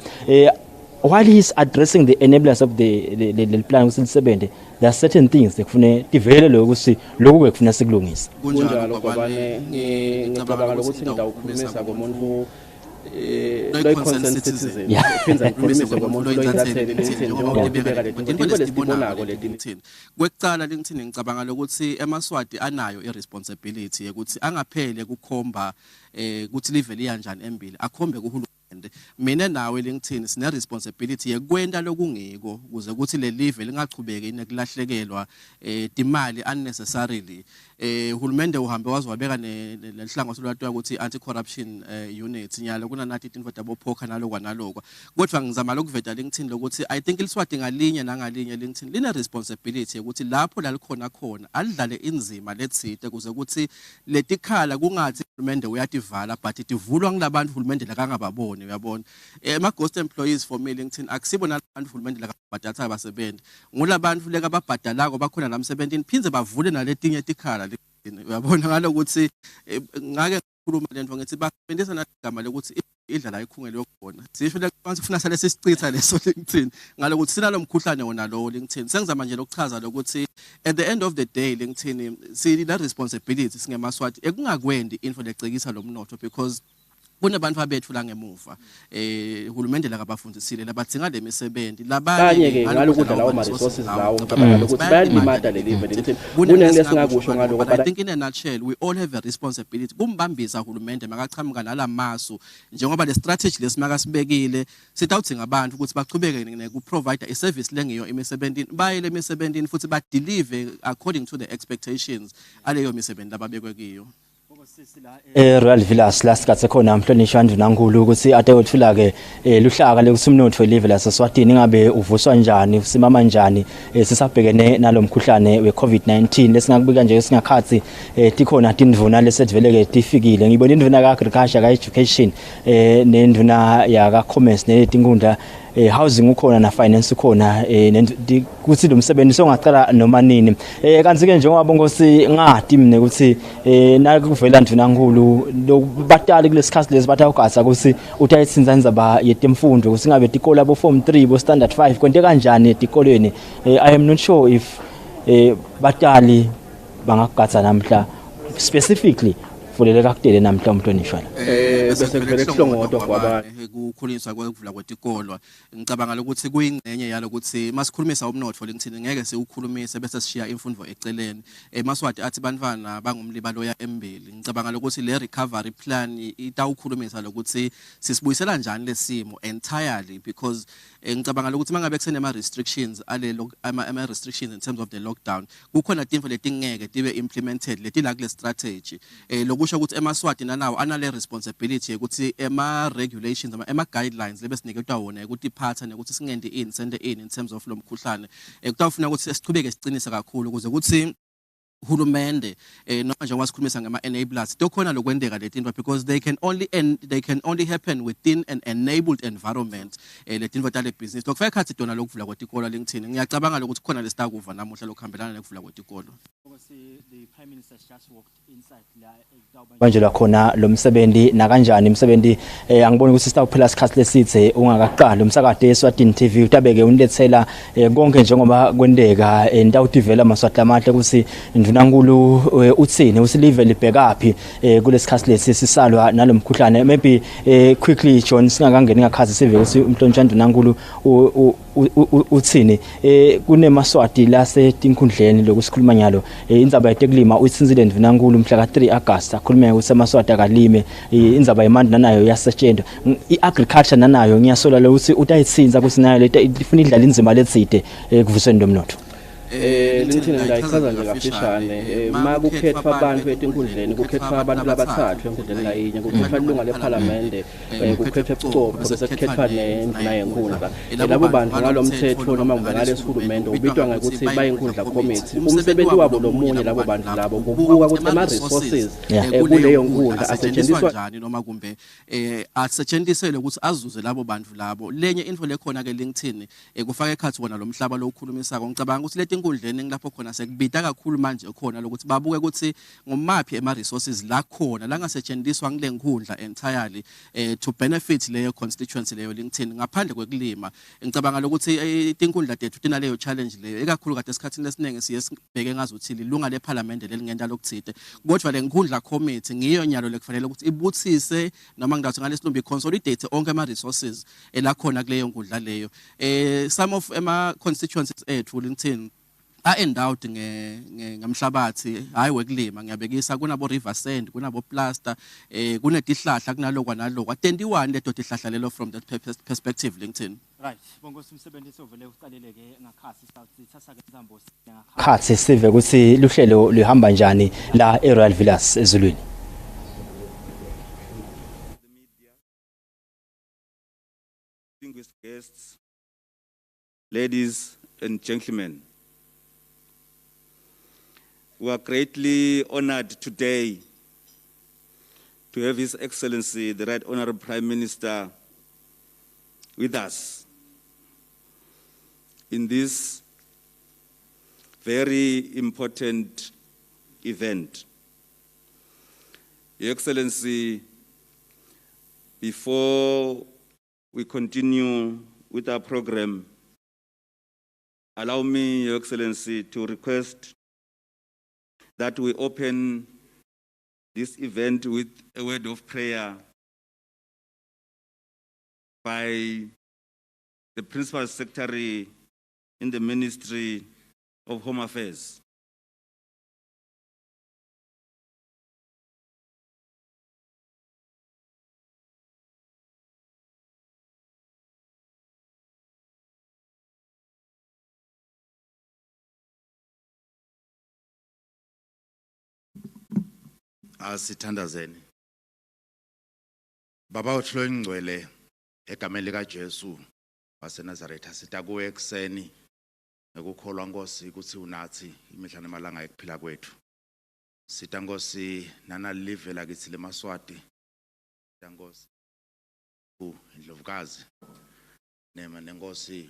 S13: While he's addressing the enablers of the plan ukuthi there are certain things ekufune tivele ukuthi lokhu ekufuna sikulungisa.
S1: Kunjalo ngoba ngicabanga ukuthi ngidawukhulumisa komuntu lo consent citizen uphinza ngikhulumisa ngomuntu lo intatheli njengoba ngibeka lesibonako letinthini kwekucala lengithini ngicabanga lokuthi emaswati anayo irresponsibility ukuthi angaphele kukhomba ukuthi level iyanjani embili akhombe kuhulumende. Mina nawe lengithini sine responsibility yekwenta lokungeko kuze ukuthi le level lingachubeke nekulahlekelwa imali unnecessarily. Uhulumende uhambe wazwabeka lenhlangothi lwathiwa ukuthi anti corruption unit nyalo kunanathi into dabophokha nalokwa nalokwa kodwa ngizama lokuveta lengithini lokuthi I think iliswati ngalinye nangalinye lengithini line responsibility ukuthi lapho lalikhona khona alidlale inzima letsite kuze ukuthi letikhala kungathi uhulumende uyativala but itivulwa ngilabantu uhulumende lakangababoni uyabona. Ama ghost employees for me lengithini akusibo nabantu uhulumende lakabhadatha abasebenzi ngulabantu leka babhadalako bakhona namsebentini phinze bavule naletinye tikhala uyabona ngalokuthi ngake ngikhuluma lento ngithi basebenzisa nagama lokuthi idlala ikhungelo yokhona sisho lekufana ufuna sale sisicitha leso lengithini ngalokuthi sinalo mkhuhlane wona lo lengithini sengizama nje lokuchaza lokuthi at the end of the day lengithini sina responsibility singemaswati ekungakwendi info lecekisa lomnotho because kunabantu abethu la ngemuva uhulumende la kabafundisile labadzinga lemisebenzi labanye ke ngalokudla lawo ma resources lawo ngicabanga ukuthi bayalimata le live lengithini kunesingakusho ngaloko but I think in a nutshell we all have a responsibility kumbambisa uhulumende makachamuka nalamasu njengoba le strategy lesimaka sibekile sitawudzinga abantu ukuthi bachubeke neku provide a service lengiyo emisebenzini bayile emisebenzini futhi ba deliver according to the expectations aleyo misebenzi lababekwe kiyo.
S13: Royal Villas last katse khona mhlonishwa ndinankulu ukuthi ade uthula ke luhlaka lekuthi umnotho welive laseSwatini ngabe uvuswa njani usimama njani sisabhekene nalomkhuhlane weCovid-19 lesingakubika nje singakhathi tikhona tindvuna lesevele ke tifikile ngibona indvuna ka agriculture ka education nendvuna ya ka commerce netinkundla housing ukhona na finance ukhona kuthi lo msebenzi songaqala noma nini kanti ke njengoba bongosi ngadi mina ukuthi nakuvela ndvuna nkulu lokubatali kulesikhathi lesi batha ugasa ukuthi utayitsinza indzaba yetemfundo ukuthi ngabe tikolo abo form 3 bo standard 5 kwente kanjani etikolweni. I am not sure if batali bangagatsa namhla specifically fuleleka kutele namhla umhlonishwa
S1: bese vele kuhlongodwa kwabanye ukukhuliswa kwekuvula kwetikolo ngicabanga ukuthi kuyingcenye yalokuthi masikhulumisa umnotho lengithini ngeke siukhulumise bese sishiya imfundo eceleni emaswati athi bantwana bangumlibalo ya embili ngicabanga ukuthi le recovery plan itawukhulumisa lokuthi sisibuyisela njani lesimo entirely because ngicabanga ukuthi mangabe kusene ama restrictions ama restrictions in terms of the lockdown kukhona tinto letingeke tibe implemented letila kule strategy lokusho ukuthi emaswati nanawo anale responsibility ukuthi ema regulations ama guidelines lebesinike wona ukuthi iphatha ukuthi singendi in sende in terms of lo mkhuhlane kutawufuna ukuthi sichubeke sicinise kakhulu ukuze ukuthi hulumende noma nje wasikhulumisa ngama enablers dokhona lokwendeka letinto because they can only happen within an enabled environment letinto tale business dokufika khathi dona lokuvula kwetikolo lengithini ngiyacabanga ukuthi khona lesitakuva namuhla lokuhambelana nekuvula kwetikolo.
S5: The Prime Minister just walked inside la
S13: manje la khona lo msebenzi na kanjani imsebenzi angibona ukuthi sitawuphela isikhathi lesithe ungakaqali umsakade eSwatini TV utabeke unilethela konke njengoba kwendeka entawutivela maswati amahle ukuthi ndvunankulu uthini usilive libhekaphi kulesikhathi lesi sisalwa nalomkhuhlane maybe quickly John singakangeni ngakhazi sive ukuthi umhlonishwa ndvunankulu uthini kunemaswati la setinkundleni lokusikhuluma nyalo indzaba yetekulima uyitsinzile ndvunankulu mhla ka 3 August akhuluma ukuthi amaswati akalime indzaba yemandi nanayo yasetshenzwa iagriculture nanayo ngiyasola lo ukuthi utayitsinza ukuthi nayo leta ifuna idlala inzima letside kuvuseni lomnotho.
S6: lengithini ndayichaza nje kafishane makukhethwa abantu etinkundleni kukhethwa abantu labathathu enkundleni ngayinye kukhethwa ilunga lephalamende kukhethwa ebuchopho bese kukhethwa nenduna yenkundla labo bantu ngalomthetho noma ngale sihulumende ubitwa ngokuthi bayinkundla committee umsebenzi wabo lomunye labo bantu labo kubuka ukuthi ama resources kuleyo nkundla asetshenziswa
S1: kanjani noma kumbe asetshenzisele ukuthi azuze labo bantu labo lenye info lekhona ke LinkedIn kufaka ekhathi wona lo mhlaba lo ukhulumisako ngicabanga ukuthi leti inkundleni ngilapho khona sekubita kakhulu manje khona lokuthi babuke ukuthi ngomaphi ema resources la khona la ngasetshenziswa ngile nkundla entirely to benefit leyo constituency leyo LinkedIn ngaphandle kwekulima ngicabanga ukuthi inkundla tethu tinaleyo challenge leyo ekakhulu kade esikhathini lesiningi siye sibheke ngazo ukuthi ilunga leParliament lelingenda lokuthide kodwa le nkundla committee ngiyo nyalo lekufanele ukuthi ibuthise noma ngingathi ngalesilumbi consolidate onke ama resources la khona kuleyo nkundla leyo some of ema constituencies ethu LinkedIn endowed ngamhlabathi hayi wekulima ngiyabekisa kunabo river sand kunabo plaster kunetihlahla kunalokwa nalokwa 21 ledo tihlahla lelo from that perspective LinkedIn.
S5: Right, bongosi umsebenzi ovele uqalele ke ngakhasi sithatha ke izambo
S13: khathi sive ukuthi luhlelo luhamba njani la eRoyal Villas eZulwini.
S7: Distinguished guests, ladies and gentlemen, we are greatly honored today to have His Excellency, the Right Honorable Prime Minister, with us in this very important event. Your Excellency, before we continue with our program, allow me, Your Excellency, to request that we open this event with a word of prayer by the Principal Secretary in the Ministry of Home Affairs.
S15: Asithandazeni baba uthlo ingcwele egameni lika Jesu waseNazaretha sita kuwe ekseni ngokukholwa Nkosi ukuthi unathi imihla nemalanga ekuphila kwethu sita Nkosi nana live lakithi leMaswati sita Nkosi indlovukazi nema nenkosi